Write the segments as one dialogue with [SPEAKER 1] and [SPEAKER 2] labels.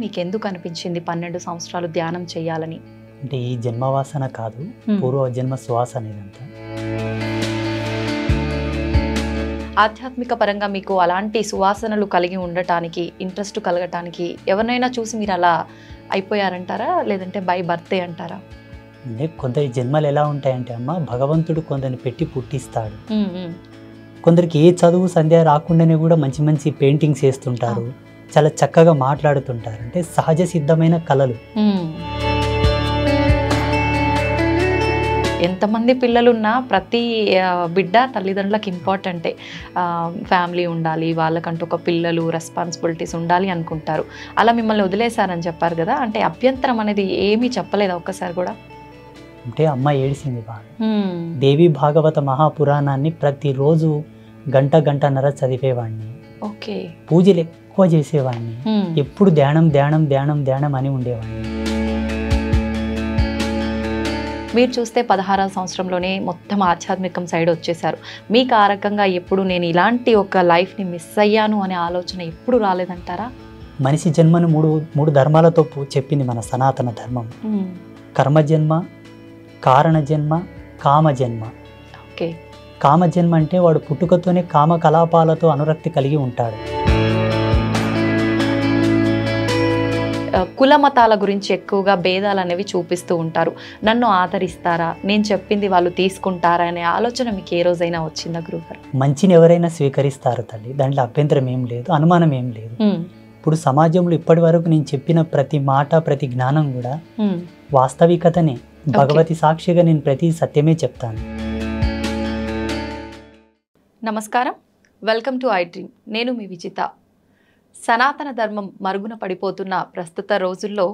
[SPEAKER 1] మీకెందుకు అనిపించింది 12 సంవత్సరాలు ధ్యానం చేయాలని?
[SPEAKER 2] అంటే ఈ జన్మవాసన కాదు, పూర్వ జన్మ శ్వాస అనేదంతా.
[SPEAKER 1] ఆధ్యాత్మిక పరంగా మీకు అలాంటి సువాసనలు కలిగి ఉండటానికి, ఇంట్రెస్ట్ కలగటానికి ఎవరినైనా చూసి మీరు అలా అయిపోయారంటారా? లేదంటే బై బర్తే అంటారా?
[SPEAKER 2] అంటే కొందరి జన్మలు ఎలా ఉంటాయంటే అమ్మ, భగవంతుడు కొందరిని పెట్టి పుట్టిస్తాడు. కొందరికి ఏ చదువు సంధ్య రాకుండానే కూడా మంచి మంచి పెయింటింగ్స్ వేస్తుంటారు, చాలా చక్కగా మాట్లాడుతుంటారు. అంటే సహజ సిద్ధమైన కళలు.
[SPEAKER 1] ఎంతమంది పిల్లలున్నా ప్రతి బిడ్డ తల్లిదండ్రులకు ఇంపార్టెంటే. ఫ్యామిలీ ఉండాలి, వాళ్ళకంటూ ఒక పిల్లలు రెస్పాన్సిబిలిటీస్ ఉండాలి అనుకుంటారు. అలా మిమ్మల్ని వదిలేశారని చెప్పారు కదా, అంటే అభ్యంతరం అనేది ఏమీ చెప్పలేదా ఒక్కసారి కూడా?
[SPEAKER 2] అంటే అమ్మ ఏడిసింది బాగా. దేవి భాగవత మహాపురాణాన్ని ప్రతిరోజు గంటన్నర చదివేవాడిని.
[SPEAKER 1] ఓకే.
[SPEAKER 2] పూజలు ఎక్కువ చేసేవాడిని. ఎప్పుడు ధ్యానం ధ్యానం ధ్యానం ధ్యానం అని ఉండేవాడిని.
[SPEAKER 1] మీరు చూస్తే 16వ సంవత్సరంలోనే మొత్తం ఆధ్యాత్మికం సైడ్ వచ్చేసారు. మీకు ఆ రకంగా ఎప్పుడు నేను ఇలాంటి ఒక లైఫ్ని మిస్ అయ్యాను అనే ఆలోచన ఎప్పుడు రాలేదంటారా?
[SPEAKER 2] మనిషి జన్మను మూడు ధర్మాలతో చెప్పింది మన సనాతన ధర్మం. కర్మజన్మ, కారణజన్మ, కామజన్మ.
[SPEAKER 1] ఓకే.
[SPEAKER 2] కామజన్మ అంటే వాడు పుట్టుకతోనే కామకలాపాలతో అనురక్తి కలిగి ఉంటాడు.
[SPEAKER 1] కుల మతాల గురించి ఎక్కువగా భేదాలు అనేవి చూపిస్తూ ఉంటారు. నన్ను ఆదరిస్తారా, నేను చెప్పింది వాళ్ళు తీసుకుంటారా అనే ఆలోచన మీకు ఏ రోజైనా వచ్చిందా గురుగారు?
[SPEAKER 2] మంచిని ఎవరైనా స్వీకరిస్తారు తల్లి, దాంట్లో అభ్యంతరం ఏం లేదు, అనుమానం ఏం లేదు. ఇప్పుడు సమాజంలో ఇప్పటి వరకు నేను చెప్పిన ప్రతి మాట, ప్రతి జ్ఞానం కూడా వాస్తవికతనే. భగవతి సాక్షిగా నేను ప్రతి సత్యమే చెప్తాను.
[SPEAKER 1] నమస్కారం, వెల్కమ్ టు ఐ డ్రీమ్. నేను మీ విజిత. సనాతన ధర్మం మరుగున పడిపోతున్న ప్రస్తుత రోజుల్లో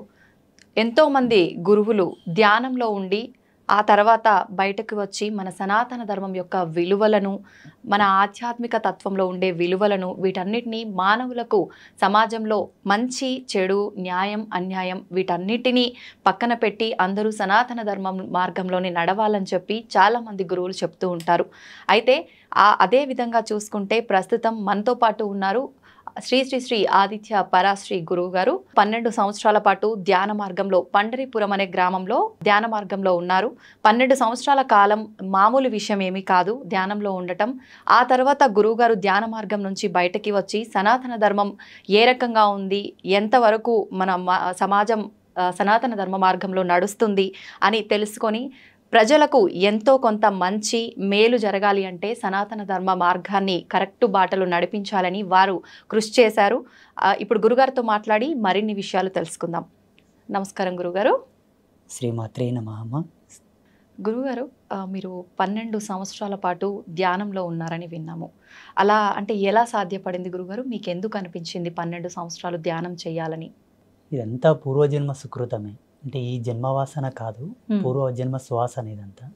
[SPEAKER 1] ఎంతోమంది గురువులు ధ్యానంలో ఉండి ఆ తర్వాత బయటకు వచ్చి మన సనాతన ధర్మం యొక్క విలువలను, మన ఆధ్యాత్మిక తత్వంలో ఉండే విలువలను, వీటన్నిటినీ మానవులకు సమాజంలో మంచి చెడు, న్యాయం అన్యాయం వీటన్నిటినీ పక్కన పెట్టి అందరూ సనాతన ధర్మం మార్గంలోనే నడవాలని చెప్పి చాలామంది గురువులు చెప్తూ ఉంటారు. అయితే అదే విధంగా చూసుకుంటే ప్రస్తుతం మనతో పాటు ఉన్నారు శ్రీ శ్రీ శ్రీ ఆదిత్య పరాశ్రీ గురువు గారు. 12 సంవత్సరాల పాటు ధ్యాన మార్గంలో పండరిపురం అనే గ్రామంలో ధ్యాన మార్గంలో ఉన్నారు. 12 సంవత్సరాల కాలం మామూలు విషయం ఏమీ కాదు ధ్యానంలో ఉండటం. ఆ తర్వాత గురువుగారు ధ్యాన మార్గం నుంచి బయటకి వచ్చి సనాతన ధర్మం ఏ రకంగా ఉంది, ఎంతవరకు మన సమాజం సనాతన ధర్మ మార్గంలో నడుస్తుంది అని తెలుసుకొని ప్రజలకు ఎంతో కొంత మంచి మేలు జరగాలి అంటే సనాతన ధర్మ మార్గాన్ని కరెక్ట్ బాటలు నడిపించాలని వారు కృషి చేశారు. ఇప్పుడు గురుగారితో మాట్లాడి మరిన్ని విషయాలు తెలుసుకుందాం. నమస్కారం గురుగారు.
[SPEAKER 2] శ్రీమాత్రే నమః.
[SPEAKER 1] గురుగారు, మీరు 12 సంవత్సరాల పాటు ధ్యానంలో ఉన్నారని విన్నాము. అలా అంటే ఎలా సాధ్యపడింది గురుగారు? మీకు ఎందుకు అనిపించింది 12 సంవత్సరాలు ధ్యానం చేయాలని?
[SPEAKER 2] ఇదంతా పూర్వజన్మ సుకృతమే. అంటే ఈ జన్మవాసన కాదు, పూర్వజన్మ శ్వాస అనేదంతా.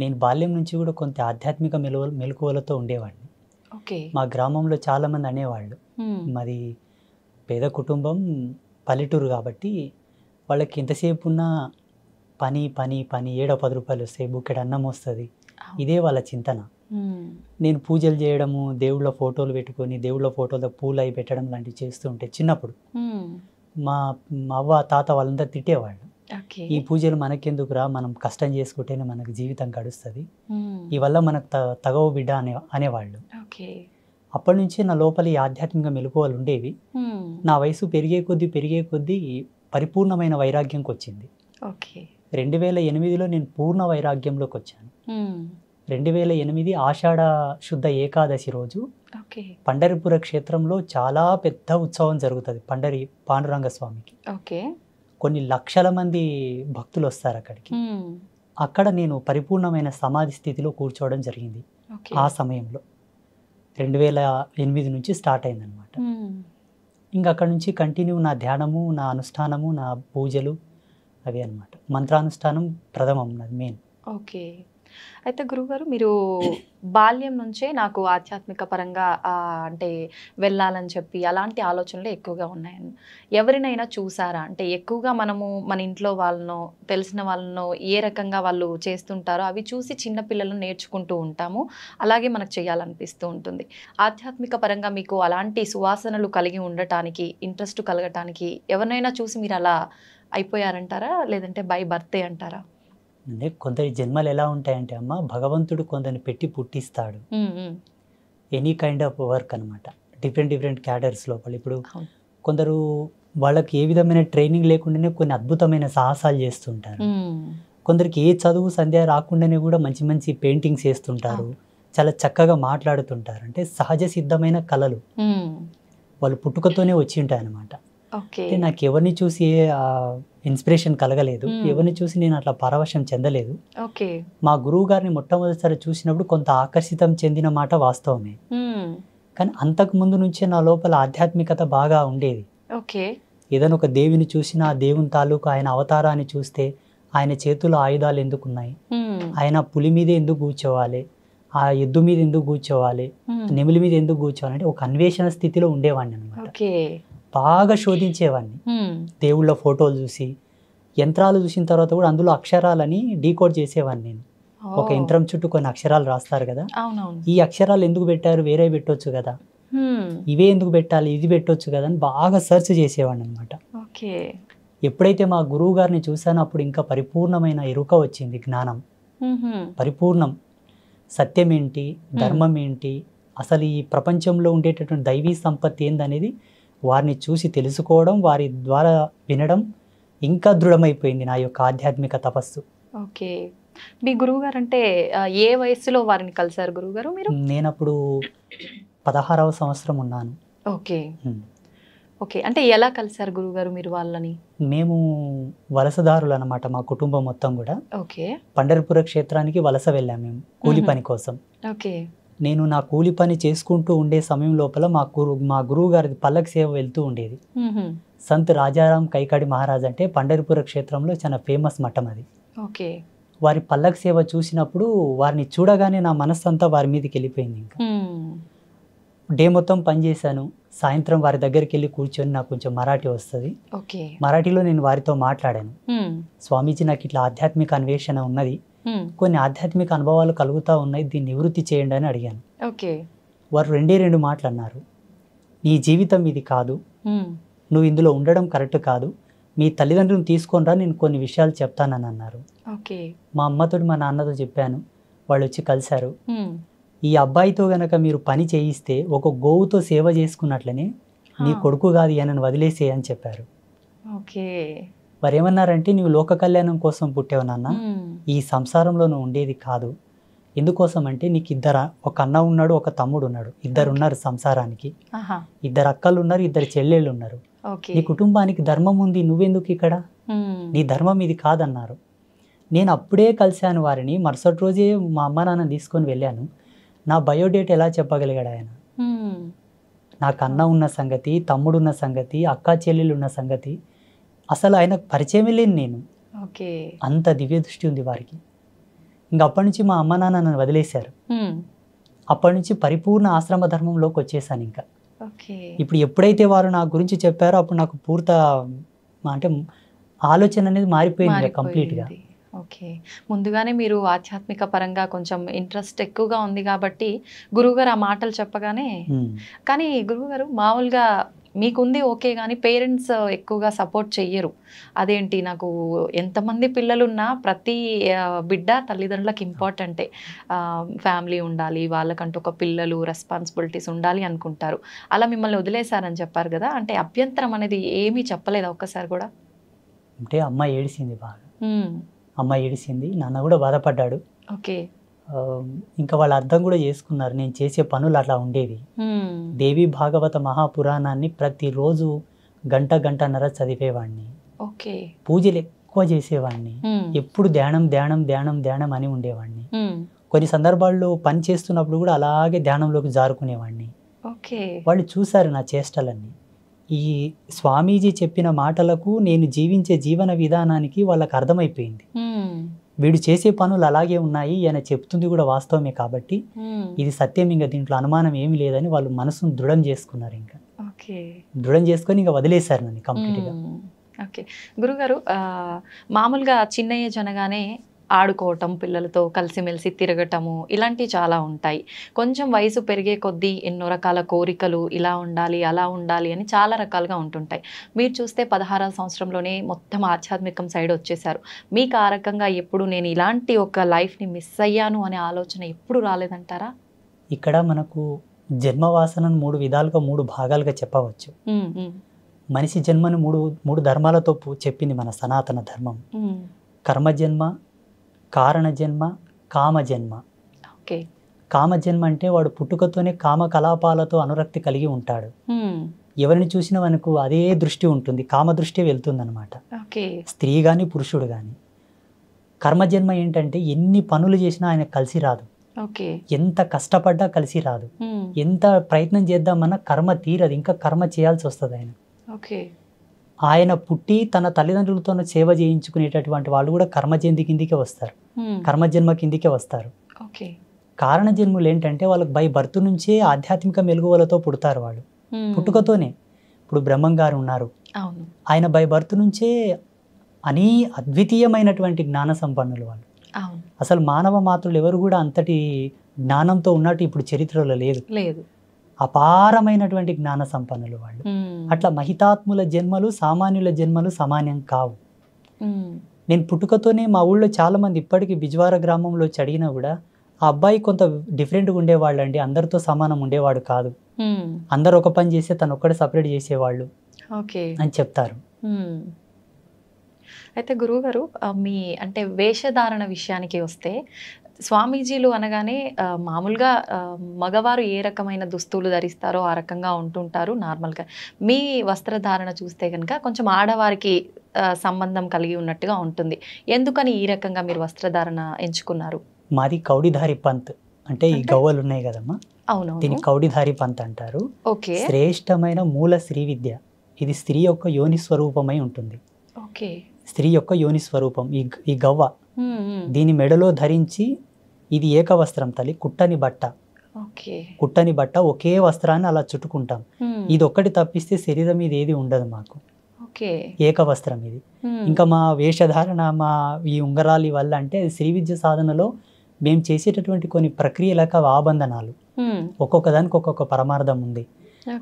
[SPEAKER 2] నేను బాల్యం నుంచి కూడా కొంత ఆధ్యాత్మిక మెలకువలతో ఉండేవాడిని. మా గ్రామంలో చాలా మంది అనేవాళ్ళు, మాది పేద కుటుంబం, పల్లెటూరు కాబట్టి వాళ్ళకి ఎంతసేపు ఉన్నా పని పని పని, 7-10 రూపాయలు వస్తాయి, బుక్కెడు అన్నం వస్తుంది, ఇదే వాళ్ళ చింతన. నేను పూజలు చేయడము, దేవుళ్ళ ఫోటోలు పెట్టుకొని దేవుళ్ళ ఫోటోలో పూలు అవి పెట్టడం లాంటివి చేస్తూ ఉంటే చిన్నప్పుడు మా అవ్వ తాత వాళ్ళందరూ తిట్టేవాళ్ళు. ఈ పూజలు మనకెందుకురా, మనం కష్టం చేసుకుంటేనే మనకు జీవితం గడుస్తుంది, ఈ వల్ల మనకు తగవు బిడ్డ అనేవాళ్ళు. అప్పటి నుంచి నా లోపల ఈ ఆధ్యాత్మిక మెలకువలు ఉండేవి. నా వయసు పెరిగే కొద్దీ పరిపూర్ణమైన వైరాగ్యంకి వచ్చింది. 2008లో నేను పూర్ణ వైరాగ్యంలోకి వచ్చాను. 2008 ఆషాఢ శుద్ధ ఏకాదశి రోజు పండరిపుర క్షేత్రంలో చాలా పెద్ద ఉత్సవం జరుగుతుంది. పాండురంగ స్వామికి కొన్ని లక్షల మంది భక్తులు వస్తారు అక్కడికి. అక్కడ నేను పరిపూర్ణమైన సమాధి స్థితిలో కూర్చోవడం జరిగింది. ఆ సమయంలో 2008 నుంచి స్టార్ట్ అయిందనమాట. ఇంకా అక్కడ నుంచి కంటిన్యూ నా ధ్యానము, నా అనుష్ఠానము, నా పూజలు అవే అనమాట. మంత్రానుష్ఠానం ప్రథమం, నాది మెయిన్.
[SPEAKER 1] అయితే గురువుగారు మీరు బాల్యం నుంచే నాకు ఆధ్యాత్మిక పరంగా అంటే వెళ్ళాలని చెప్పి అలాంటి ఆలోచనలు ఎక్కువగా ఉన్నాయని ఎవరినైనా చూసారా? అంటే ఎక్కువగా మనము మన ఇంట్లో వాళ్ళనో తెలిసిన వాళ్ళనో ఏ రకంగా వాళ్ళు చేస్తుంటారో అవి చూసి చిన్న పిల్లలను నేర్చుకుంటూ ఉంటాము. అలాగే మనకు చేయాలనిపిస్తూ ఉంటుంది. ఆధ్యాత్మిక పరంగా మీకు అలాంటి సువాసనలు కలిగి ఉండటానికి ఇంట్రెస్ట్ కలగటానికి ఎవరినైనా చూసి మీరు అలా అయిపోయారంటారా? లేదంటే బై బర్తే అంటారా?
[SPEAKER 2] అంటే కొందరి జన్మలు ఎలా ఉంటాయంటే అమ్మ, భగవంతుడు కొందరిని పెట్టి పుట్టిస్తాడు. ఎనీ కైండ్ ఆఫ్ వర్క్ అనమాట. డిఫరెంట్ డిఫరెంట్ క్యాడర్స్ లోపల. ఇప్పుడు కొందరు వాళ్ళకి ఏ విధమైన ట్రైనింగ్ లేకుండానే కొన్ని అద్భుతమైన సాహసాలు చేస్తుంటారు. కొందరికి ఏ చదువు సంధ్య రాకుండానే కూడా మంచి మంచి పెయింటింగ్స్ వేస్తుంటారు. చాలా చక్కగా మాట్లాడుతుంటారు. అంటే సహజ సిద్ధమైన కళలు వాళ్ళు పుట్టుకతోనే వచ్చి ఉంటాయి అనమాట. అంటే నాకు ఎవరిని చూసి ఇన్స్పిరేషన్ కలగలేదు, ఎవరిని చూసి నేను అట్లా పరవశం చెందలేదు. మా గురువు గారిని మొట్టమొదటిసారి చూసినప్పుడు కొంత ఆకర్షితం చెందిన మాట వాస్తవమే. కానీ అంతకు ముందు నుంచే నా లోపల ఆధ్యాత్మికత బాగా ఉండేది. ఏదైనా ఒక దేవిని చూసినా ఆ దేవుని తాలూకు ఆయన అవతారాన్ని చూస్తే ఆయన చేతుల్లో ఆయుధాలు ఎందుకున్నాయి, ఆయన పులి మీద ఎందుకు కూర్చోవాలి, ఆ ఎద్దు మీద ఎందుకు కూర్చోవాలి, నెమిలి మీద ఎందుకు కూర్చోవాలి అంటే ఒక అన్వేషణ స్థితిలో ఉండేవాడిని అనమాట. బాగా శోధించేవాడిని. దేవుళ్ళ ఫోటోలు చూసి, యంత్రాలు చూసిన తర్వాత కూడా అందులో అక్షరాలని డీకోడ్ చేసేవాడిని నేను. ఒక యంత్రం చుట్టూ కొన్ని అక్షరాలు రాస్తారు కదా, ఈ అక్షరాలు ఎందుకు పెట్టారు, వేరే పెట్టొచ్చు కదా, ఇవే ఎందుకు పెట్టాలి, ఇది పెట్టొచ్చు కదా అని బాగా సెర్చ్ చేసేవాడిని అనమాట. ఎప్పుడైతే మా గురువు గారిని చూసానో అప్పుడు ఇంకా పరిపూర్ణమైన ఎరుక వచ్చింది, జ్ఞానం పరిపూర్ణం. సత్యం ఏంటి, ధర్మం ఏంటి, అసలు ఈ ప్రపంచంలో ఉండేటటువంటి దైవీ సంపత్తి ఏందనేది వారిని చూసి తెలుసుకోవడం, వారి ద్వారా వినడం ఇంకా దృఢమైపోయింది నా యొక్క ఆధ్యాత్మిక తపస్సు.
[SPEAKER 1] మీ గురువు గారు అంటే ఏ వయసులో వారిని కలిసారు గురువుగారు మీరు?
[SPEAKER 2] నేను అప్పుడు 16వ సంవత్సరం ఉన్నాను.
[SPEAKER 1] అంటే ఎలా కలిసారు గురువుగారు మీరు వాళ్ళని?
[SPEAKER 2] మేము వలసదారులు అనమాట, మా కుటుంబం మొత్తం కూడా. పండరిపుర క్షేత్రానికి వలస వెళ్ళాము మేము కూలి పని కోసం. నేను నా కూలి పని చేసుకుంటూ ఉండే సమయం లోపల మా గురువు గారి పల్లకి సేవ వెళ్తూ ఉండేది. సంత్ రాజారాం కైకాడి మహారాజ్ అంటే పండరిపుర క్షేత్రంలో చాలా ఫేమస్ మఠం అది. వారి పల్లకి సేవ చూసినప్పుడు వారిని చూడగానే నా మనస్సు అంతా వారి మీదకి వెళ్ళిపోయింది. ఇంకా డే మొత్తం పనిచేశాను. సాయంత్రం వారి దగ్గరికి వెళ్ళి కూర్చొని, నాకు కొంచెం మరాఠీ వస్తుంది, మరాఠీలో నేను వారితో మాట్లాడాను. స్వామీజీ, నాకు ఇట్లా ఆధ్యాత్మిక అన్వేషణ ఉన్నది, కొన్ని ఆధ్యాత్మిక అనుభవాలు కలుగుతూ ఉన్నాయి, దీన్ని నివృత్తి చేయండి అని అడిగాను. వారు 2 మాటలు అన్నారు. నీ జీవితం ఇది కాదు, నువ్వు ఇందులో ఉండడం కరెక్ట్ కాదు, మీ తల్లిదండ్రులను తీసుకొని రా, నేను కొన్ని విషయాలు చెప్తానని అన్నారు. మా అమ్మతో మా నాన్నతో చెప్పాను, వాళ్ళు వచ్చి కలిశారు. ఈ అబ్బాయితో గనక మీరు పని చేయిస్తే ఒక గోవుతో సేవ చేసుకున్నట్లనే నీ కొడుకు కాదు అని వదిలేసే అని చెప్పారు. వారు ఏమన్నారంటే, నువ్వు లోక కళ్యాణం కోసం పుట్టావు నాన్న, ఈ సంసారంలో నువ్వు ఉండేది కాదు. ఎందుకోసం అంటే నీకు ఒక అన్న ఉన్నాడు, ఒక తమ్ముడు ఉన్నాడు, 2 ఉన్నారు సంసారానికి, 2 అక్కలు ఉన్నారు, 2 చెల్లెళ్ళు ఉన్నారు. నీ కుటుంబానికి ధర్మం ఉంది, నువ్వెందుకు ఇక్కడ, నీ ధర్మం ఇది కాదన్నారు. నేను అప్పుడే కలిశాను వారిని. మరుసటి రోజే మా అమ్మ నాన్న తీసుకొని వెళ్ళాను. నా బయోడేట్ ఎలా చెప్పగలిగాడు ఆయన? నాకు అన్న ఉన్న సంగతి, తమ్ముడున్న సంగతి, అక్క చెల్లెలు ఉన్న సంగతి అసలు ఆయనకు పరిచయం లేని నేను. అంత దివ్య దృష్టి ఉంది వారికి. ఇంక అప్పటి నుంచి మా అమ్మ నాన్న నన్ను వదిలేశారు. అప్పటి నుంచి పరిపూర్ణ ఆశ్రమ ధర్మంలోకి వచ్చేసాను. ఇంకా ఇప్పుడు ఎప్పుడైతే వారు నా గురించి చెప్పారో అప్పుడు నాకు అంటే ఆలోచన అనేది మారిపోయింది కంప్లీట్గా.
[SPEAKER 1] ముందుగానే మీరు ఆధ్యాత్మిక పరంగా కొంచెం ఇంట్రెస్ట్ ఎక్కువగా ఉంది కాబట్టి గురువుగారు ఆ మాటలు చెప్పగానే, కానీ గురువుగారు మామూలుగా మీకుంది ఓకే, కానీ పేరెంట్స్ ఎక్కువగా సపోర్ట్ చెయ్యరు. అదేంటి, నాకు ఎంతమంది పిల్లలున్నా ప్రతి బిడ్డ తల్లిదండ్రులకు ఇంపార్టెంటే, ఫ్యామిలీ ఉండాలి, వాళ్ళకంటూ ఒక పిల్లలు రెస్పాన్సిబిలిటీస్ ఉండాలి అనుకుంటారు. అలా మిమ్మల్ని వదిలేశారని చెప్పారు కదా, అంటే అభ్యంతరం అనేది ఏమీ చెప్పలేదా ఒక్కసారి కూడా?
[SPEAKER 2] అంటే అమ్మ ఏడిసింది బాగా, అమ్మ ఏడిసింది, నాన్న కూడా బాధపడ్డాడు. ఇంకా వాళ్ళు అర్థం కూడా చేసుకున్నారు నేను చేసే పనులు అట్లా ఉండేవి. దేవి భాగవత మహాపురాణాన్ని ప్రతిరోజు గంటన్నర చదివేవాడిని. పూజలు ఎక్కువ చేసేవాడిని. ఎప్పుడు ధ్యానం ధ్యానం ధ్యానం ధ్యానం అని ఉండేవాడిని. కొన్ని సందర్భాల్లో పని చేస్తున్నప్పుడు కూడా అలాగే ధ్యానంలోకి జారుకునేవాడిని. వాళ్ళు చూశారు నా చేష్టలన్నీ. ఈ స్వామీజీ చెప్పిన మాటలకు నేను జీవించే జీవన విధానానికి వాళ్ళకి అర్థమైపోయింది. వీడు చేసే పనులు అలాగే ఉన్నాయి, ఆయన చెప్తుంది కూడా వాస్తవమే కాబట్టి ఇది సత్యం, ఇంకా దీంట్లో అనుమానం ఏమీ లేదని వాళ్ళు మనసును దృఢం చేసుకున్నారు. ఇంకా దృఢం చేసుకొని ఇంకా వదిలేశారు నన్ను కంప్లీట్గా.
[SPEAKER 1] ఓకే గురుగారు, మామూలుగా చిన్న ఏజ్ అనగానే ఆడుకోవటం, పిల్లలతో కలిసిమెలిసి తిరగటము ఇలాంటివి చాలా ఉంటాయి. కొంచెం వయసు పెరిగే కొద్దీ ఎన్నో రకాల కోరికలు, ఇలా ఉండాలి అలా ఉండాలి అని చాలా రకాలుగా ఉంటుంటాయి. మీరు చూస్తే 16వ సంవత్సరంలోనే మొత్తం ఆధ్యాత్మికం సైడ్ వచ్చేసారు. మీకు ఆ రకంగా ఎప్పుడు నేను ఇలాంటి ఒక లైఫ్ని మిస్ అయ్యాను అనే ఆలోచన ఎప్పుడు రాలేదంటారా?
[SPEAKER 2] ఇక్కడ మనకు జన్మవాసనను 3 విధాలుగా 3 భాగాలుగా చెప్పవచ్చు. మనిషి జన్మను మూడు ధర్మాలతో చెప్పింది మన సనాతన ధర్మం. కర్మజన్మ, కారణజన్మ, కామజన్మ. కామజన్మ అంటే వాడు పుట్టుకతోనే కామకలాపాలతో అనురక్తి కలిగి ఉంటాడు. ఎవరిని చూసినా మనకు అదే దృష్టి ఉంటుంది, కామ దృష్టి వెళ్తుంది అనమాట, స్త్రీ కానీ పురుషుడు కానీ. కర్మజన్మ ఏంటంటే ఎన్ని పనులు చేసినా ఆయన కలిసి రాదు, ఎంత కష్టపడ్డా కలిసి రాదు, ఎంత ప్రయత్నం చేద్దామన్నా కర్మ తీరదు, ఇంకా కర్మ చేయాల్సి వస్తుంది ఆయన. ఆయన పుట్టి తన తల్లిదండ్రులతో సేవ చేయించుకునేటటువంటి వాళ్ళు కూడా కర్మజన్మ కిందికే వస్తారు, కర్మజన్మ కిందికే వస్తారు. కారణజన్ములు ఏంటంటే వాళ్ళకి బై బర్త్ నుంచే ఆధ్యాత్మిక మెలుగువలతో పుడతారు వాళ్ళు, పుట్టుకతోనే. ఇప్పుడు బ్రహ్మం గారు ఉన్నారు, ఆయన బై బర్త్ నుంచే అద్వితీయమైనటువంటి జ్ఞాన సంపన్నులు వాళ్ళు. అసలు మానవ మాతృలు ఎవరు కూడా అంతటి జ్ఞానంతో ఉన్నట్టు ఇప్పుడు చరిత్రలో లేదు. అపారమైనటువంటి జ్ఞాన సంపన్నులు వాళ్ళు. అట్లా మహితాత్ముల జన్మలు సామాన్యుల జన్మలు సమానం కావు. నేను పుట్టుకతోనే మా ఊళ్ళో చాలా మంది ఇప్పటికీ బిజ్వార గ్రామంలో అడిగినా కూడా ఆ అబ్బాయి కొంత డిఫరెంట్గా ఉండేవాళ్ళు అండి, అందరితో సమానం ఉండేవాడు కాదు, అందరు ఒక పని చేస్తే తను ఒక్కడే సపరేట్ చేసేవాళ్ళు అని చెప్తారు.
[SPEAKER 1] అయితే గురువుగారు, మీ అంటే వేషధారణ విషయానికి వస్తే, స్వామీజీలు అనగానే మామూలుగా మగవారు ఏ రకమైన దుస్తులు ధరిస్తారో ఆ రకంగా ఉంటుంటారు నార్మల్గా. మీ వస్త్రధారణ చూస్తే కనుక కొంచెం ఆడవారికి సంబంధం కలిగి ఉన్నట్టుగా ఉంటుంది. ఎందుకని ఈ రకంగా మీరు వస్త్రధారణ ఎంచుకున్నారు?
[SPEAKER 2] మాది కౌడిధారి పంత్, అంటే ఈ గవ్వలు ఉన్నాయి కదమ్మా,
[SPEAKER 1] అవును,
[SPEAKER 2] దీన్ని కౌడిధారి పంత్ అంటారు. శ్రేష్టమైన మూల శ్రీ విద్య, ఇది స్త్రీ యొక్క యోని స్వరూపమై ఉంటుంది. స్త్రీ యొక్క యోని స్వరూపం ఈ గవ్వ, దీని మెడలో ధరించి, ఇది ఏకవస్త్రం తల్లి, కుట్టని బట్ట ఒకే వస్త్రాన్ని అలా చుట్టుకుంటాం. ఇది ఒక్కటి తప్పిస్తే శరీరం మీద ఏది ఉండదు మాకు, ఏకవస్త్రం ఇది. ఇంకా మా వేషధారణ, మా ఈ ఉంగరాలి వల్ల అంటే శ్రీ విద్య సాధనలో మేము చేసేటటువంటి కొన్ని ప్రక్రియలకు ఆబంధనాలు, ఒక్కొక్క దానికి ఒక్కొక్క పరమార్థం ఉంది.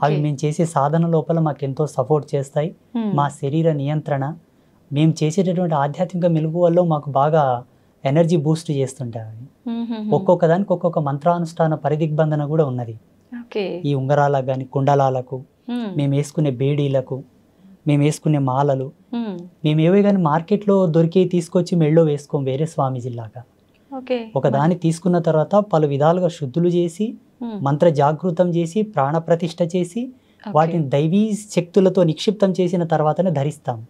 [SPEAKER 2] అవి మేము చేసే సాధన లోపల మాకు ఎంతో సపోర్ట్ చేస్తాయి. మా శరీర నియంత్రణ, మేము చేసేటటువంటి ఆధ్యాత్మిక మెలుగు వల్ల మాకు బాగా ఎనర్జీ బూస్ట్ చేస్తుంటాయి. ఒక్కొక్క దానికి ఒక్కొక్క మంత్రానుష్ఠాన పరిదిగ్బంధన కూడా ఉన్నది. ఈ ఉంగరాలకు కానీ, కుండలాలకు, మేము వేసుకునే బేడీలకు, మేము వేసుకునే మాలలు, మేము ఏవే కానీ మార్కెట్లో దొరికి తీసుకొచ్చి మెళ్ళో వేసుకోం వేరే స్వామీజీలాగా. ఒక దాన్ని తీసుకున్న తర్వాత పలు విధాలుగా శుద్ధులు చేసి, మంత్ర జాగృతం చేసి, ప్రాణ ప్రతిష్ఠ చేసి, వాటిని దైవీ శక్తులతో నిక్షిప్తం చేసిన తర్వాతనే ధరిస్తాం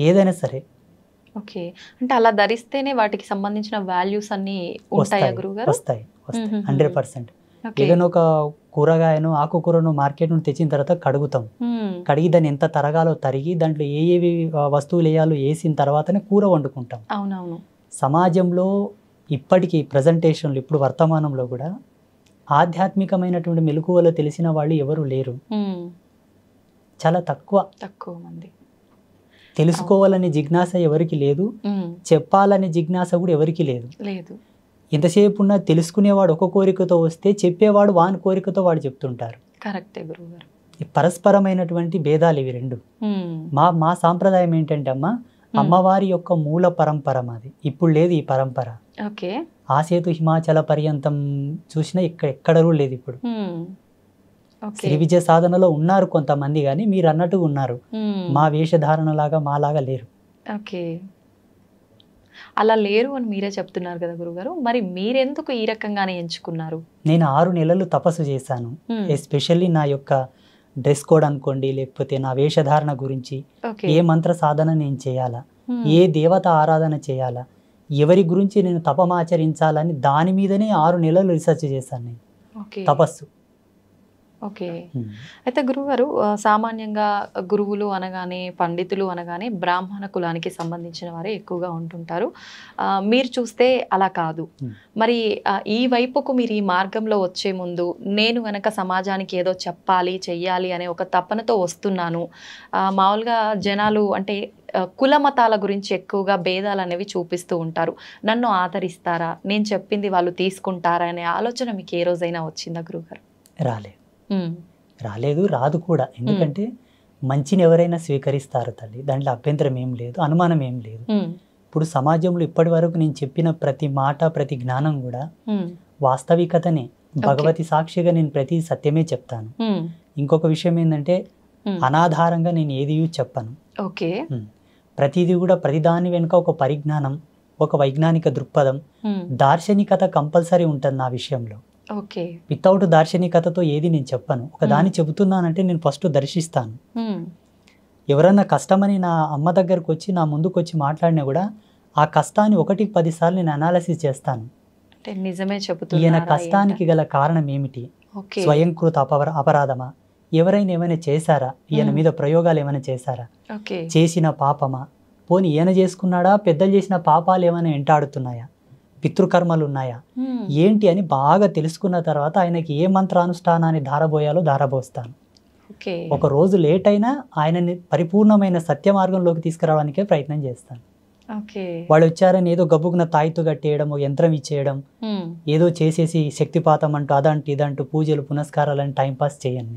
[SPEAKER 2] ఏదైనా సరే.
[SPEAKER 1] అంటే అలా ధరిస్తేనే వాటికి సంబంధించిన వాల్యూస్ అన్ని ఉంటాయా గురువుగారు?
[SPEAKER 2] వస్తాయి 100%. ఏదైనా ఒక కూరగాయను, ఆకుకూరను మార్కెట్ నుండి తెచ్చిన తర్వాత కడుగుతాం, కడిగి దాన్ని ఎంత తరగాలో తరిగి దాంట్లో ఏవి వస్తువులు వేయాలో వేసిన తర్వాతనే కూర వండుకుంటాం.
[SPEAKER 1] అవునవును.
[SPEAKER 2] సమాజంలో ఇప్పటికీ ప్రజెంటేషన్లు, ఇప్పుడు వర్తమానంలో కూడా ఆధ్యాత్మికమైనటువంటి మెలకువలు తెలిసిన వాళ్ళు ఎవరు లేరు, చాలా తక్కువ మంది. తెలుసుకోవాలనే జిజ్ఞాస ఎవరికి లేదు, చెప్పాలనే జిజ్ఞాస కూడా ఎవరికి లేదు. ఎంతసేపు ఉన్నా తెలుసుకునేవాడు ఒక కోరికతో వస్తే చెప్పేవాడు వాని కోరికతో వాడు చెప్తుంటారు.
[SPEAKER 1] కరెక్టే గురువుగారు.
[SPEAKER 2] పరస్పరమైనటువంటి భేదాలు ఇవి రెండు. మా సాంప్రదాయం ఏంటంటే అమ్మవారి యొక్క మూల పరంపర మాది, ఇప్పుడు లేదు ఈ పరంపర. ఆసేతు హిమాచల పర్యంతం చూసినా ఎక్కడ కూడా లేదు ఇప్పుడు. శ్రీ విద్య సాధనలో ఉన్నారు కొంతమంది, కానీ మీరు అన్నట్టుగా ఉన్నారు, మా వేషధారణ లాగా మాలాగా లేరు.
[SPEAKER 1] అలా లేరు అని మీరే చెప్తున్నారు కదా గురుగారు, మరి మీరెందుకు ఈ రకంగానే ఎంచుకున్నారు?
[SPEAKER 2] నేను 6 నెలలు తపస్సు చేశాను. ఎస్పెషల్లీ నా యొక్క డ్రెస్ కోడ్ అనుకోండి, లేకపోతే నా వేషధారణ గురించి, ఏ మంత్ర సాధన నేను చేయాలా, ఏ దేవత ఆరాధన చేయాలా, ఎవరి గురించి నేను తపమాచరించాలని దాని మీదనే 6 నెలలు రీసెర్చ్ చేశాను నేను. తపస్సు
[SPEAKER 1] ఓకే. అయితే గురువుగారు సామాన్యంగా గురువులు అనగానే పండితులు అనగానే బ్రాహ్మణ కులానికి సంబంధించిన వారే ఎక్కువగా ఉంటుంటారు. మీరు చూస్తే అలా కాదు. మరి ఈ వైపుకు మీరు ఈ మార్గంలో వచ్చే ముందు నేను గనక సమాజానికి ఏదో చెప్పాలి చెయ్యాలి అనే ఒక తపనతో వస్తున్నాను. మామూలుగా జనాలు అంటే కుల మతాల గురించి ఎక్కువగా భేదాలు అనేవి చూపిస్తూ ఉంటారు. నన్ను ఆదరిస్తారా, నేను చెప్పింది వాళ్ళు తీసుకుంటారా అనే ఆలోచన మీకు ఏ రోజైనా వచ్చిందా గురువుగారు?
[SPEAKER 2] రాలేదు, రాదు కూడా. ఎందుకంటే మంచిని ఎవరైనా స్వీకరిస్తారు తల్లి, దాంట్లో అభ్యంతరం ఏం లేదు, అనుమానం ఏం లేదు. ఇప్పుడు సమాజంలో ఇప్పటి వరకు నేను చెప్పిన ప్రతి మాట ప్రతి జ్ఞానం కూడా వాస్తవికతనే, భగవతి సాక్షిగా నేను ప్రతి సత్యమే చెప్తాను. ఇంకొక విషయం ఏంటంటే అనాధారంగా నేను ఏది చెప్పను. ప్రతిదీ కూడా ప్రతిదాని వెనుక ఒక పరిజ్ఞానం, ఒక వైజ్ఞానిక దృక్పథం, దార్శనికత కంపల్సరీ ఉంటుంది నా విషయంలో. వితౌట్ దార్శనికతతో ఏది నేను చెప్పను. ఒక దాన్ని చెబుతున్నానంటే నేను ఫస్ట్ దర్శిస్తాను. ఎవరన్నా కష్టమని నా అమ్మ దగ్గరకు వచ్చి నా ముందుకు వచ్చి మాట్లాడినా కూడా ఆ కష్టాన్ని 1-10 సార్లు నేను అనాలిసిస్ చేస్తాను.
[SPEAKER 1] నిజమే
[SPEAKER 2] ఈయన కష్టానికి గల కారణం ఏమిటి? స్వయంకృత అపరాధమా? ఎవరైనా ఏమైనా చేశారా? ఈయన మీద ప్రయోగాలు ఏమైనా చేశారా? చేసిన పాపమా? పోనీ ఈయన చేసుకున్నాడా? పెద్దలు చేసిన పాపాలు ఏమైనా వెంటాడుతున్నాయా? పితృకర్మలు ఉన్నాయా? ఏంటి అని బాగా తెలుసుకున్న తర్వాత ఆయనకి ఏ మంత్రానుష్ఠానాన్ని ధారబోయాలో ధారబోస్తాను. ఒక రోజు లేట్ అయినా ఆయనని పరిపూర్ణమైన సత్య మార్గంలోకి తీసుకురావడానికే ప్రయత్నం చేస్తాను. వాళ్ళు వచ్చారని ఏదో గబ్బుకున్న తాయితు కట్టేయడం, యంత్రం ఇచ్చేయడం, ఏదో చేసేసి శక్తిపాతం అంటూ అదంటూ ఇదంటూ పూజలు పునస్కారాలని టైంపాస్ చేయను.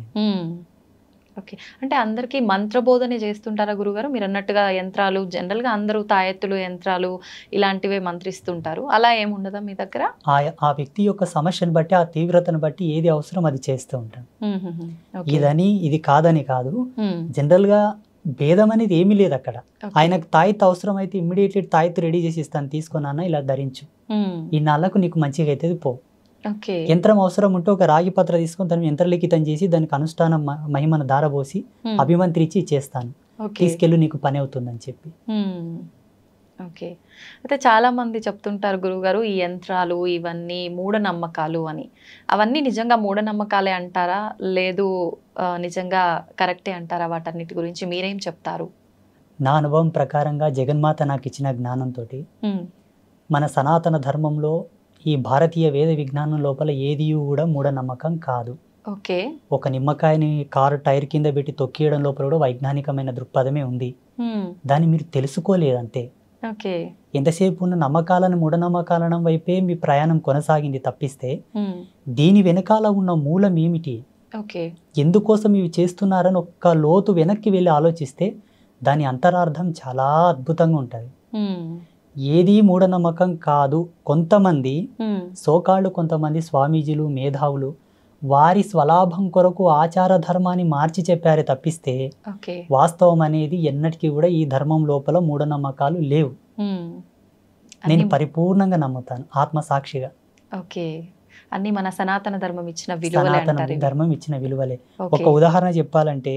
[SPEAKER 1] ఓకే. అంటే అందరికీ మంత్రబోధనే చేస్తుంటారా గురుగారు? మీరు అన్నట్టుగా యంత్రాలు జనరల్గా అందరూ తాయెత్తులు యంత్రాలు ఇలాంటివే మంత్రిస్తుంటారు, అలా ఏముండదా మీ దగ్గర?
[SPEAKER 2] ఆ వ్యక్తి యొక్క సమస్యను బట్టి, ఆ తీవ్రతను బట్టి ఏది అవసరం అది చేస్తూ ఉంటాను. ఇదని ఇది కాదని కాదు, జనరల్ గా భేదం అనేది ఏమీ లేదు అక్కడ. ఆయనకు తాయెత్తు అవసరం అయితే ఇమ్మీడియట్లీ తాయెత్తు రెడీ చేసి ఇస్తాను, తీసుకున్నా ఇలా ధరించు, ఈ నాళ్ళకు నీకు మంచిగా అవుతుంది పో. యంత్రం అవసరం ఉంటే ఒక రాగి పత్ర తీసుకొని దాన్ని యంత్రలిఖితం చేసి దానికి అనుష్ఠానం మహిమను దారబోసి అభిమంత్రించి చేస్తాను, తీసుకెళ్ళి నీకు పని అవుతుందని చెప్పి.
[SPEAKER 1] ఓకే. అయితే చాలా మంది చెప్తుంటారు గురువుగారు ఈ యంత్రాలు ఇవన్నీ మూఢనమ్మకాలు అని. అవన్నీ నిజంగా మూఢనమ్మకాలే అంటారా, లేదు నిజంగా కరెక్టే అంటారా? వాటన్నిటి గురించి మీరేం చెప్తారు?
[SPEAKER 2] నా అనుభవం ప్రకారంగా జగన్మాత నాకు ఇచ్చిన జ్ఞానంతో మన సనాతన ధర్మంలో ఈ భారతీయ వేద విజ్ఞానం లోపల ఏది కూడా మూఢనమ్మకం కాదు. ఒక నిమ్మకాయని కారు టైర్ కింద పెట్టి తొక్కియడం లోపల కూడా వైజ్ఞానికమైన దృక్పథమే ఉంది. దాన్ని మీరు తెలుసుకోలేదంతే. ఎంతసేపు ఉన్న నమ్మకాలను మూఢనమ్మకాలను వైపే మీ ప్రయాణం కొనసాగింది తప్పిస్తే దీని వెనకాల ఉన్న మూలం ఏమిటి, ఎందుకోసం ఇవి చేస్తున్నారని ఒక్క లోతు వెనక్కి వెళ్ళి ఆలోచిస్తే దాని అంతరార్థం చాలా అద్భుతంగా ఉంటుంది. ఏది మూఢనమ్మకం కాదు. కొంతమంది సోకాళ్ళు, కొంతమంది స్వామీజీలు, మేధావులు వారి స్వలాభం కొరకు ఆచార ధర్మాన్ని మార్చి చెప్పారే తప్పిస్తే వాస్తవం అనేది ఎన్నటికీ కూడా ఈ ధర్మం లోపల మూఢనమ్మకాలు లేవు. నేను పరిపూర్ణంగా నమ్ముతాను ఆత్మసాక్షిగా.
[SPEAKER 1] అన్ని మన సనాతన ధర్మం ఇచ్చిన విలువలే.
[SPEAKER 2] సనాతన ధర్మం ఇచ్చిన విలువలే. ఒక ఉదాహరణ చెప్పాలంటే,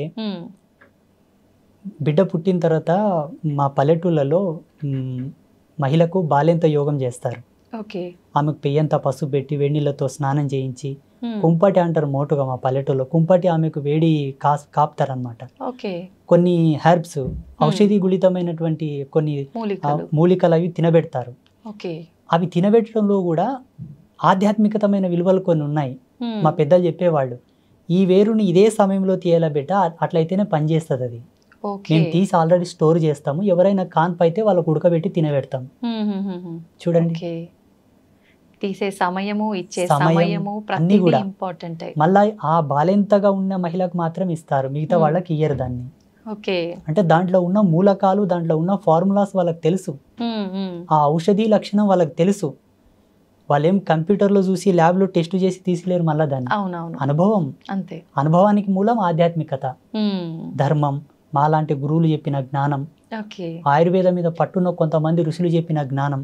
[SPEAKER 2] బిడ్డ పుట్టిన తర్వాత మా పల్లెటూళ్ళలో మహిళకు బాల్యంత యోగం చేస్తారు. ఆమెకు పెయ్యంత పసుపు పెట్టి వేడినీళ్ళతో స్నానం చేయించి కుంపటి అంటారు మోటుగా మా పల్లెటూరులో. కుంపటి ఆమెకు వేడి కాపుతారనమాట. కొన్ని హెర్బ్స్, ఔషధి గుళితమైనటువంటి కొన్ని మూలికలు అవి తినబెడతారు. అవి తినబెట్టడంలో కూడా ఆధ్యాత్మికతమైన విలువలు కొన్ని ఉన్నాయి. మా పెద్దలు చెప్పేవాళ్ళు, ఈ వేరుని ఇదే సమయంలో తీయాల బిడ్డ, అట్లయితేనే పనిచేస్తుంది అది. మేము తీసి ఆల్రెడీ స్టోర్ చేస్తాము, ఎవరైనా కాన్పు అయితే వాళ్ళకు ఉడకబెట్టి తినబెడతాం. చూడండి,
[SPEAKER 1] తీసే సమయము, ఇచ్చే సమయము అన్ని కూడా ఇంపార్టెంట్.
[SPEAKER 2] మళ్ళీ ఆ బాలెంతగా ఉన్న మహిళకు మాత్రం ఇస్తారు, మిగతా వాళ్ళకి ఇయ్యరు దాన్ని. అంటే దాంట్లో ఉన్న మూలకాలు, దాంట్లో ఉన్న ఫార్ములాస్ వాళ్ళకి తెలుసు, ఆ ఔషధి లక్షణం వాళ్ళకి తెలుసు. వాళ్ళేం కంప్యూటర్లో చూసి ల్యాబ్లో టెస్ట్ చేసి తీసిలేరు మళ్ళీ దాన్ని. అనుభవం, అంతే. అనుభవానికి మూలం ఆధ్యాత్మికత, ధర్మం, మాలాంటి గురువులు చెప్పిన జ్ఞానం, ఆయుర్వేదం మీద పట్టున్న కొంతమంది ఋషులు చెప్పిన జ్ఞానం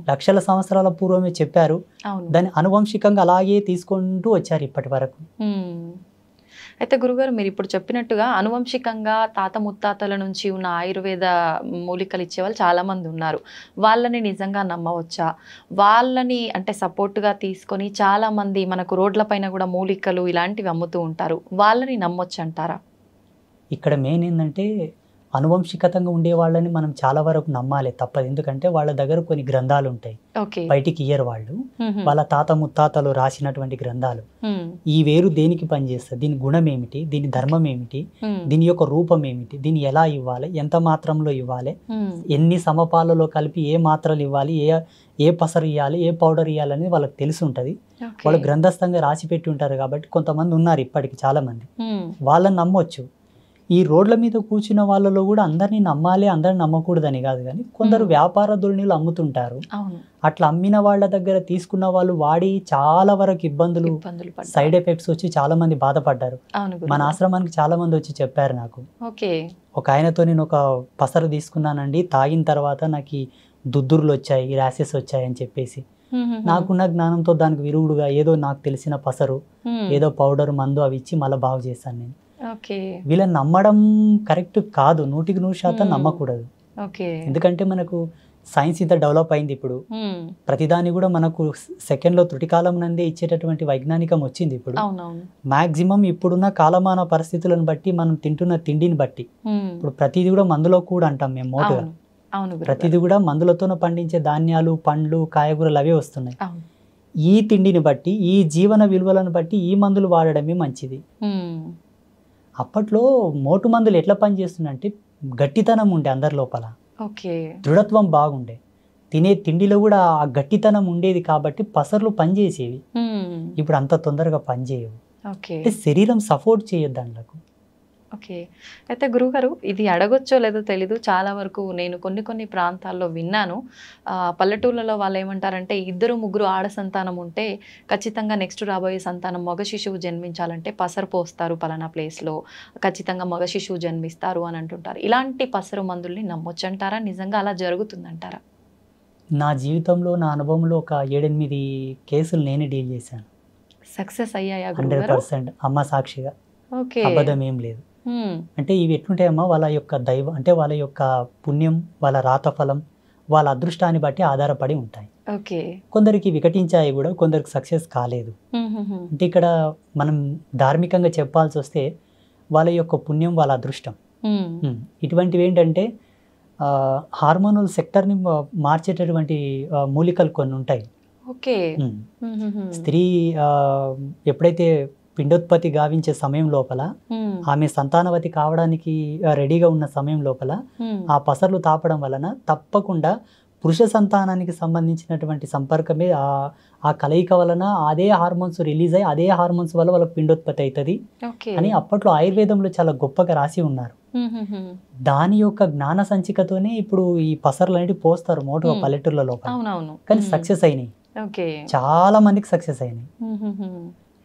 [SPEAKER 2] లక్షల సంవత్సరాల పూర్వమే చెప్పారు. దాన్ని అనువంశికంగా అలాగే తీసుకుంటూ వచ్చారు ఇప్పటి వరకు.
[SPEAKER 1] అయితే గురుగారు మీరు ఇప్పుడు చెప్పినట్టుగా అనువంశికంగా తాత ముత్తాతల నుంచి ఉన్న ఆయుర్వేద మూలికలు ఇచ్చేవాళ్ళు చాలా మంది ఉన్నారు. వాళ్ళని నిజంగా నమ్మవచ్చా? వాళ్ళని అంటే సపోర్ట్‌గా తీసుకొని చాలా మంది మనకు రోడ్ల పైన కూడా మూలికలు ఇలాంటివి అమ్ముతూ ఉంటారు. వాళ్ళని నమ్మొచ్చంటారా?
[SPEAKER 2] ఇక్కడ మెయిన్ ఏందంటే అనువంశికతంగా ఉండే వాళ్ళని మనం చాలా వరకు నమ్మాలి తప్పదు. ఎందుకంటే వాళ్ళ దగ్గర కొన్ని గ్రంథాలు ఉంటాయి,
[SPEAKER 1] ఓకే.
[SPEAKER 2] బయటికి ఇయ్యరు వాళ్ళు.
[SPEAKER 1] హుహు.
[SPEAKER 2] వాళ్ళ తాత ముత్తాతలు రాసినటువంటి గ్రంథాలు.
[SPEAKER 1] హ్మ్.
[SPEAKER 2] ఈ వేరు దేనికి పనిచేస్తుంది, దీని గుణం ఏమిటి, దీని ధర్మం ఏమిటి,
[SPEAKER 1] హ్మ్.
[SPEAKER 2] దీని యొక్క రూపం ఏమిటి, దీన్ని ఎలా ఇవ్వాలి, ఎంత మాత్రంలో ఇవ్వాలి,
[SPEAKER 1] హ్మ్.
[SPEAKER 2] ఎన్ని సమపాలలో కలిపి ఏ మాత్రలు ఇవ్వాలి, ఏ పసరు ఇవ్వాలి, ఏ పౌడర్ ఇవ్వాలని వాళ్ళకి తెలిసి ఉంటుంది.
[SPEAKER 1] ఓకే.
[SPEAKER 2] వాళ్ళు గ్రంథస్థంగా రాసి పెట్టి ఉంటారు. కాబట్టి కొంతమంది ఉన్నారు ఇప్పటికి చాలామంది,
[SPEAKER 1] హ్మ్.
[SPEAKER 2] వాళ్ళని నమ్మొచ్చు. ఈ రోడ్ల మీద కూర్చున్న వాళ్ళలో కూడా అందరినీ నమ్మాలి, అందరిని నమ్మకూడదని కాదు, కానీ కొందరు వ్యాపార ధోరణిలో అమ్ముతుంటారు.
[SPEAKER 1] అవును.
[SPEAKER 2] అట్లా అమ్మిన వాళ్ళ దగ్గర తీసుకున్న వాళ్ళు వాడి చాలా వరకు ఇబ్బందులు,
[SPEAKER 1] పడ్డారు.
[SPEAKER 2] సైడ్ ఎఫెక్ట్స్ వచ్చి చాలా మంది బాధపడ్డారు.
[SPEAKER 1] అవును
[SPEAKER 2] మన
[SPEAKER 1] గురుగారు.
[SPEAKER 2] ఆశ్రమానికి చాలా మంది వచ్చి చెప్పారు నాకు.
[SPEAKER 1] ఓకే.
[SPEAKER 2] ఒక ఆయనతో నేను ఒక పసరు తీసుకున్నానండి, తాగిన తర్వాత నాకు ఈ దుద్దుర్లు వచ్చాయి, ర్యాషెస్ వచ్చాయి అని చెప్పేసి.
[SPEAKER 1] హుహుహు.
[SPEAKER 2] నాకున్న జ్ఞానంతో దానికి విరుగుడుగా ఏదో నాకు తెలిసిన పసరు,
[SPEAKER 1] హ్మ్.
[SPEAKER 2] ఏదో పౌడర్, మందు అవి ఇచ్చి మళ్ళీ బాగు చేశాను నేను.
[SPEAKER 1] ఓకే.
[SPEAKER 2] వీళ్ళని నమ్మడం కరెక్ట్ కాదు, 100% నమ్మకూడదు.
[SPEAKER 1] ఓకే.
[SPEAKER 2] ఎందుకంటే మనకు సైన్స్ ఇంత డెవలప్ అయింది ఇప్పుడు.
[SPEAKER 1] హ్మ్.
[SPEAKER 2] ప్రతిదాని కూడా మనకు సెకండ్లో త్రుటికాలం నందే ఇచ్చేటటువంటి వైజ్ఞానికం వచ్చింది ఇప్పుడు.
[SPEAKER 1] అవునవును.
[SPEAKER 2] మ్యాక్సిమం ఇప్పుడున్న కాలమాన పరిస్థితులను బట్టి, మనం తింటున్న తిండిని బట్టి,
[SPEAKER 1] హ్మ్.
[SPEAKER 2] ఇప్పుడు ప్రతిదీ కూడా మందులో కూడా అంటాం మేము మోటుగా.
[SPEAKER 1] అవును. అవును గురుగారు.
[SPEAKER 2] ప్రతిదీ కూడా మందులతోనే పండించే ధాన్యాలు, పండ్లు, కాయగూరలు అవే వస్తున్నాయి.
[SPEAKER 1] అవును.
[SPEAKER 2] ఈ తిండిని బట్టి, ఈ జీవన విలువలను బట్టి ఈ మందులు వాడడమే మంచిది.
[SPEAKER 1] హ్మ్.
[SPEAKER 2] అప్పట్లో మోటు మందులు ఎట్లా పనిచేస్తుందంటే గట్టితనం ఉండే అందరి లోపల,
[SPEAKER 1] ఓకే.
[SPEAKER 2] దృఢత్వం బాగుండే, తినే తిండిలో కూడా ఆ గట్టితనం ఉండేది కాబట్టి పసర్లు పనిచేసేవి.
[SPEAKER 1] హ్మ్.
[SPEAKER 2] ఇప్పుడు అంత తొందరగా పనిచేయవు.
[SPEAKER 1] ఓకే.
[SPEAKER 2] అంటే శరీరం సపోర్ట్ చేయదు దాంట్లకు.
[SPEAKER 1] ఓకే. అయితే గురుగారు ఇది అడగొచ్చో లేదో తెలీదు. చాలా వరకు నేను కొన్ని ప్రాంతాల్లో విన్నాను. పల్లెటూర్లలో వాళ్ళు ఏమంటారంటే ఇద్దరు ముగ్గురు ఆడ సంతానం ఉంటే ఖచ్చితంగా నెక్స్ట్ రాబోయే సంతానం మగ శిశువు జన్మించాలంటే పసరు పోస్తారు పలానా ప్లేస్‌లో. ఖచ్చితంగా మగ శిశువు జన్మిస్తారు అని అంటుంటారు. ఇలాంటి పసరు మందుల్ని నమ్మొచ్చంటారా? నిజంగా అలా జరుగుతుందంటారా?
[SPEAKER 2] నా జీవితంలో, నా అనుభవంలో ఒక 7-8 కేసులు నేనే డీల్ చేశాను.
[SPEAKER 1] సక్సెస్ అయ్యాయా గురుగారు?
[SPEAKER 2] 100% అమ్మ సాక్షిగా,
[SPEAKER 1] ఓకే.
[SPEAKER 2] అబద్ధం ఏం లేదు.
[SPEAKER 1] హ్మ్.
[SPEAKER 2] అంటే ఇవి ఎట్లుంటాయమ్మా, వాళ్ళ యొక్క దైవం అంటే వాళ్ళ యొక్క పుణ్యం, వాళ్ళ రాతఫలం, వాళ్ళ అదృష్టాన్ని బట్టి ఆధారపడి ఉంటాయి.
[SPEAKER 1] ఓకే.
[SPEAKER 2] కొందరికి వికటించాయి కూడా, కొందరికి సక్సెస్ కాలేదు.
[SPEAKER 1] హుహుహు.
[SPEAKER 2] అంటే ఇక్కడ మనం ధార్మికంగా చెప్పాల్సి వస్తే వాళ్ళ యొక్క పుణ్యం, వాళ్ళ అదృష్టం.
[SPEAKER 1] హ్మ్.
[SPEAKER 2] ఇటువంటివి ఏంటంటే హార్మోనల్ సెక్టర్ని మార్చేటటువంటి మూలికలు కొన్ని ఉంటాయి.
[SPEAKER 1] ఓకే.
[SPEAKER 2] ఉమ్. స్త్రీ ఎప్పుడైతే పిండోత్పత్తి గావించే సమయం లోపల,
[SPEAKER 1] హ్మ్.
[SPEAKER 2] ఆమె సంతానవతి కావడానికి రెడీగా ఉన్న సమయం లోపల
[SPEAKER 1] హ్మ్.
[SPEAKER 2] ఆ పసర్లు తాపడం వలన తప్పకుండా పురుష సంతానానికి సంబంధించినటువంటి సంపర్కమే ఆ కలయిక వలన అదే హార్మోన్స్ రిలీజ్ అయ్యి అదే హార్మోన్స్ వల్ల వాళ్ళకి పిండోత్పత్తి అవుతుంది
[SPEAKER 1] ఓకే.
[SPEAKER 2] అని అప్పట్లో ఆయుర్వేదంలో చాలా గొప్పగా రాసి ఉన్నారు.
[SPEAKER 1] హుహుహు.
[SPEAKER 2] దాని యొక్క జ్ఞాన సంచికతోనే ఇప్పుడు ఈ పసర్లు అనేవి పోస్తారు మోటుగా పల్లెటూర్ల లోపల.
[SPEAKER 1] అవునవును.
[SPEAKER 2] కానీ సక్సెస్ అయినాయి,
[SPEAKER 1] ఓకే.
[SPEAKER 2] చాలా మందికి సక్సెస్ అయినాయి.
[SPEAKER 1] హుహుహు.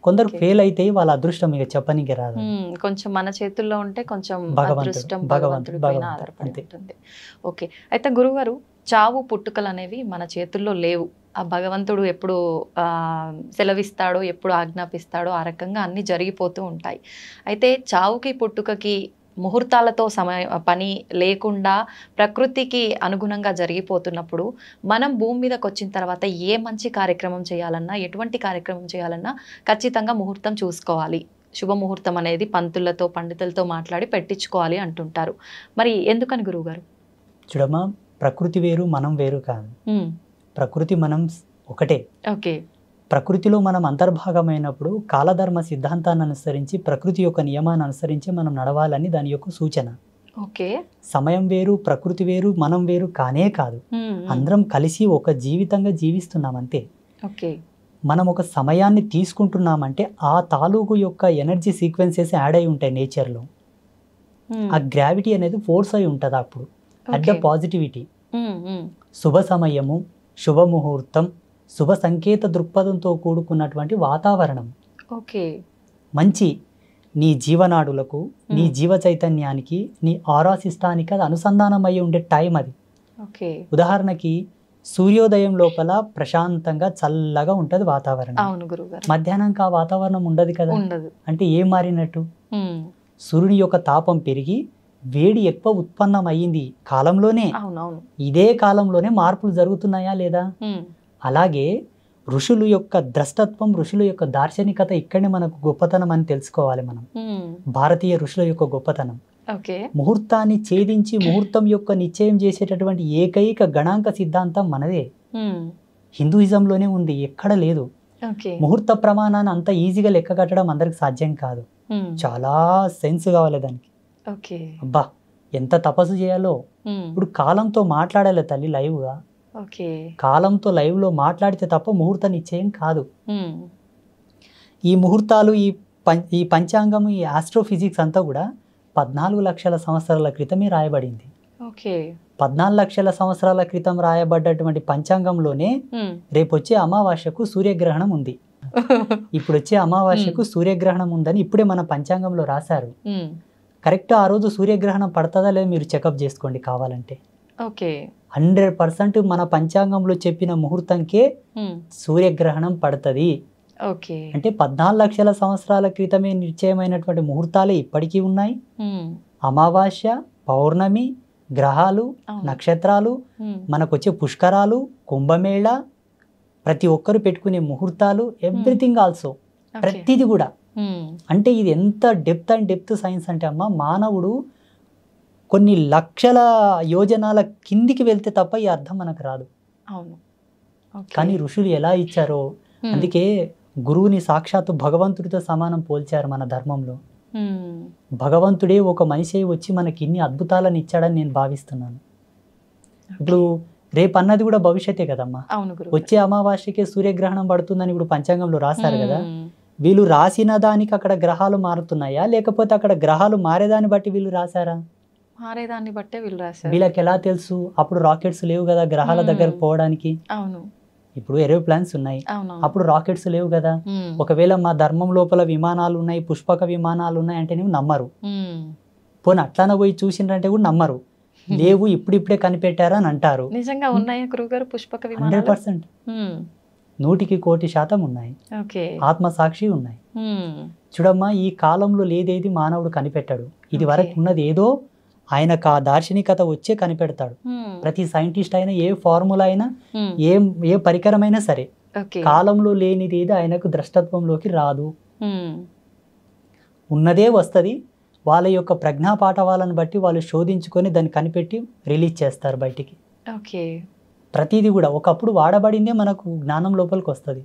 [SPEAKER 2] కొందరు ఫెయిల్ అయితే వాళ్ళ అదృష్టం ఇక చెప్పనీకి రాదు.
[SPEAKER 1] కొంచెం మన చేతుల్లో ఉంటే కొంచెం అదృష్టం భగవంతుడి
[SPEAKER 2] భగవంతుడు
[SPEAKER 1] పైన ఆధారపడి ఉంటుంది. ఓకే. అయితే గురుగారు చావు పుట్టుకలు అనేవి మన చేతుల్లో లేవు. ఆ భగవంతుడు ఎప్పుడు సెలవిస్తాడో, ఎప్పుడు ఆజ్ఞాపిస్తాడో ఆ రకంగా అన్నీ జరిగిపోతూ ఉంటాయి. అయితే చావుకి పుట్టుకకి ముహూర్తాలతో పని లేకుండా ప్రకృతికి అనుగుణంగా జరిగిపోతున్నప్పుడు మనం భూమి మీదకి వచ్చిన తర్వాత ఏ మంచి కార్యక్రమం చేయాలన్నా, ఎటువంటి కార్యక్రమం చేయాలన్నా ఖచ్చితంగా ముహూర్తం చూసుకోవాలి. శుభముహూర్తం అనేది పంతులతో, పండితులతో మాట్లాడి పెట్టించుకోవాలి అంటుంటారు. మరి ఎందుకని గురువుగారు?
[SPEAKER 2] చూడమ్మా, ప్రకృతి వేరు, మనం వేరు కాదు. ప్రకృతి మనం ఒకటే.
[SPEAKER 1] ఓకే.
[SPEAKER 2] ప్రకృతిలో మనం అంతర్భాగమైనప్పుడు కాలధర్మ సిద్ధాంతాన్ని అనుసరించి, ప్రకృతి యొక్క నియమాన్ని అనుసరించి మనం నడవాలని దాని యొక్క సూచన.
[SPEAKER 1] ఓకే.
[SPEAKER 2] సమయం వేరు, ప్రకృతి వేరు, మనం వేరు కానే కాదు. అందరం కలిసి ఒక జీవితంగా జీవిస్తున్నాం అంతే.
[SPEAKER 1] ఓకే.
[SPEAKER 2] మనం ఒక సమయాన్ని తీసుకుంటున్నామంటే ఆ తాలూకు యొక్క ఎనర్జీ సీక్వెన్సెస్ యాడ్ అయి ఉంటాయి నేచర్లో. ఆ గ్రావిటీ అనేది ఫోర్స్ అయి ఉంటుంది అప్పుడు. అట్ ద పాజిటివిటీ, శుభ సమయము, శుభముహూర్తం, శుభ సంకేత దృక్పథంతో కూడుకున్నటువంటి వాతావరణం.
[SPEAKER 1] ఓకే.
[SPEAKER 2] మంచి నీ జీవనాడులకు, నీ జీవ చైతన్యానికి, నీ ఆరా సిస్టానికి అది అనుసంధానం అయ్యి ఉండే టైం అది.
[SPEAKER 1] ఓకే.
[SPEAKER 2] ఉదాహరణకి సూర్యోదయం లోపల ప్రశాంతంగా చల్లగా ఉంటుంది వాతావరణం.
[SPEAKER 1] అవును గురుగారు.
[SPEAKER 2] మధ్యాహ్నంకి ఆ వాతావరణం ఉండదు కదా.
[SPEAKER 1] ఉండదు.
[SPEAKER 2] అంటే ఏం మారినట్టు? సూర్యుని యొక్క తాపం పెరిగి వేడి ఎక్కువ ఉత్పన్నం అయ్యింది కాలంలోనే. ఇదే కాలంలోనే మార్పులు జరుగుతున్నాయా లేదా? అలాగే ఋషుల యొక్క ద్రష్టత్వం, ఋషుల యొక్క దార్శనికత ఇక్కడనే మనకు గొప్పతనం అని తెలుసుకోవాలి మనం. భారతీయ ఋషుల యొక్క గొప్పతనం ముహూర్తాన్ని ఛేదించి ముహూర్తం యొక్క నిశ్చయం చేసేటటువంటి ఏకైక గణాంక సిద్ధాంతం మనదే. హిందూయిజంలోనే ఉంది, ఎక్కడ లేదు. ముహూర్త ప్రమాణాన్ని అంత ఈజీగా లెక్క కట్టడం అందరికి సాధ్యం కాదు. చాలా సెన్స్ కావాలి దానికి. అబ్బా ఎంత తపస్సు చేయాలో. ఇప్పుడు కాలంతో మాట్లాడాలి తల్లి లైవ్ గా. కాలంతో లైవ్ లో మాట్లాడితే తప్ప ముహూర్త నిశ్చయం కాదు. ఈ ముహూర్తాలు, ఈ పంచాంగం, ఈ ఆస్ట్రోఫిజిక్స్ అంతా కూడా 14 లక్షల సంవత్సరాల క్రితమే రాయబడింది. 14 లక్షల సంవత్సరాల క్రితం రాయబడ్డటువంటి పంచాంగంలోనే రేపు వచ్చే అమావాస్యకు సూర్యగ్రహణం ఉంది, ఇప్పుడు వచ్చే అమావాస్యకు సూర్యగ్రహణం ఉందని ఇప్పుడే మన పంచాంగంలో రాశారు. కరెక్ట్ ఆ రోజు సూర్యగ్రహణం పడుతుందా లేదా మీరు చెకప్ చేసుకోండి కావాలంటే. 100% మన పంచాంగంలో చెప్పిన ముహూర్తంకే సూర్యగ్రహణం పడుతుంది. అంటే 14 లక్షల సంవత్సరాల క్రితమే నిశ్చయమైనటువంటి ముహూర్తాలే ఇప్పటికీ ఉన్నాయి. అమావాస్య, పౌర్ణమి, గ్రహాలు, నక్షత్రాలు, మనకొచ్చే పుష్కరాలు, కుంభమేళ, ప్రతి ఒక్కరు పెట్టుకునే ముహూర్తాలు, ఎవ్రీథింగ్ ఆల్సో, ప్రతిది కూడా. అంటే ఇది ఎంత డెప్త్ అండ్ డెప్త్ సైన్స్ అంటే అమ్మ, మానవుడు కొన్ని లక్షల యోజనాల కిందికి వెళ్తే తప్ప ఈ అర్థం మనకు రాదు. కానీ ఋషులు ఎలా ఇచ్చారో, అందుకే గురువుని సాక్షాత్తు భగవంతుడితో సమానం పోల్చారు మన ధర్మంలో. భగవంతుడే ఒక మనిషి వచ్చి మనకి ఇన్ని అద్భుతాలను ఇచ్చాడని నేను భావిస్తున్నాను. ఇప్పుడు రేపు అన్నది కూడా భవిష్యత్తే కదమ్మా. వచ్చే అమావాస్యకే సూర్యగ్రహణం పడుతుందని ఇప్పుడు పంచాంగంలో రాశారు కదా. వీళ్ళు రాసిన దానికి అక్కడ గ్రహాలు మారుతున్నాయా, లేకపోతే అక్కడ గ్రహాలు మారేదాన్ని బట్టి వీళ్ళు రాశారా?
[SPEAKER 1] మారేదాన్ని బట్టే వీళ్ళు రాశారు.
[SPEAKER 2] వీళ్ళకి ఎలా తెలుసు? అప్పుడు రాకెట్స్ లేవు కదా గ్రహాల దగ్గరకు పోవడానికి. ఇప్పుడు ఏరోప్లాన్స్ ఉన్నాయి, అప్పుడు రాకెట్స్ లేవు కదా. ఒకవేళ మా ధర్మం లోపల విమానాలు ఉన్నాయి, పుష్పక విమానాలు ఉన్నాయి అంటే నువ్వు నమ్మరు. పోనీ అట్లానే పోయి చూసిండ్రంటే కూడా నమ్మరు. లేవు, ఇప్పుడిప్పుడే కనిపెట్టారా అని అంటారు.
[SPEAKER 1] నిజంగా ఉన్నాయా గురుగారు పుష్పక విమానాలు?
[SPEAKER 2] 100%, 100% ఉన్నాయి. ఆత్మసాక్షి ఉన్నాయి. చూడమ్మా, ఈ కాలంలో లేదేది మానవుడు కనిపెట్టాడు. ఇది వరకు ఉన్నది ఏదో ఆయనకు ఆ దార్శనికత వచ్చే కనిపెడతాడు. ప్రతి సైంటిస్ట్ అయినా, ఏ ఫార్ములా అయినా, ఏ పరికరమైనా సరే, కాలంలో లేనిది ఏది ఆయనకు ద్రష్టత్వంలోకి రాదు. ఉన్నదే వస్తుంది. వాళ్ళ యొక్క ప్రజ్ఞా పాఠవాలను బట్టి వాళ్ళు శోధించుకొని దాన్ని కనిపెట్టి రిలీజ్ చేస్తారు బయటికి. ప్రతిదీ కూడా ఒకప్పుడు వాడబడిందే మనకు జ్ఞానం లోపలికి వస్తుంది.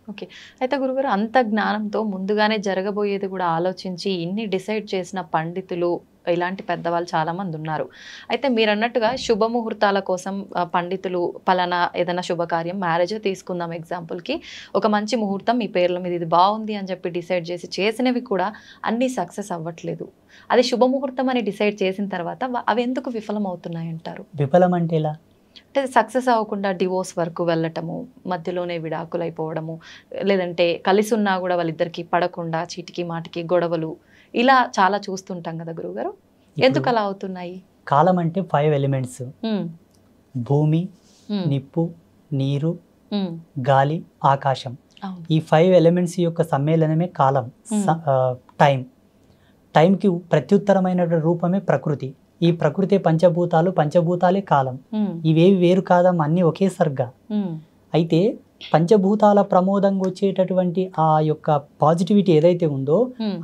[SPEAKER 1] ఓకే, అయితే గురుగారు అంత జ్ఞానంతో ముందుగానే జరగబోయేది కూడా ఆలోచించి ఇన్ని డిసైడ్ చేసిన పండితులు, ఇలాంటి పెద్దవాళ్ళు చాలా మంది ఉన్నారు. అయితే మీరు అన్నట్టుగా శుభముహూర్తాల కోసం పండితులు పలానా ఏదైనా శుభకార్యం, మ్యారేజ్ తీసుకుందాం ఎగ్జాంపుల్కి, ఒక మంచి ముహూర్తం మీ పేర్ల మీద ఇది బాగుంది అని చెప్పి డిసైడ్ చేసినవి కూడా అన్నీ సక్సెస్ అవ్వట్లేదు. అది శుభముహూర్తం అని డిసైడ్ చేసిన తర్వాత అవి ఎందుకు విఫలం అవుతున్నాయి అంటారు?
[SPEAKER 2] విఫలం అంటే ఎలా?
[SPEAKER 1] అంటే సక్సెస్ అవ్వకుండా డివోర్స్ వరకు వెళ్ళటము, మధ్యలోనే విడాకులు అయిపోవడము, లేదంటే కలిసి ఉన్నా కూడా వాళ్ళిద్దరికి పడకుండా చీటికి మాటికి గొడవలు, ఇలా చాలా చూస్తుంటాం కదా గురువుగారు. ఎందుకు అలా అవుతున్నాయి?
[SPEAKER 2] కాలం అంటే 5 ఎలిమెంట్స్: భూమి, నిప్పు, నీరు, గాలి, ఆకాశం. ఈ 5 ఎలిమెంట్స్ యొక్క సమ్మేళనమే కాలం, టైం. టైంకి ప్రత్యుత్తరమైన రూపమే ప్రకృతి. ఈ ప్రకృతి పంచభూతాలు, పంచభూతాలే కాలం. ఇవేవి వేరు కాదమ్మా, అన్నీ ఒకే సర్గా. అయితే పంచభూతాల ప్రమోదంగా వచ్చేటటువంటి ఆ యొక్క పాజిటివిటీ ఏదైతే ఉందో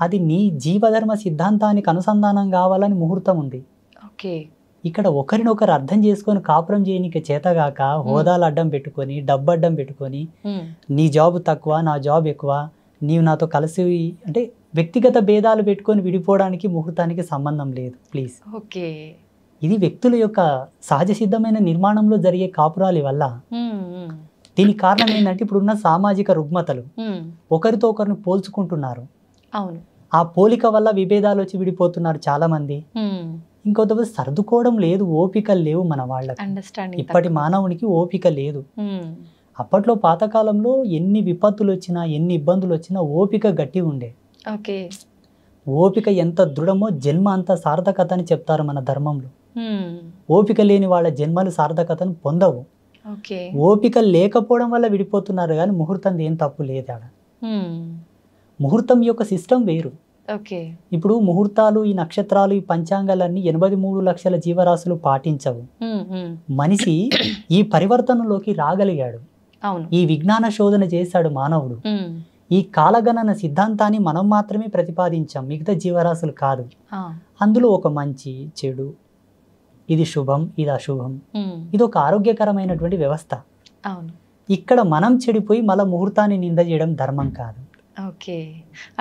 [SPEAKER 2] అది నీ జీవధర్మ సిద్ధాంతానికి అనుసంధానం కావాలని ముహూర్తం ఉంది. ఇక్కడ ఒకరినొకరు అర్థం చేసుకొని కాపురం చేయనికి చేతగాక హోదాలు అడ్డం పెట్టుకొని, డబ్బు అడ్డం పెట్టుకొని, నీ జాబ్ తక్కువ నా జాబ్ ఎక్కువ, నీవు నాతో కలిసి అంటే వ్యక్తిగత భేదాలు పెట్టుకొని విడిపోవడానికి ముహూర్తానికి సంబంధం లేదు. ప్లీజ్, ఇది వ్యక్తుల యొక్క సహజ సిద్ధమైన నిర్మాణంలో జరిగే కాపురాలి వల్ల. దీనికి కారణం ఏంటంటే ఇప్పుడున్న సామాజిక రుగ్మతలు, ఒకరితో ఒకరిని పోల్చుకుంటున్నారు. ఆ పోలిక వల్ల విభేదాలు వచ్చి విడిపోతున్నారు చాలా మంది. ఇంకొంతమంది సర్దుకోవడం లేదు, ఓపికలు లేవు మన వాళ్ళకి. ఇప్పటి మానవునికి ఓపిక లేదు. అప్పట్లో పాతకాలంలో ఎన్ని విపత్తులు వచ్చినా, ఎన్ని ఇబ్బందులు వచ్చినా ఓపిక గట్టి ఉండే. ఓపిక ఎంత దృఢమో జన్మ అంత సార్థకత అని చెప్తారు మన ధర్మంలో. ఓపిక లేని వాళ్ళ జన్మలు సార్థకతను పొందవు. ఓపిక లేకపోవడం వల్ల విడిపోతున్నారు కానీ ముహూర్తం ఏం తప్పు లేదు ఆడ. ముహూర్తం యొక్క సిస్టమ్ వేరు.
[SPEAKER 1] ఓకే.
[SPEAKER 2] ఇప్పుడు ముహూర్తాలు, ఈ నక్షత్రాలు, ఈ పంచాంగాలన్నీ 83 లక్షల జీవరాశులు పాటించవు. మనిషి ఈ పరివర్తనలోకి రాగలిగాడు.
[SPEAKER 1] అవును.
[SPEAKER 2] ఈ విజ్ఞాన శోధన చేశాడు మానవుడు. ఈ కాలగణన సిద్ధాంతాన్ని మనం మాత్రమే ప్రతిపాదించాం, మిగతా జీవరాశులు కాదు. అందులో ఒక మంచి చెడు, ఇది శుభం, ఇది అశుభం, ఇది ఒక ఆరోగ్యకరమైనటువంటి వ్యవస్థ.
[SPEAKER 1] అవును. ఇక్కడ
[SPEAKER 2] మనం చెడిపోయి మళ్ళీ ముహూర్తాన్ని నింద చేయడం ధర్మం కాదు.
[SPEAKER 1] ఓకే.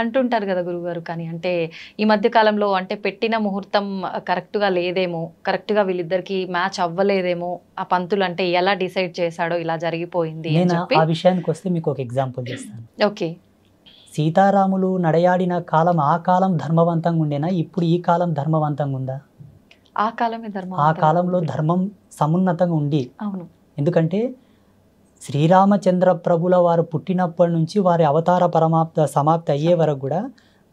[SPEAKER 1] అంటుంటారు కదా గురుగారు, కానీ అంటే ఈ మధ్య కాలంలో అంటే పెట్టిన ముహూర్తం కరెక్ట్గా లేదేమో, కరెక్ట్గా వీళ్ళిద్దరికి మ్యాచ్ అవ్వలేదేమో, ఆ పంతులు అంటే ఎలా డిసైడ్ చేశాడో ఇలా జరిగిపోయింది.
[SPEAKER 2] నేను ఆ విషయానికి వస్తే మీకు ఒక ఎగ్జాంపుల్ చేస్తాను.
[SPEAKER 1] ఓకే.
[SPEAKER 2] సీతారాములు నడయాడిన కాలం ఆ కాలం ధర్మవంతంగా ఉండేనా, ఇప్పుడు ఈ కాలం ధర్మవంతంగా ఉందా?
[SPEAKER 1] ఆ కాలమే ధర్మం.
[SPEAKER 2] ఆ కాలంలో ధర్మం సమున్నతంగా ఉంది.
[SPEAKER 1] అవును.
[SPEAKER 2] ఎందుకంటే శ్రీరామచంద్ర ప్రభుల వారు పుట్టినప్పటి నుంచి వారి అవతార సమాప్తి అయ్యే వరకు కూడా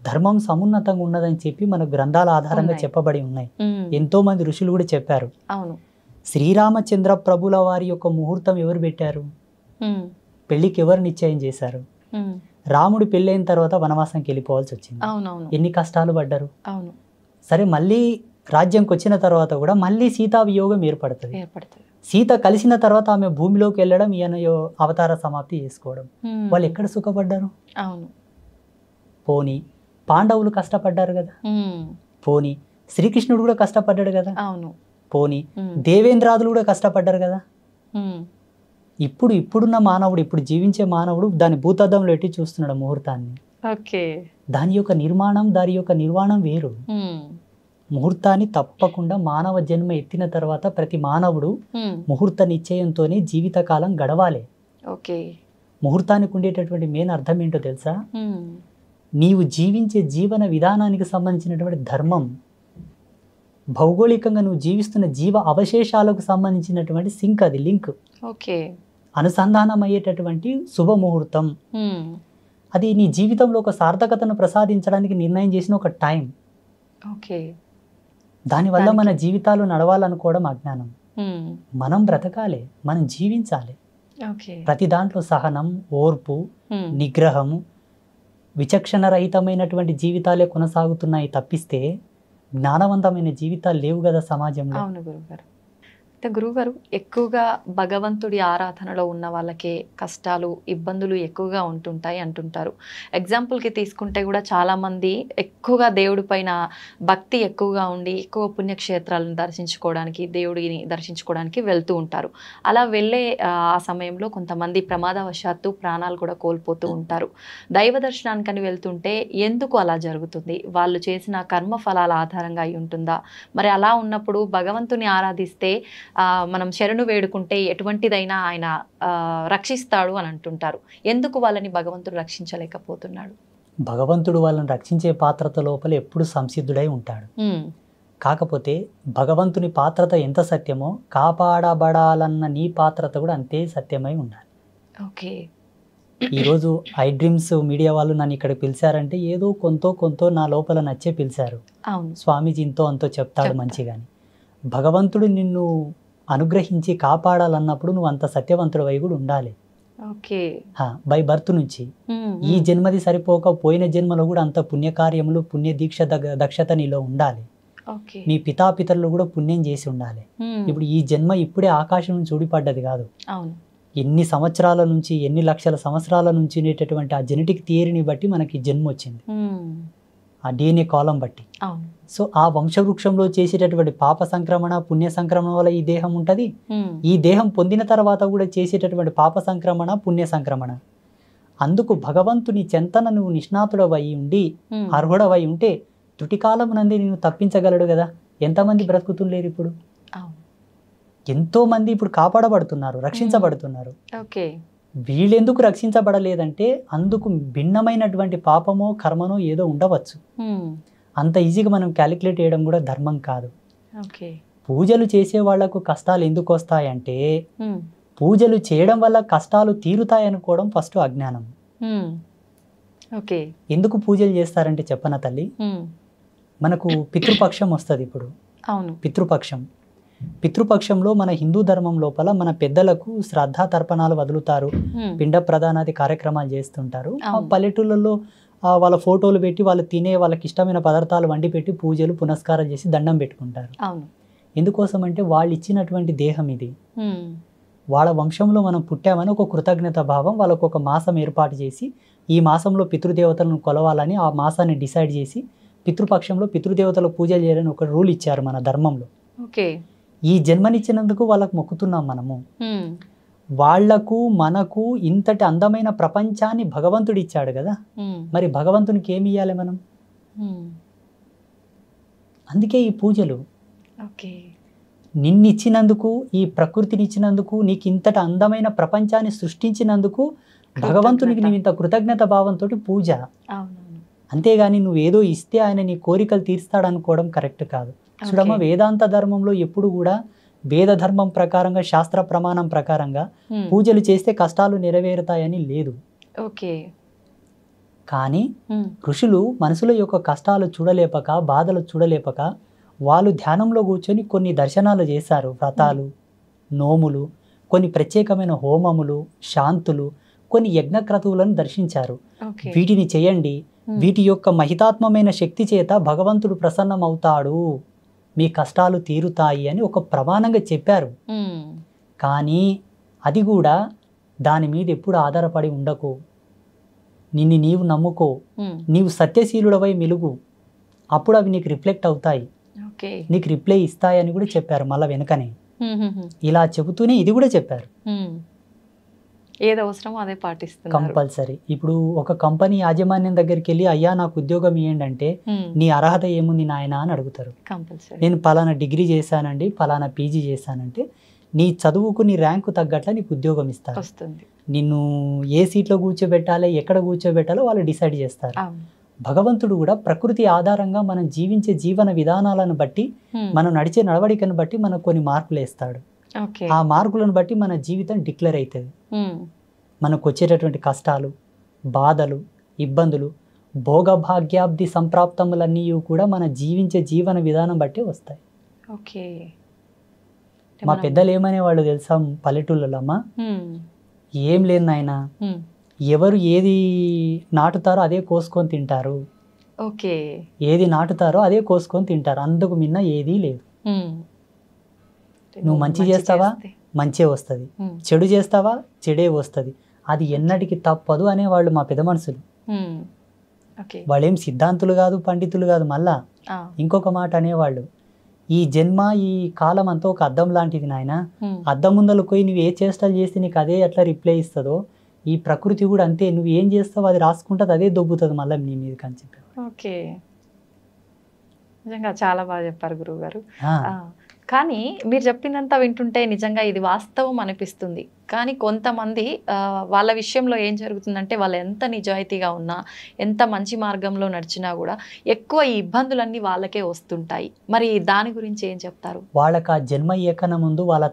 [SPEAKER 2] ధర్మం సమున్నతంగా ఉన్నదని చెప్పి మన గ్రంథాల ఆధారంగా చెప్పబడి ఉన్నాయి. ఎంతో మంది ఋషులు కూడా చెప్పారు.
[SPEAKER 1] అవును.
[SPEAKER 2] శ్రీరామచంద్ర ప్రభుల వారి యొక్క ముహూర్తం ఎవరు పెట్టారు? పెళ్లికి ఎవరు నిశ్చయం చేశారు? రాముడు పెళ్ళైన తర్వాత వనవాసంకి వెళ్ళిపోవాల్సి వచ్చింది. ఎన్ని కష్టాలు పడ్డారు. సరే, మళ్ళీ రాజ్యంకి వచ్చిన తర్వాత కూడా మళ్ళీ సీతా వియోగం ఏర్పడుతుంది. సీత కలిసిన తర్వాత ఆమె భూమిలోకి వెళ్ళడం, ఈయన అవతార సమాప్తి చేసుకోవడం. వాళ్ళు ఎక్కడ సుఖపడ్డారు? పోనీ పాండవులు కష్టపడ్డారు కదా, పోనీ శ్రీకృష్ణుడు కూడా కష్టపడ్డాడు కదా, పోనీ దేవేంద్రాదులు కూడా కష్టపడ్డారు కదా. ఇప్పుడున్న మానవుడు, ఇప్పుడు జీవించే మానవుడు దాని భూతద్దంలో ఎట్టి చూస్తున్నాడు ముహూర్తాన్ని. దాని యొక్క నిర్మాణం, దాని యొక్క నిర్వాణం వేరు. ముహూర్తాన్ని తప్పకుండా మానవ జన్మ ఎత్తిన తర్వాత ప్రతి మానవుడు ముహూర్త నిశ్చయంతోనే జీవితకాలం గడవాలి. ముహూర్తానికి ఉండేటటువంటి మెయిన్ అర్థం ఏంటో తెలుసా? నీవు జీవించే జీవన విధానానికి సంబంధించినటువంటి ధర్మం, భౌగోళికంగా నువ్వు జీవిస్తున్న జీవ అవశేషాలకు సంబంధించినటువంటి సింక్, అది లింక్, అనుసంధానం అయ్యేటటువంటి శుభముహూర్తం. అది నీ జీవితంలో ఒక సార్థకతను ప్రసాదించడానికి నిర్ణయం చేసిన ఒక టైం. దానివల్ల మన జీవితాలు నడవాలనుకోవడం అజ్ఞానం. మనం బ్రతకాలి, మనం జీవించాలి. ప్రతి దాంట్లో సహనం, ఓర్పు, నిగ్రహము, విచక్షణ రహితమైనటువంటి జీవితాలే కొనసాగుతున్నాయి తప్పిస్తే జ్ఞానవంతమైన జీవితాలు లేవు కదా సమాజంలో.
[SPEAKER 1] అవును గురుగారు. గురుగారు, ఎక్కువగా భగవంతుడి ఆరాధనలో ఉన్న వాళ్ళకే కష్టాలు, ఇబ్బందులు ఎక్కువగా ఉంటుంటాయి అంటుంటారు. ఎగ్జాంపుల్కి తీసుకుంటే కూడా చాలామంది ఎక్కువగా దేవుడి పైన భక్తి ఎక్కువగా ఉండి ఎక్కువ పుణ్యక్షేత్రాలను దర్శించుకోవడానికి, దేవుడిని దర్శించుకోవడానికి వెళ్తూ ఉంటారు. అలా వెళ్ళే ఆ సమయంలో కొంతమంది ప్రమాదవశాత్తు ప్రాణాలు కూడా కోల్పోతూ ఉంటారు. దైవ దర్శనానికని వెళ్తుంటే ఎందుకు అలా జరుగుతుంది? వాళ్ళు చేసిన కర్మ ఫలాల ఆధారంగా అయి ఉంటుందా? మరి అలా ఉన్నప్పుడు భగవంతుని ఆరాధిస్తే మనం శరణు వేడుకుంటే ఎటువంటిదైనా ఆయన రక్షిస్తాడు అని అంటుంటారు. ఎందుకు వాళ్ళని భగవంతుడు రక్షించలేకపోతున్నాడు?
[SPEAKER 2] భగవంతుడు వాళ్ళని రక్షించే పాత్రత లోపల ఎప్పుడు సంసిద్ధుడై ఉంటాడు. కాకపోతే భగవంతుని పాత్రత ఎంత సత్యమో కాపాడబడాలన్న నీ పాత్రత కూడా అంతే సత్యమై ఉండాలి. ఈరోజు ఐ డ్రీమ్స్ మీడియా వాళ్ళు నన్ను ఇక్కడ పిలిచారంటే ఏదో కొంతో నా లోపల నచ్చే పిలిచారు. స్వామీజీ ఇంతో అంతో చెప్తాడు మంచిగాని. భగవంతుడు నిన్ను అనుగ్రహించి కాపాడాలన్నప్పుడు నువ్వు అంత సత్యవంతుడు అయి కూడా ఉండాలి. బై బర్త్ నుంచి ఈ జన్మది సరిపోక పోయిన జన్మలో కూడా అంత పుణ్యకార్యములు, పుణ్య దీక్ష దక్షత నీలో ఉండాలి. మీ పితాపితరులు కూడా పుణ్యం చేసి ఉండాలి. ఇప్పుడు ఈ జన్మ ఇప్పుడే ఆకాశం నుంచి ఊడిపడ్డది కాదు. ఎన్ని సంవత్సరాల నుంచి, ఎన్ని లక్షల సంవత్సరాల నుంచి ఉండేటటువంటి ఆ జెనెటిక్ థియరీని బట్టి మనకి జన్మ వచ్చింది, ఆ DNA కాలం బట్టి. సో ఆ వంశవృక్షంలో చేసేటటువంటి పాప సంక్రమణ, పుణ్య సంక్రమణ వల్ల ఈ దేహం ఉంటుంది. ఈ దేహం పొందిన తర్వాత కూడా చేసేటటువంటి పాప సంక్రమణ, పుణ్య సంక్రమణ. అందుకు భగవంతుని చెంతన నువ్వు నిష్ణాతుడవై ఉండి, అర్హుడవై ఉంటే తుటికాలమునందే నేను తప్పించగలడు కదా. ఎంతమంది బ్రతుకుతుండలేరు ఇప్పుడు? ఎంతో మంది ఇప్పుడు కాపాడబడుతున్నారు, రక్షించబడుతున్నారు. వీళ్ళెందుకు రక్షించబడలేదంటే అందుకు భిన్నమైనటువంటి పాపమో కర్మనో ఏదో ఉండవచ్చు. అంత ఈజీగా మనం క్యాలిక్యులేట్ చేయడం కూడా ధర్మం కాదు. పూజలు చేసే వాళ్లకు కష్టాలు ఎందుకు వస్తాయంటే పూజలు చేయడం వల్ల కష్టాలు తీరుతాయనుకోవడం ఫస్ట్ అజ్ఞానం. ఎందుకు పూజలు చేస్తారంటే చెప్పన తల్లి, మనకు పితృపక్షం వస్తుంది. ఇప్పుడు పితృపక్షంలో మన హిందూ ధర్మం లోపల మన పెద్దలకు శ్రద్ధా తర్పణాలు వదులుతారు, పిండ ప్రదానాది కార్యక్రమాలు చేస్తుంటారు. ఆ పల్లెటూళ్ళలో వాళ్ళ ఫోటోలు పెట్టి వాళ్ళు తినే వాళ్ళకి ఇష్టమైన పదార్థాలు వండి పెట్టి పూజలు పునస్కారాలు చేసి దండం పెట్టుకుంటారు.
[SPEAKER 1] అవును.
[SPEAKER 2] ఎందుకోసం అంటే వాళ్ళు ఇచ్చినటువంటి దేహం ఇది, వాళ్ళ వంశంలో మనం పుట్టామని ఒక కృతజ్ఞత భావం. వాళ్ళకు ఒక మాసం ఏర్పాటు చేసి ఈ మాసంలో పితృదేవతలను కొలవాలని ఆ మాసాన్ని డిసైడ్ చేసి పితృపక్షంలో పితృదేవతలకు పూజలు చేయాలని ఒక రూల్ ఇచ్చారు మన ధర్మంలో.
[SPEAKER 1] ఓకే.
[SPEAKER 2] ఈ జన్మనిచ్చినందుకు వాళ్ళకు మొక్కుతున్నాం మనము. వాళ్లకు మనకు ఇంతటి అందమైన ప్రపంచాన్ని భగవంతుడు ఇచ్చాడు కదా, మరి భగవంతునికి ఏమి ఇవ్వాలి మనం? అందుకే ఈ పూజలు. నిన్నిచ్చినందుకు, ఈ ప్రకృతిని ఇచ్చినందుకు, నీకు ఇంతటి అందమైన ప్రపంచాన్ని సృష్టించినందుకు భగవంతునికి నువ్వు ఇంత కృతజ్ఞత భావంతో పూజ. అంతేగాని నువ్వేదో ఇస్తే ఆయన నీ కోరికలు తీర్స్తాడనుకోవడం కరెక్ట్ కాదు. చూడమ్మ, వేదాంత ధర్మంలో ఎప్పుడు కూడా వేద ధర్మం ప్రకారంగా, శాస్త్ర ప్రమాణం ప్రకారంగా పూజలు చేస్తే కష్టాలు నెరవేరుతాయని లేదు. కానీ ఋషులు మనుషుల యొక్క కష్టాలు చూడలేపక, బాధలు చూడలేపక వాళ్ళు ధ్యానంలో కూర్చొని కొన్ని దర్శనాలు చేశారు. వ్రతాలు, నోములు, కొన్ని ప్రత్యేకమైన హోమములు, శాంతులు, కొన్ని యజ్ఞక్రతువులను దర్శించారు. వీటిని చేయండి, వీటి యొక్క మహితాత్మమైన శక్తి చేత భగవంతుడు ప్రసన్నమవుతాడు, మీ కష్టాలు తీరుతాయి అని ఒక ప్రమాణంగా చెప్పారు. కానీ అది కూడా దాని మీద ఎప్పుడు ఆధారపడి ఉండకు. నిన్ను నీవు నమ్ముకో, నీవు సత్యశీలుడవై మెలుగు, అప్పుడు అవి నీకు రిఫ్లెక్ట్ అవుతాయి, నీకు రిప్లై ఇస్తాయని కూడా చెప్పారు. మళ్ళీ వెనుకనే ఇలా చెబుతూనే ఇది కూడా చెప్పారు,
[SPEAKER 1] ఏది అవసరమో అదే పాటిస్తున్నారు
[SPEAKER 2] కంపల్సరీ. ఇప్పుడు ఒక కంపెనీ యాజమాన్యం దగ్గరికి వెళ్ళి అయ్యా నాకు ఉద్యోగం ఇవ్వండి అంటే నీ అర్హత ఏముంది నాయన అని అడుగుతారు. నేను పలానా డిగ్రీ చేశానండి, పలానా పీజీ చేశానంటే నీ చదువుకు, నీ ర్యాంకు తగ్గట్ల నీకు ఉద్యోగం ఇస్తారు. నిన్ను ఏ సీట్లో కూర్చోబెట్టాలి, ఎక్కడ కూర్చోబెట్టాలో వాళ్ళు డిసైడ్ చేస్తారు. భగవంతుడు కూడా ప్రకృతి ఆధారంగా మనం జీవించే జీవన విధానాలను బట్టి, మనం నడిచే నడవడికను బట్టి మనకు కొన్ని మార్కులు వేస్తాడు. ఆ మార్కులను బట్టి మన జీవితం డిక్లేర్ అవుతుంది. మనకు వచ్చేటటువంటి కష్టాలు, బాధలు, ఇబ్బందులు, భోగభాగ్యాబ్ది సంప్రాప్తములన్నీ కూడా మన జీవించే జీవన విధానం బట్టి వస్తాయి. మా పెద్దలు ఏమనే వాళ్ళు తెలుసా పల్లెటూళ్ళలో, అమ్మా ఏం లేదు నాయన, ఎవరు ఏది నాటుతారో అదే కోసుకొని తింటారు, ఏది నాటుతారో అదే కోసుకొని తింటారు, అందుకు మిన్న ఏదీ లేదు. నువ్వు మంచి చేస్తావా మంచే వస్తుంది, చెడు చేస్తావా చెడే వస్తుంది, అది ఎన్నటికి తప్పదు అనేవాళ్ళు మా పెద్ద మనుషులు. వాళ్ళేం సిద్ధాంతులు కాదు, పండితులు కాదు. మళ్ళా ఇంకొక మాట అనేవాళ్ళు, ఈ జన్మ, ఈ కాలం అంతా ఒక అద్దం లాంటిది నాయన, అద్దం ముందరకు పోయి నువ్వు ఏ చేష్టలు చేస్తే నీకు అదే ఎట్లా రిప్లై ఇస్తుందో, ఈ ప్రకృతి కూడా అంతే, నువ్వు ఏం చేస్తావు అది రాసుకుంటుంది, అదే దొబ్బుతుంది మళ్ళీ నీ మీద అని చెప్పారు.
[SPEAKER 1] నిజంగా చాలా బాగా చెప్పారు గురువు గారు. కానీ మీరు చెప్పినంత వింటుంటే నిజంగా ఇది వాస్తవం అనిపిస్తుంది. కానీ కొంతమంది వాళ్ళ విషయంలో ఏం జరుగుతుందంటే, వాళ్ళు ఎంత నిజాయితీగా ఉన్నా, ఎంత మంచి మార్గంలో నడిచినా కూడా ఎక్కువ ఈ ఇబ్బందులన్నీ వాళ్ళకే వస్తుంటాయి. మరి దాని గురించి ఏం చెప్తారు?
[SPEAKER 2] వాళ్ళకి ఆ జన్మ ఏకన ముందు వాళ్ళ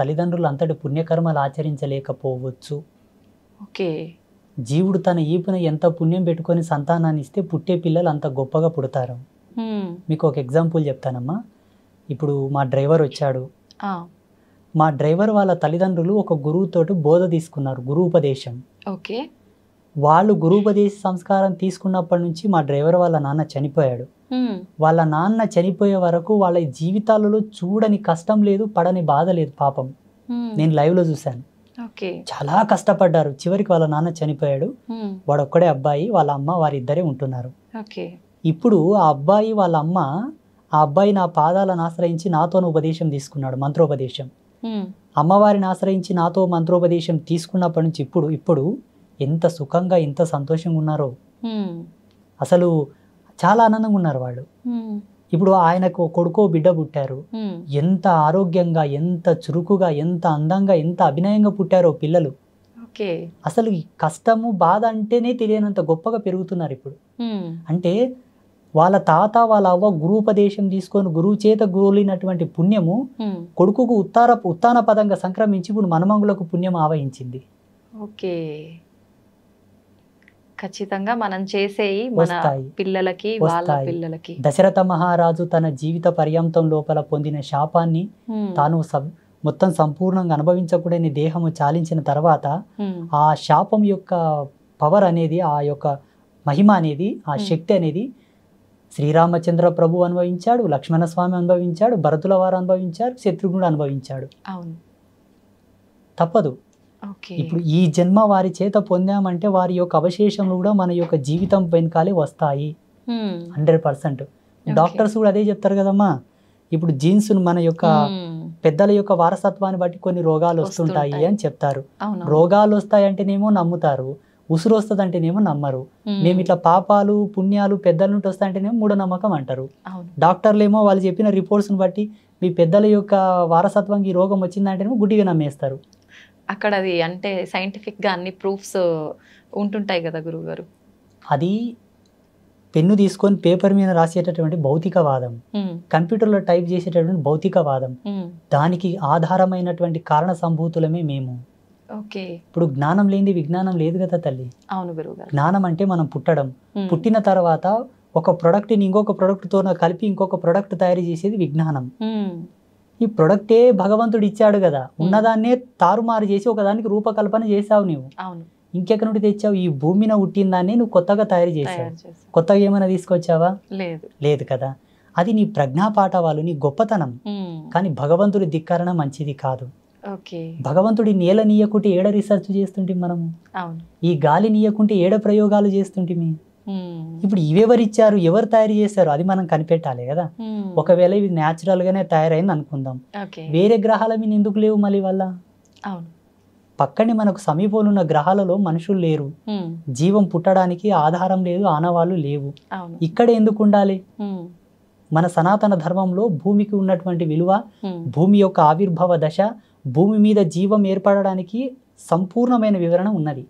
[SPEAKER 2] తల్లిదండ్రులు అంతటి పుణ్యకర్మలు ఆచరించలేకపోవచ్చు. జీవుడు తన ఈపున ఎంత పుణ్యం పెట్టుకొని సంతానాన్ని ఇస్తే పుట్టే పిల్లలు అంత గొప్పగా పుడతారు. మీకు ఒక ఎగ్జాంపుల్ చెప్తానమ్మా. ఇప్పుడు మా డ్రైవర్ వచ్చాడు, మా డ్రైవర్ వాళ్ళ తల్లిదండ్రులు ఒక గురువుతోటి బోధ తీసుకున్నారు, గురూపదేశం. వాళ్ళు గురూపదేశ సంస్కారం తీసుకున్నప్పటి నుంచి మా డ్రైవర్ వాళ్ళ నాన్న చనిపోయాడు. వాళ్ళ నాన్న చనిపోయే వరకు వాళ్ళ జీవితాలలో చూడని కష్టం లేదు, పడని బాధ లేదు. పాపం నేను లైవ్ లో చూశాను, చాలా కష్టపడ్డారు. చివరికి వాళ్ళ నాన్న చనిపోయాడు, వాడొక్కడే అబ్బాయి, వాళ్ళ అమ్మ, వారిద్దరే ఉంటున్నారు. ఇప్పుడు ఆ అబ్బాయి వాళ్ళ అమ్మ, ఆ అబ్బాయి నా పాదాలను ఆశ్రయించి నాతోను ఉపదేశం తీసుకున్నాడు, మంత్రోపదేశం. అమ్మవారిని ఆశ్రయించి నాతో మంత్రోపదేశం తీసుకున్నప్పటి నుంచి ఇప్పుడు ఎంత సుఖంగా, ఎంత సంతోషంగా ఉన్నారో, అసలు చాలా ఆనందంగా ఉన్నారు వాళ్ళు. ఇప్పుడు ఆయనకు కొడుకో బిడ్డ పుట్టారు, ఎంత ఆరోగ్యంగా, ఎంత చురుకుగా, ఎంత అందంగా, ఎంత అభినయంగా పుట్టారో పిల్లలు. అసలు ఈ కష్టము, బాధ అంటేనే తెలియనంత గొప్పగా పెరుగుతున్నారు ఇప్పుడు. అంటే వాళ్ళ తాత, వాళ్ళ అవ్వ గురూపదేశం తీసుకొని గురువు చేత గురువులినటువంటి పుణ్యము కొడుకుకు ఉత్తాన పదంగా సంక్రమించి ఇప్పుడు మనమంగులకు పుణ్యం ఆవహించింది.
[SPEAKER 1] ఖచ్చితంగా మనం చేసేయి మన పిల్లలకి, వాళ్ళ పిల్లలకి.
[SPEAKER 2] దశరథ మహారాజు తన జీవిత పర్యంతం లోపల పొందిన శాపాన్ని తాను మొత్తం సంపూర్ణంగా అనుభవించకూడని దేహము చాలించిన తర్వాత ఆ శాపం యొక్క పవర్ అనేది, ఆ యొక్క మహిమ అనేది, ఆ శక్తి అనేది శ్రీరామచంద్ర ప్రభు అనుభవించాడు, లక్ష్మణస్వామి అనుభవించాడు, భరతుల వారు అనుభవించారు, శత్రుఘ్నుడు అనుభవించాడు. అవును, తప్పదు. ఇప్పుడు ఈ జన్మ వారి చేత పొందామంటే వారి యొక్క అవశేషములు కూడా మన యొక్క జీవితం వెనకాలే వస్తాయి 100%. డాక్టర్స్ కూడా అదే చెప్తారు కదమ్మా. ఇప్పుడు జీన్స్ మన యొక్క పెద్దల యొక్క వారసత్వాన్ని బట్టి కొన్ని రోగాలు వస్తుంటాయి అని చెప్తారు. రోగాలు వస్తాయంటేనేమో నమ్ముతారు, ఉసురు వస్తుందంటేనేమో నమ్మరు. మేము ఇట్లా పాపాలు పుణ్యాలు పెద్దల నుండి వస్తాయంటేనేమో మూఢనమ్మకం అంటారు. డాక్టర్లు ఏమో వాళ్ళు చెప్పిన రిపోర్ట్స్ని బట్టి మీ పెద్దల యొక్క వారసత్వానికి ఈ రోగం వచ్చిందంటేనేమో గుడ్డిగా నమ్మేస్తారు.
[SPEAKER 1] అక్కడ అది అంటే సైంటిఫిక్గా అన్ని ప్రూఫ్స్ ఉంటుంటాయి కదా గురువుగారు.
[SPEAKER 2] అది పెన్ను తీసుకొని పేపర్ మీద రాసేటటువంటి భౌతికవాదం, కంప్యూటర్లో టైప్ చేసేటటువంటి భౌతికవాదం, దానికి ఆధారమైనటువంటి కారణ సంభూతులమే మేము. ఇప్పుడు జ్ఞానం లేనిది విజ్ఞానం లేదు కదా తల్లి.
[SPEAKER 1] అవును గురువుగారు.
[SPEAKER 2] జ్ఞానం అంటే మనం పుట్టడం, పుట్టిన తర్వాత ఒక ప్రొడక్ట్ని ఇంకొక ప్రొడక్ట్తో కలిపి ఇంకొక ప్రొడక్ట్ తయారు చేసేది విజ్ఞానం. ఈ ప్రొడక్టే భగవంతుడు ఇచ్చాడు కదా, ఉన్నదాన్నే తారుమారు చేసి ఒకదానికి రూపకల్పన చేసావు నువ్వు. ఇంకెక్కడి నుండి తెచ్చావు? ఈ భూమిన పుట్టిన దాన్ని నువ్వు కొత్తగా తయారు చేసావు. కొత్తగా ఏమైనా తీసుకొచ్చావా? లేదు కదా. అది నీ ప్రజ్ఞాపాఠవాలు, నీ గొప్పతనం. కానీ భగవంతుడి ధిక్కరణ మంచిది కాదు. భగవంతుడి నేల నీయకుంటే ఏడ రీసెర్చ్ చేస్తుంటే మనము, ఈ గాలి నీయకుంటే ఏడ ప్రయోగాలు చేస్తుంటే. ఇప్పుడు ఇవెవరిచ్చారు, ఎవరు తయారు చేశారు, అది మనం కనిపెట్టాలి కదా. ఒకవేళ ఇవి న్యాచురల్ గానే తయారైంది అనుకుందాం, వేరే గ్రహాల మీద ఎందుకు లేవు మళ్ళీ వల్ల? పక్కనే మనకు సమీపంలో ఉన్న గ్రహాలలో మనుషులు లేరు, జీవం పుట్టడానికి ఆధారం లేదు, ఆనవాళ్ళు లేవు. ఇక్కడ ఎందుకు ఉండాలి? మన సనాతన ధర్మంలో భూమికి ఉన్నటువంటి విలువ, భూమి యొక్క ఆవిర్భావ దశ, భూమి మీద జీవం ఏర్పడడానికి సంపూర్ణమైన వివరణ ఉన్నది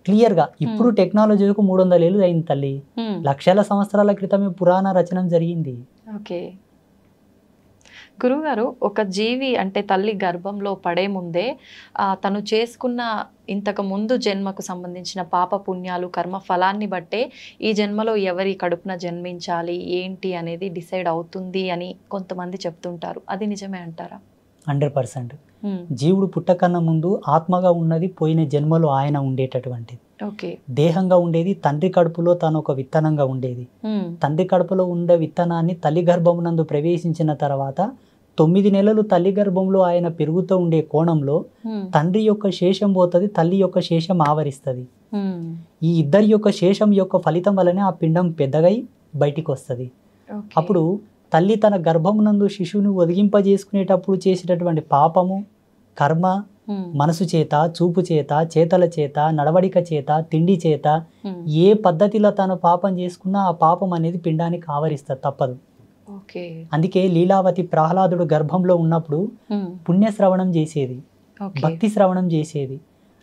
[SPEAKER 2] క్లియర్ గా. ఇప్పుడు టెక్నాలజీకు 300 ఏళ్ళు అయింది తల్లి. లక్షల సంవత్సరాల క్రితమే పురాణ రచన జరిగింది.
[SPEAKER 1] గురువుగారు, ఒక జీవి అంటే తల్లి గర్భంలో పడే ముందే తను చేసుకున్న ఇంతకు ముందు జన్మకు సంబంధించిన పాప పుణ్యాలు కర్మ ఫలాన్ని బట్టే ఈ జన్మలో ఎవరి కడుపున జన్మించాలి ఏంటి అనేది డిసైడ్ అవుతుంది అని కొంతమంది చెప్తుంటారు. అది నిజమే అంటారా?
[SPEAKER 2] 100%. జీవుడు పుట్టకన్నా ముందు ఆత్మగా ఉన్నది పోయిన జన్మలో ఆయన ఉండేటటువంటిది. దేహంగా ఉండేది తండ్రి కడుపులో తాను ఒక విత్తనంగా ఉండేది. తండ్రి కడుపులో ఉండే విత్తనాన్ని తల్లి గర్భమునందు ప్రవేశించిన తర్వాత 9 నెలలు తల్లి గర్భంలో ఆయన పెరుగుతూ ఉండే కోణంలో తండ్రి యొక్క శేషం పోతుంది, తల్లి యొక్క శేషం ఆవరిస్తుంది. ఈ ఇద్దరి యొక్క శేషం యొక్క ఫలితం వల్లనే ఆ పిండం పెద్దగై బయటికి వస్తుంది. అప్పుడు తల్లి తన గర్భమునందు శిశువుని ఒదిగింపజేసుకునేటప్పుడు చేసేటటువంటి పాపము కర్మ, మనసు చేత, చూపు చేత, చేతల చేత, నడవడిక చేత, తిండి చేత, ఏ పద్ధతిలో తను పాపం చేసుకున్నా ఆ పాపం అనేది పిండానికి ఆవరిస్తుంది, తప్పదు. అందుకే లీలావతి ప్రహ్లాదుడు గర్భంలో ఉన్నప్పుడు పుణ్యశ్రవణం చేసేది, భక్తి శ్రవణం చేసేది.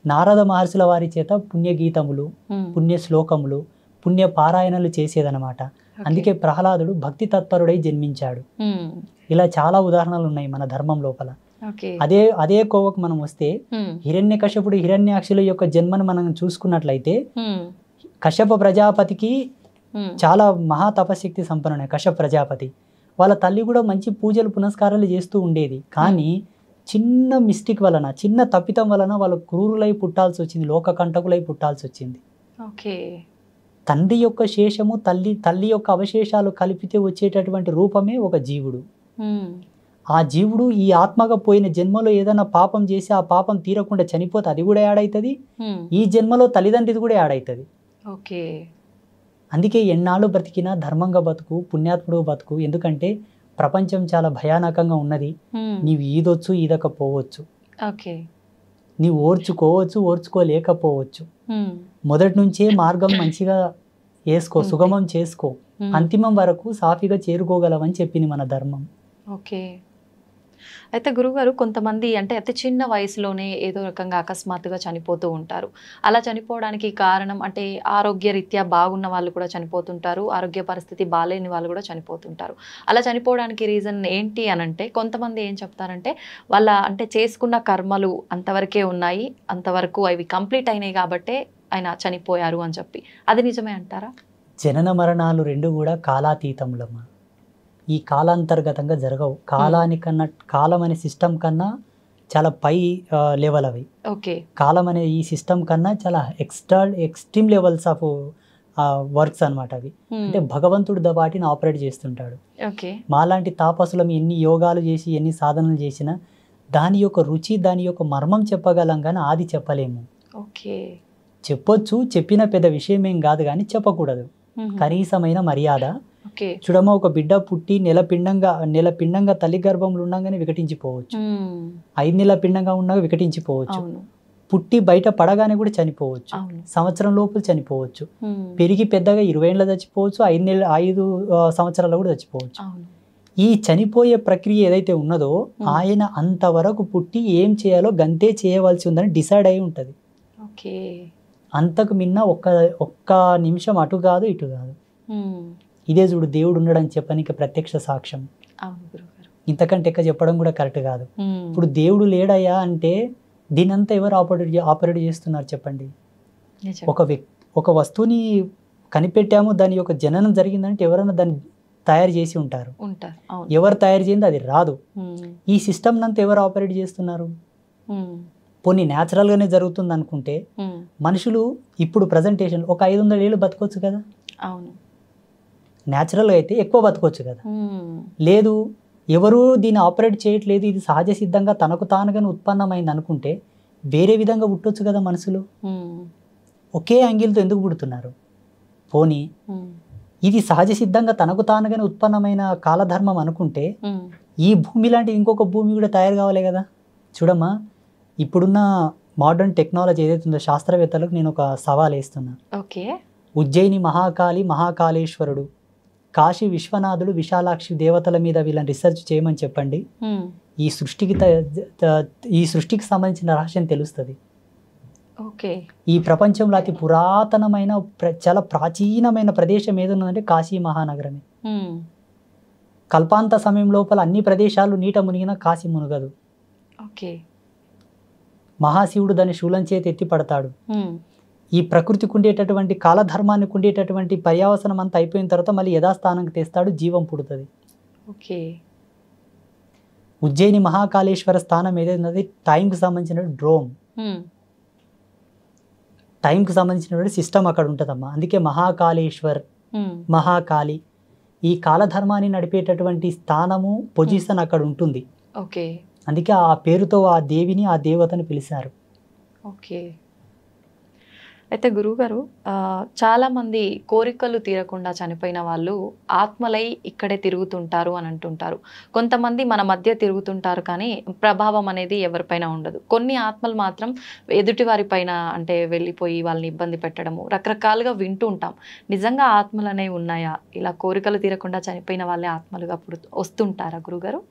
[SPEAKER 2] నారద మహర్షుల వారి చేత పుణ్యగీతములు, పుణ్య శ్లోకములు, పుణ్య పారాయణలు చేసేదనమాట. అందుకే ప్రహ్లాదుడు భక్తి తత్పరుడై జన్మించాడు. ఇలా చాలా ఉదాహరణలు ఉన్నాయి మన ధర్మం లోపల. అదే కోవకు మనం వస్తే హిరణ్యకశ్యపుడు హిరణ్యాక్షుల యొక్క జన్మను మనం చూసుకున్నట్లయితే కశ్యప ప్రజాపతికి చాలా మహా తపశక్తి సంపన్నుడే కశ్యప ప్రజాపతి. వాళ్ళ తల్లి కూడా మంచి పూజలు పునస్కారాలు చేస్తూ ఉండేది. కానీ చిన్న మిస్టేక్ వలన, చిన్న తప్పితం వలన వాళ్ళు క్రూరులై పుట్టాల్సి వచ్చింది, లోక కంటకులై పుట్టాల్సి వచ్చింది. తండ్రి యొక్క శేషము, తల్లి యొక్క అవశేషాలు కలిపితే వచ్చేటటువంటి రూపమే ఒక జీవుడు. ఆ జీవుడు ఈ ఆత్మగా పోయిన జన్మలో ఏదైనా పాపం చేసి ఆ పాపం తీరకుండా చనిపోతే అది కూడా యాడ్ అవుతుంది, ఈ జన్మలో తల్లిదండ్రిది కూడా యాడ్ అవుతుంది. అందుకే ఎన్నాళ్ళు బ్రతికినా ధర్మంగా బతుకు, పుణ్యాత్ముడు బతుకు. ఎందుకంటే ప్రపంచం చాలా భయానకంగా ఉన్నది. నీవు ఈదొచ్చు, ఈదకపోవచ్చు, నీవు ఓర్చుకోవచ్చు, ఓర్చుకోలేకపోవచ్చు. మొదటి నుంచే మార్గం మంచిగా వేసుకో, సుగమం చేసుకో, అంతిమం వరకు సాఫీగా చేరుకోగలవని చెప్పింది మన ధర్మం.
[SPEAKER 1] అయితే గురుగారు, కొంతమంది అంటే అతి చిన్న వయసులోనే ఏదో రకంగా అకస్మాత్తుగా చనిపోతూ ఉంటారు. అలా చనిపోవడానికి కారణం అంటే ఆరోగ్య రీత్యా బాగున్న వాళ్ళు కూడా చనిపోతుంటారు, ఆరోగ్య పరిస్థితి బాగాలేని వాళ్ళు కూడా చనిపోతుంటారు. అలా చనిపోవడానికి రీజన్ ఏంటి అని అంటే కొంతమంది ఏం చెప్తారంటే వాళ్ళ అంటే చేసుకున్న కర్మలు అంతవరకే ఉన్నాయి, అంతవరకు అవి కంప్లీట్ అయినాయి కాబట్టే ఆయన చనిపోయారు అని చెప్పి. అది నిజమే అంటారా?
[SPEAKER 2] జనన మరణాలు రెండు కూడా కాలాతీతములమ్మా. ఈ కాలాంతర్గతంగా జరగవు. కాలానికన్నా, కాలం అనే సిస్టమ్ కన్నా చాలా పై లెవెల్ అవి.
[SPEAKER 1] ఓకే.
[SPEAKER 2] కాలం అనే ఈ సిస్టమ్ కన్నా చాలా ఎక్స్ట్రీమ్ లెవెల్స్ ఆఫ్ వర్క్స్ అనమాట అవి. అంటే భగవంతుడు వాటిని ఆపరేట్ చేస్తుంటాడు.
[SPEAKER 1] ఓకే.
[SPEAKER 2] మాలాంటి తాపసులం ఎన్ని యోగాలు చేసి ఎన్ని సాధనలు చేసినా దాని యొక్క రుచి దాని యొక్క మర్మం చెప్పగలం కానీ ఆది చెప్పలేము.
[SPEAKER 1] ఓకే.
[SPEAKER 2] చెప్పొచ్చు, చెప్పిన పెద్ద విషయం ఏం కాదు కానీ చెప్పకూడదు. కనీసమైన మర్యాద. చూడమ్మా, ఒక బిడ్డ పుట్టి నెల పిండంగా తల్లి గర్భంలో ఉండగానే వికటించిపోవచ్చు, 5 నెలల పిండంగా ఉండగా వికటించిపోవచ్చు, పుట్టి బయట పడగానే కూడా చనిపోవచ్చు, సంవత్సరం లోపల చనిపోవచ్చు, పెరిగి పెద్దగా 20 ఏళ్ళ చచ్చిపోవచ్చు, 5 సంవత్సరాలు కూడా చచ్చిపోవచ్చు. ఈ చనిపోయే ప్రక్రియ ఏదైతే ఉన్నదో ఆయన అంతవరకు పుట్టి ఏం చేయాలో గంతే చేయవలసి ఉందని డిసైడ్ అయి ఉంటుంది. అంతకు మిన్న ఒక్క నిమిషం అటు కాదు ఇటు కాదు. ఇదే చూడు దేవుడు ఉన్నాడని చెప్పడానికి ప్రత్యక్ష సాక్ష్యం. ఇంతకంటే ఎక్క చెప్పడం కూడా కరెక్ట్ కాదు. ఇప్పుడు దేవుడు లేడయ్యా అంటే దీనంతా ఎవరు ఆపరేట్ చేస్తున్నారు చెప్పండి? ఒక వస్తువుని కనిపెట్టాము, దాని యొక్క జననం జరిగిందంటే ఎవరైనా దాన్ని తయారు చేసి ఉంటారు. ఎవరు తయారు చేసింది అది రాదు. ఈ సిస్టమ్ నంతా ఎవరు ఆపరేట్ చేస్తున్నారు? కొన్ని న్యాచురల్గానే జరుగుతుంది అనుకుంటే మనుషులు ఇప్పుడు ప్రజెంటేషన్ ఒక 500 ఏళ్ళు బతకొచ్చు కదా.
[SPEAKER 1] అవును,
[SPEAKER 2] న్యాచురల్గా అయితే ఎక్కువ బతకొచ్చు కదా. లేదు, ఎవరు దీన్ని ఆపరేట్ చేయట్లేదు, ఇది సహజ సిద్ధంగా తనకు తానుగానే ఉత్పన్నమైంది అనుకుంటే వేరే విధంగా పుట్టొచ్చు కదా. మనుషులు ఒకే యాంగిల్తో ఎందుకు పుడుతున్నారు? పోనీ ఇది సహజ సిద్ధంగా తనకు తానుగానే ఉత్పన్నమైన కాలధర్మం అనుకుంటే ఈ భూమి లాంటి ఇంకొక భూమి కూడా తయారు కావాలి కదా. చూడమ్మా, ఇప్పుడున్న మోడర్న్ టెక్నాలజీ ఏదైతే ఉందో శాస్త్రవేత్తలకు నేను ఒక సవాల్ వేస్తున్నా. ఉజ్జయిని మహాకాళి, మహాకాళేశ్వరుడు, కాశీ విశ్వనాథుడు, విశాలాక్షి దేవతల మీద వీళ్ళని రీసెర్చ్ చేయమని చెప్పండి. ఈ సృష్టికి సంబంధించిన రహస్యం తెలుస్తుంది. ఈ ప్రపంచంలో అతి పురాతనమైన చాలా ప్రాచీనమైన ప్రదేశం ఏదన్నదంటే కాశీ మహానగరమే. కల్పాంత సమయం లోపల అన్ని ప్రదేశాలు నీట మునిగిన కాశీ మునగదు. మహాశివుడు దాన్ని శూలం చేతి ఎత్తి పడతాడు. ఈ ప్రకృతికి ఉండేటటువంటి కాలధర్మానికి ఉండేటటువంటి పర్యావసనం అంతా అయిపోయిన తర్వాత మళ్ళీ యథాస్థానానికి తెస్తాడు, జీవం పుడుతుంది. ఉజ్జయిని మహాకాళేశ్వర స్థానం ఏదైతే టైంకి సంబంధించిన డ్రోమ్, టైంకి సంబంధించినటువంటి సిస్టమ్ అక్కడ ఉంటుందమ్మా. అందుకే మహాకాళేశ్వర్, మహాకాళి, ఈ కాలధర్మాన్ని నడిపేటటువంటి స్థానము, పొజిషన్ అక్కడ ఉంటుంది. అందుకే ఆ పేరుతో ఆ దేవిని, ఆ దేవతని పిలిచారు.
[SPEAKER 1] అయితే గురువుగారు, చాలామంది కోరికలు తీరకుండా చనిపోయిన వాళ్ళు ఆత్మలై ఇక్కడే తిరుగుతుంటారు అని అంటుంటారు. కొంతమంది మన మధ్య తిరుగుతుంటారు కానీ ప్రభావం అనేది ఎవరిపైన ఉండదు. కొన్ని ఆత్మలు మాత్రం ఎదుటి వారి పైన అంటే వెళ్ళిపోయి వాళ్ళని ఇబ్బంది పెట్టడము రకరకాలుగా వింటూ ఉంటాం. నిజంగా ఆత్మలు అనేవి ఉన్నాయా? ఇలా కోరికలు తీరకుండా చనిపోయిన వాళ్ళే ఆత్మలుగా వస్తుంటారా గురుగారు?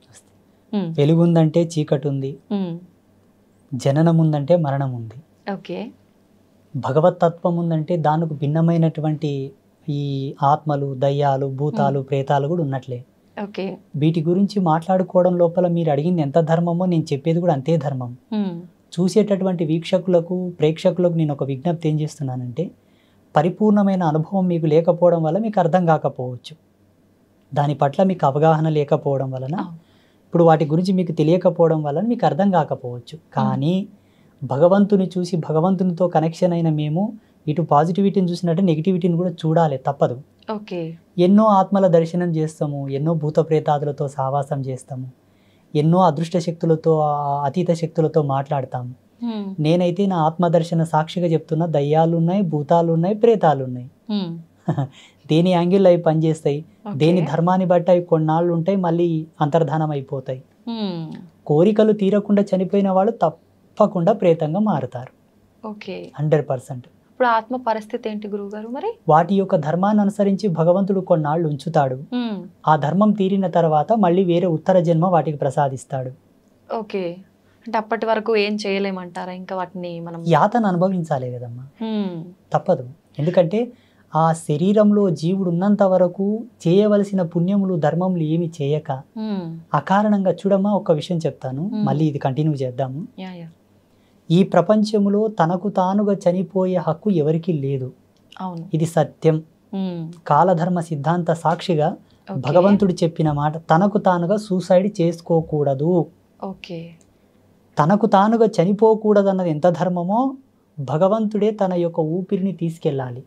[SPEAKER 2] వెలుగుందంటే చీకటి ఉంది, జననం ఉందంటే మరణం ఉంది. భగవతత్వం ఉందంటే దానికి భిన్నమైనటువంటి ఈ ఆత్మలు, దయ్యాలు, భూతాలు, ప్రేతాలు కూడా ఉన్నట్లే. వీటి గురించి మాట్లాడుకోవడం లోపల మీరు అడిగింది ఎంత ధర్మమో నేను చెప్పేది కూడా అంతే ధర్మం. చూసేటటువంటి వీక్షకులకు, ప్రేక్షకులకు నేను ఒక విజ్ఞప్తి ఏం చేస్తున్నానంటే, పరిపూర్ణమైన అనుభవం మీకు లేకపోవడం వల్ల మీకు అర్థం కాకపోవచ్చు, దాని పట్ల మీకు అవగాహన లేకపోవడం వలన, ఇప్పుడు వాటి గురించి మీకు తెలియకపోవడం వలన మీకు అర్థం కాకపోవచ్చు. కానీ భగవంతుని చూసి భగవంతునితో కనెక్షన్ అయిన మేము ఇటు పాజిటివిటీని చూసినట్టు నెగిటివిటీని కూడా చూడాలి, తప్పదు. ఎన్నో ఆత్మల దర్శనం చేస్తాము, ఎన్నో భూత ప్రేతాదులతో సహవాసం చేస్తాము, ఎన్నో అదృష్ట శక్తులతో, అతీత శక్తులతో మాట్లాడతాము. నేనైతే నా ఆత్మదర్శన సాక్షిగా చెప్తున్నా, దయ్యాలు ఉన్నాయి, భూతాలు ఉన్నాయి, ప్రేతాలు ఉన్నాయి. దేని యాంగిల్ అవి పనిచేస్తాయి, దేని ధర్మాన్ని బట్టి అవి కొన్నాళ్ళు ఉంటాయి, మళ్ళీ అంతర్ధానం అయిపోతాయి. కోరికలు తీరకుండా చనిపోయిన వాళ్ళు తప్పకుండా ప్రేతంగా మారుతారు. 100%.
[SPEAKER 1] ఇప్పుడు ఆత్మ పరిస్థితి ఏంటి గురువుగారు? మరి
[SPEAKER 2] వాటి యొక్క ధర్మాన్ని అనుసరించి భగవంతుడు కొన్నాళ్ళు ఉంచుతాడు. ఆ ధర్మం తీరిన తర్వాత మళ్ళీ వేరే ఉత్తర జన్మ వాటికి ప్రసాదిస్తాడు.
[SPEAKER 1] అంటే అప్పటి వరకు ఏం చేయలేమంటారా? ఇంకా వాటిని మనం
[SPEAKER 2] యాతన అనుభవించాలి కదమ్మా, తప్పదు. ఎందుకంటే ఆ శరీరంలో జీవుడు ఉన్నంత వరకు చేయవలసిన పుణ్యములు, ధర్మములు ఏమి చేయక అకారణంగా, చూడమ్మా ఒక విషయం చెప్తాను, మళ్ళీ ఇది కంటిన్యూ చేద్దాము. ఈ ప్రపంచంలో తనకు తానుగా చనిపోయే హక్కు ఎవరికి లేదు, ఇది సత్యం. కాలధర్మ సిద్ధాంత సాక్షిగా భగవంతుడు చెప్పిన మాట, తనకు తానుగా సూసైడ్ చేసుకోకూడదు. తనకు తానుగా చనిపోకూడదన్నది ఎంత ధర్మమో భగవంతుడే తన యొక్క ఊపిరిని తీసుకెళ్ళాలి.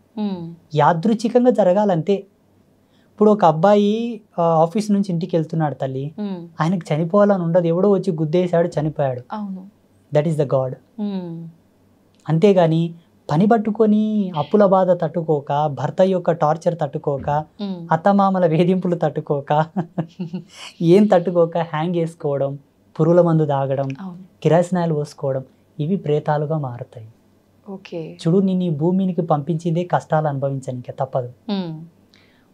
[SPEAKER 2] యాదృచ్ఛికంగా జరగాలంతే. ఇప్పుడు ఒక అబ్బాయి ఆఫీస్ నుంచి ఇంటికి వెళ్తున్నాడు తల్లి, ఆయనకు చనిపోవాలని ఉండదు, ఎవడో వచ్చి గుద్దేశాడు చనిపోయాడు, దట్ ఈస్ ద గాడ్. అంతేగాని పని పట్టుకొని అప్పుల బాధ తట్టుకోక, భర్త యొక్క టార్చర్ తట్టుకోక, అత్తమామల వేధింపులు తట్టుకోక, ఏం తట్టుకోక హ్యాంగ్ వేసుకోవడం, పురుగుల మందు తాగడం, కిరాసినాయలు పోసుకోవడం, ఇవి ప్రేతాలుగా మారుతాయి. చూడు, నేను ఈ భూమికి పంపించిందే కష్టాలు అనుభవించడానికి, తప్పదు.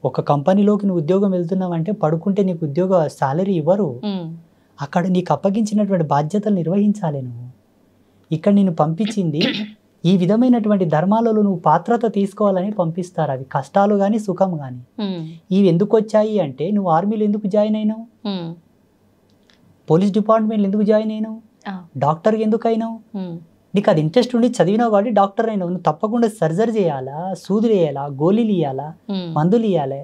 [SPEAKER 2] ఒక కంపెనీలోకి నువ్వు ఉద్యోగం వెళ్తున్నావంటే పడుకుంటే నీకు ఉద్యోగ సాలరీ ఇవ్వరు, అక్కడ నీకు అప్పగించినటువంటి బాధ్యతలు నిర్వహించాలి నువ్వు. ఇక్కడ నేను పంపించింది ఈ విధమైనటువంటి ధర్మాలలో నువ్వు పాత్రత తీసుకోవాలని పంపిస్తారు. అవి కష్టాలు కానీ సుఖం కానీ. ఇవి ఎందుకు వచ్చాయి అంటే, నువ్వు ఆర్మీలో ఎందుకు జాయిన్ అయినావు, పోలీస్ డిపార్ట్మెంట్లో ఎందుకు జాయిన్ అయినావు, డాక్టర్కి ఎందుకు అయినావు, నీకు అది ఇంట్రెస్ట్ ఉండి చదివినావు కాబట్టి డాక్టర్ అయినావు. నువ్వు తప్పకుండా సర్జరీ చేయాలా, సూదులు వేయాలా, గోళీలు ఇవ్వాలా, మందులు ఇవ్వాలి.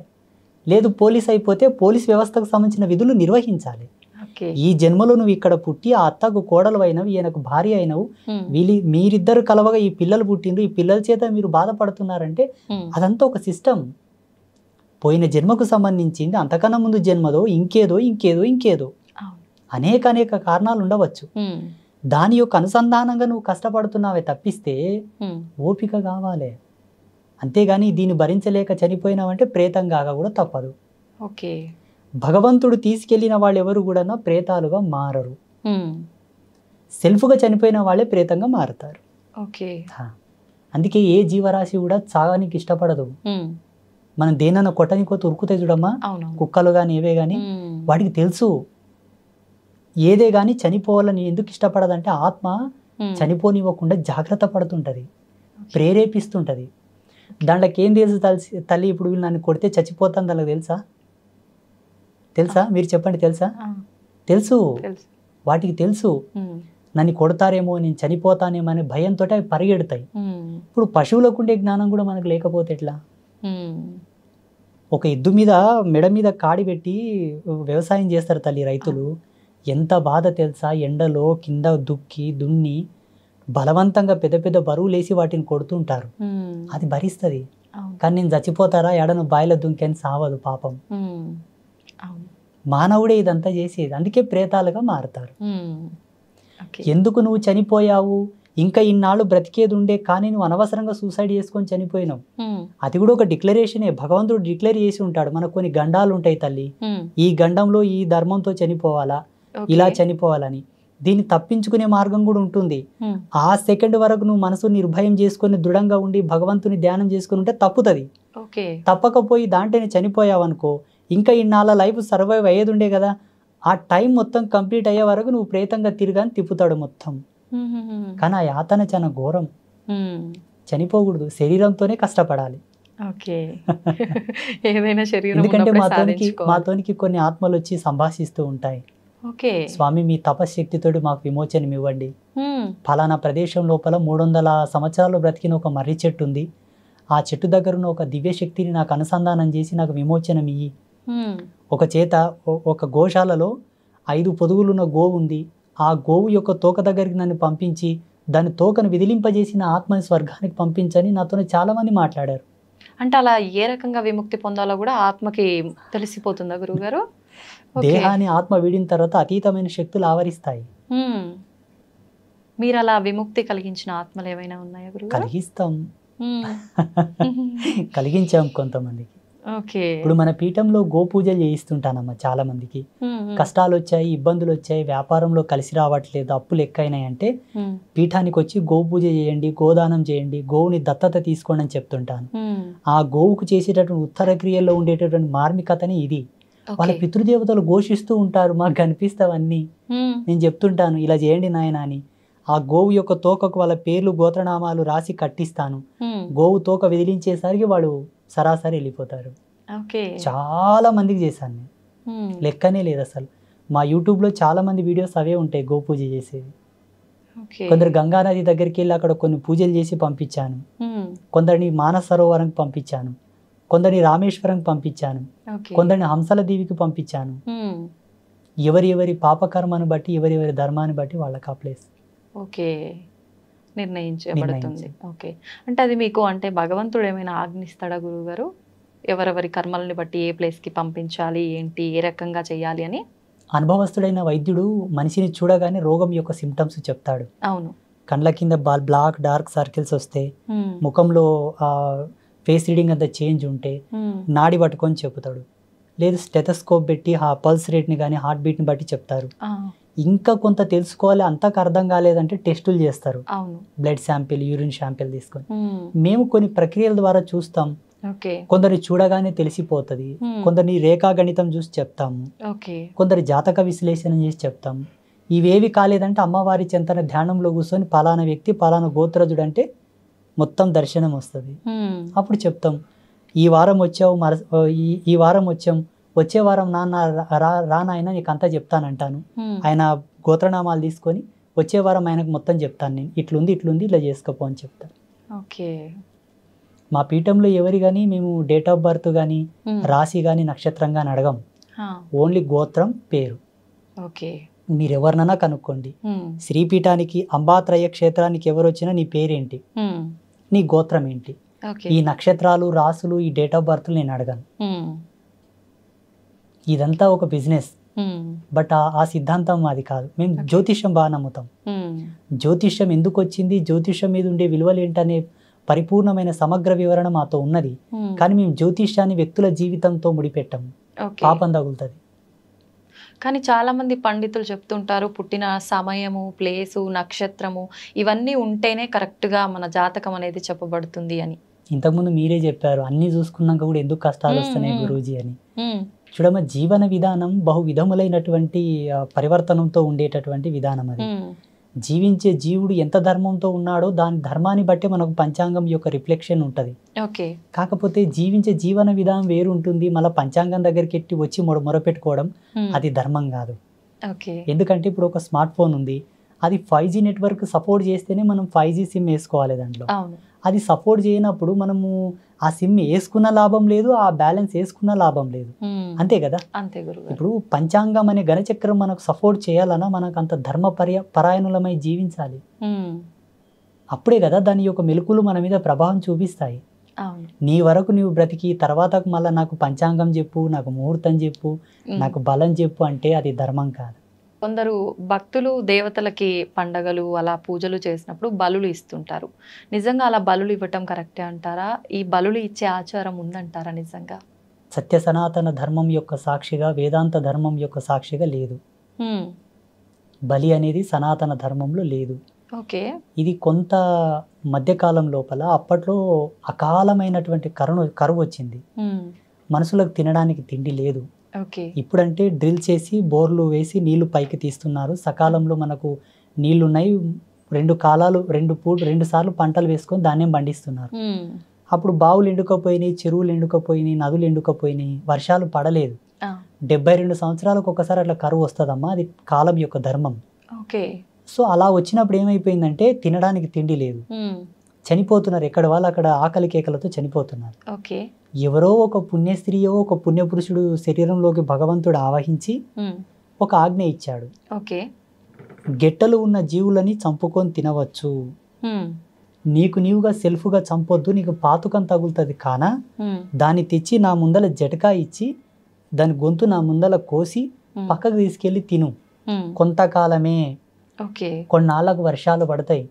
[SPEAKER 2] లేదు పోలీస్ అయిపోతే పోలీస్ వ్యవస్థకు సంబంధించిన విధులు నిర్వహించాలి. ఈ జన్మలో నువ్వు ఇక్కడ పుట్టి ఆ అత్తకు కోడలు అయినవు, ఈయనకు భార్య అయినవు, మీరిద్దరు కలవగా ఈ పిల్లలు పుట్టిండ్రు, ఈ పిల్లల చేత మీరు బాధపడుతున్నారంటే అదంతా ఒక సిస్టమ్. పోయిన జన్మకు సంబంధించింది, అంతకన్నా ముందు జన్మదో ఇంకేదో ఇంకేదో ఇంకేదో అనేక కారణాలు ఉండవచ్చు. దాని యొక్క అనుసంధానంగా నువ్వు కష్టపడుతున్నావే తప్పిస్తే ఓపిక కావాలి. అంతేగాని దీన్ని భరించలేక చనిపోయినావంటే ప్రేతం కాగా కూడా తప్పదు. భగవంతుడు తీసుకెళ్లిన వాళ్ళు ఎవరు కూడా ప్రేతాలుగా మారరు. సెల్ఫ్గా చనిపోయిన వాళ్ళే ప్రేతంగా మారుతారు. అందుకే ఏ జీవరాశి కూడా చాగానికి ఇష్టపడదు. మనం దేనన్నా కొట్టనికోతే ఉరుకుతాయి చూడమ్మా, కుక్కలు కానీ ఏవే కానీ, వాటికి తెలుసు ఏదే కానీ చనిపోవాలని ఎందుకు ఇష్టపడదంటే ఆత్మ చనిపోనివ్వకుండా జాగ్రత్త పడుతుంటది, ప్రేరేపిస్తుంటది. దాంట్లోకి ఏం తెలుసు తల్లి, ఇప్పుడు వీళ్ళు నన్ను కొడితే చచ్చిపోతాను దానికి తెలుసా మీరు చెప్పండి, తెలుసు వాటికి తెలుసు నన్ను కొడతారేమో, నేను చనిపోతానేమో అనే భయంతో అవి పరిగెడతాయి. ఇప్పుడు పశువులకు ఉండే జ్ఞానం కూడా మనకు లేకపోతే ఎట్లా? ఒక ఎద్దు మీద మెడ మీద కాడి పెట్టి వ్యవసాయం చేస్తారు తల్లి రైతులు, ఎంత బాధ తెలుసా, ఎండలో కింద దున్ని బలవంతంగా పెద్ద పెద్ద బరువులు వేసి వాటిని కొడుతుంటారు, అది భరిస్తుంది. కానీ నేను చచ్చిపోతారా ఎడను బాయిల దుంకని సావదు పాపం. మానవుడే ఇదంతా చేసేది, అందుకే ప్రేతాలుగా మారుతారు. ఎందుకు నువ్వు చనిపోయావు, ఇంకా ఇన్నాళ్ళు బ్రతికేది ఉండే కానీ నువ్వు అనవసరంగా సూసైడ్ చేసుకొని చనిపోయినావు, అది కూడా ఒక డిక్లరేషనే. భగవంతుడు డిక్లేర్ చేసి ఉంటాడు, మనకు కొన్ని గండాలు ఉంటాయి తల్లి, ఈ గండంలో ఈ ధర్మంతో చనిపోవాలా, ఇలా చనిపోవాలని. దీన్ని తప్పించుకునే మార్గం కూడా ఉంటుంది. ఆ సెకండ్ వరకు నువ్వు మనసు నిర్భయం చేసుకుని దృఢంగా ఉండి భగవంతుని ధ్యానం చేసుకుని ఉంటే తప్పుతుంది. తప్పకపోయి దాంట్లోనే చనిపోయావు అనుకో, ఇంకా ఇన్నాళ్ళ లైఫ్ సర్వైవ్ అయ్యేది ఉండే కదా, ఆ టైం మొత్తం కంప్లీట్ అయ్యే వరకు నువ్వు ప్రేతంగా తిరగాని తిప్పుతాడు మొత్తం. కానీ ఆ యాతన చాలా ఘోరం. చనిపోకూడదు, శరీరంతోనే కష్టపడాలి. ఎందుకంటే మాతోనికి కొన్ని ఆత్మలు వచ్చి సంభాషిస్తూ ఉంటాయి. స్వామి మీ తపశక్తితో మాకు విమోచనం ఇవ్వండి, ఫలానా ప్రదేశం లోపల 300 సంవత్సరాలు బ్రతికిన ఒక మర్రి చెట్టు ఉంది, ఆ చెట్టు దగ్గర ఉన్న ఒక దివ్య శక్తిని నాకు అనుసంధానం చేసి నాకు విమోచనం ఇయ్యి. ఒక చేత ఒక గోశాలలో 5 పొదుగులున్న గోవు ఉంది, ఆ గోవు యొక్క తోక దగ్గరికి నన్ను పంపించి దాని తోకను విదిలింపజేసిన ఆత్మని స్వర్గానికి పంపించని నాతో చాలా మంది మాట్లాడారు.
[SPEAKER 1] అంటే అలా ఏ రకంగా విముక్తి పొందాలో కూడా ఆత్మకి తెలిసిపోతుందా గురువుగారు?
[SPEAKER 2] దేహాన్ని ఆత్మ వీడిన తర్వాత అతీతమైన శక్తులు ఆవరిస్తాయి.
[SPEAKER 1] మీరు అలా విముక్తి కలిగించిన ఆత్మలు ఏమైనా ఉన్నాయా గురువు?
[SPEAKER 2] కలిగించాం కొంతమందికి. ఇప్పుడు మన పీఠంలో గోపూజలు చేయిస్తుంటానమ్మా చాలా మందికి. కష్టాలు వచ్చాయి, ఇబ్బందులు వచ్చాయి, వ్యాపారంలో కలిసి రావట్లేదు, అప్పులు ఎక్కువైనాయి అంటే పీఠానికి వచ్చి గోపూజ చేయండి, గోదానం చేయండి, గోవుని దత్తత తీసుకోండి అని చెప్తుంటాను. ఆ గోవుకు చేసేటటువంటి ఉత్తర క్రియల్లో ఉండేటటువంటి మార్మికతని ఇది. వాళ్ళ పితృదేవతలు ఘోషిస్తూ ఉంటారు, మాకు కనిపిస్తావన్నీ. నేను చెప్తుంటాను ఇలా చేయండి నాయన అని. ఆ గోవు యొక్క తోకకు వాళ్ళ పేర్లు గోత్రనామాలు రాసి కట్టిస్తాను. గోవు తోక విదిలించేసరికి వాడు సరాసరి వెళ్ళిపోతారు. చాలా మందికి చేశాను నేను, లెక్కనే లేదు అసలు. మా యూట్యూబ్లో చాలా మంది వీడియోస్ అవే ఉంటాయి గోపూజ చేసేవి. కొందరు గంగానది దగ్గరికి వెళ్ళి అక్కడ కొన్ని పూజలు చేసి పంపించాను, కొందరిని మానస సరోవరంకి పంపించాను, కొందరిని రామేశ్వరంకి పంపించాను, కొందరిని హంసల దీవికి పంపించాను. ఎవరి పాపకర్మను బట్టి ఎవరి ధర్మాన్ని బట్టి వాళ్ళకి ఆ ప్లేస్.
[SPEAKER 1] ఓకే, నిర్ణయించబడుతుంది. ఓకే, అంటే అది మీకు అంటే భగవంతుడు ఏమైనా ఆజ్ఞిస్తాడా గురువుగారు, ఎవరెవరి కర్మల్ని బట్టి ఏ ప్లేస్కి పంపించాలి, ఏంటి, ఏ రకంగా చేయాలి అని?
[SPEAKER 2] అనుభవస్తుడైన వైద్యుడు మనిషిని చూడగానే రోగం యొక్క సిమ్టమ్స్ చెప్తాడు.
[SPEAKER 1] అవును.
[SPEAKER 2] కండ్ల కింద బ్లాక్ డార్క్ సర్కిల్స్ వస్తే, ముఖంలో ఫేస్ రీడింగ్ అంతా చేంజ్ ఉంటే నాడి పట్టుకొని చెప్తాడు. లేదు స్టెథోస్కోప్ పెట్టి పల్స్ రేట్ని కానీ హార్ట్ బీట్ని బట్టి చెప్తారు. ఇంకా కొంత తెలుసుకోవాలి, అంతకు అర్థం కాలేదంటే టెస్టులు చేస్తారు. బ్లడ్ శాంపిల్, యూరిన్ శాంపిల్ తీసుకొని మేము కొన్ని ప్రక్రియల ద్వారా చూస్తాం. కొందరు చూడగానే తెలిసిపోతుంది, కొందరిని రేఖాగణితం చూసి చెప్తాము, కొందరు జాతక విశ్లేషణ చేసి చెప్తాము. ఇవేవి కాలేదంటే అమ్మవారి చెంతన ధ్యానంలో కూర్చొని పలానా వ్యక్తి పలానా గోత్రజుడు అంటే మొత్తం దర్శనం వస్తుంది. అప్పుడు చెప్తాం, ఈ వారం వచ్చావు, ఈ వారం వచ్చాం, వచ్చే వారం రానాయన నీకు అంతా చెప్తానంటాను. ఆయన గోత్రనామాలు తీసుకొని వచ్చే వారం ఆయనకు మొత్తం చెప్తాను, నేను ఇట్లుంది ఇలా చేసుకోపో అని చెప్తాను.
[SPEAKER 1] ఓకే,
[SPEAKER 2] మా పీఠంలో ఎవరి కానీ మేము డేట్ ఆఫ్ బర్త్ కానీ రాశి కానీ నక్షత్రం కానీ అడగం, ఓన్లీ గోత్రం పేరు.
[SPEAKER 1] ఓకే,
[SPEAKER 2] మీరు ఎవరినైనా కనుక్కోండి, శ్రీపీఠానికి అంబాత్రయ క్షేత్రానికి ఎవరు వచ్చినా నీ పేరేంటి, నీ గోత్రం ఏంటి, ఈ నక్షత్రాలు రాసులు ఈ డేట్ ఆఫ్ బర్త్ నేను అడగను. ఇదంతా ఒక బిజినెస్, బట్ ఆ సిద్ధాంతం అది కాదు. మేము జ్యోతిష్యం బాగా నమ్ముతాం. జ్యోతిష్యం ఎందుకు వచ్చింది, జ్యోతిష్యం మీద ఉండే విలువలు ఏంటనే పరిపూర్ణమైన సమగ్ర వివరణ మాతో ఉన్నది. కానీ మేము జ్యోతిష్యాన్ని వ్యక్తుల జీవితంతో ముడిపెట్టాము, పాపం తగులుతుంది.
[SPEAKER 1] కానీ చాలా మంది పండితులు చెప్తుంటారు, పుట్టిన సమయము, ప్లేసు, నక్షత్రము ఇవన్నీ ఉంటేనే కరెక్ట్గా మన జాతకం అనేది చెప్పబడుతుంది అని.
[SPEAKER 2] ఇంతకుముందు మీరే చెప్పారు, అన్ని చూసుకున్నాక కూడా ఎందుకు కష్టాలు వస్తున్నాయి గురూజీ అని. చూడమ్మ, జీవన విధానం బహు విధములైనటువంటి పరివర్తనంతో ఉండేటటువంటి విధానం అది. జీవించే జీవుడు ఎంత ధర్మంతో ఉన్నాడో దాని ధర్మాన్ని బట్టి మనకు పంచాంగం యొక్క రిఫ్లెక్షన్ ఉంటుంది. కాకపోతే జీవించే జీవన విధానం వేరు ఉంటుంది. మళ్ళీ పంచాంగం దగ్గరికి ఎట్టి వచ్చి మొరపెట్టుకోవడం అది ధర్మం కాదు. ఎందుకంటే ఇప్పుడు ఒక స్మార్ట్ ఫోన్ ఉంది, అది 5G నెట్వర్క్ సపోర్ట్ చేస్తేనే మనం 5G సిమ్ వేసుకోవాలి. దాంట్లో అది సపోర్ట్ చేయనప్పుడు మనము ఆ సిమ్ వేసుకున్న లాభం లేదు, ఆ బ్యాలెన్స్ వేసుకున్న లాభం లేదు. అంతే కదా. ఇప్పుడు పంచాంగం అనే గణచక్రం మనకు సపోర్ట్ చేయాలన్నా మనకు అంత ధర్మ పరాయణులమై జీవించాలి. అప్పుడే కదా దాని యొక్క మెలకులు మన మీద ప్రభావం చూపిస్తాయి. నీ వరకు నువ్వు బ్రతికి తర్వాత మళ్ళీ నాకు పంచాంగం చెప్పు, నాకు ముహూర్తం చెప్పు, నాకు బలం చెప్పు అంటే అది ధర్మం కాదు.
[SPEAKER 1] కొందరు భక్తులు దేవతలకి పండగలు అలా పూజలు చేసినప్పుడు బలులు ఇస్తుంటారు. నిజంగా అలా బలులు ఇవ్వటం కరెక్టే అంటారా? ఈ బలులు ఇచ్చే ఆచారం ఉందంటారా నిజంగా?
[SPEAKER 2] సత్య సనాతన ధర్మం యొక్క సాక్షిగా, వేదాంత ధర్మం యొక్క సాక్షిగా లేదు. బలి అనేది సనాతన ధర్మంలో లేదు. ఇది కొంత మధ్యకాలం లోపల అప్పట్లో అకాలమైనటువంటి కరువు వచ్చింది. మనుషులకు తినడానికి తిండి లేదు. ఇప్పుడంటే డ్రిల్ చేసి బోర్లు వేసి నీళ్లు పైకి తీస్తున్నారు. సకాలంలో మనకు నీళ్లున్నాయి, 2 సార్లు పంటలు వేసుకొని ధాన్యం పండిస్తున్నారు. అప్పుడు బావులు ఎండుకపోయినాయి, చెరువులు ఎండుకపోయినాయి, నదులు ఎండుకపోయినాయి, వర్షాలు పడలేదు. 72 సంవత్సరాలకు ఒకసారి అట్లా కరువు వస్తుందమ్మా, అది కాలం యొక్క ధర్మం. సో అలా వచ్చినప్పుడు ఏమైపోయిందంటే తినడానికి తిండి లేదు, చనిపోతున్నారు. ఎక్కడ వాళ్ళు అక్కడ ఆకలి కేకలతో చనిపోతున్నారు. ఎవరో ఒక పుణ్యస్త్రీయో ఒక పుణ్యపురుషుడు శరీరంలోకి భగవంతుడు ఆవహించి ఒక ఆజ్ఞ ఇచ్చాడు. గెట్టలు ఉన్న జీవులని చంపుకొని తినవచ్చు, నీకు నీవుగా సెల్ఫ్గా చంపొద్దు, నీకు పాతుకం తగులుతుంది కానా, దాన్ని తెచ్చి నా ముందల జటకా ఇచ్చి దాని గొంతు నా ముందల కోసి పక్కకు తీసుకెళ్ళి తిను. కొంతకాలమే, కొన్నాళ్ళకు వర్షాలు పడతాయి,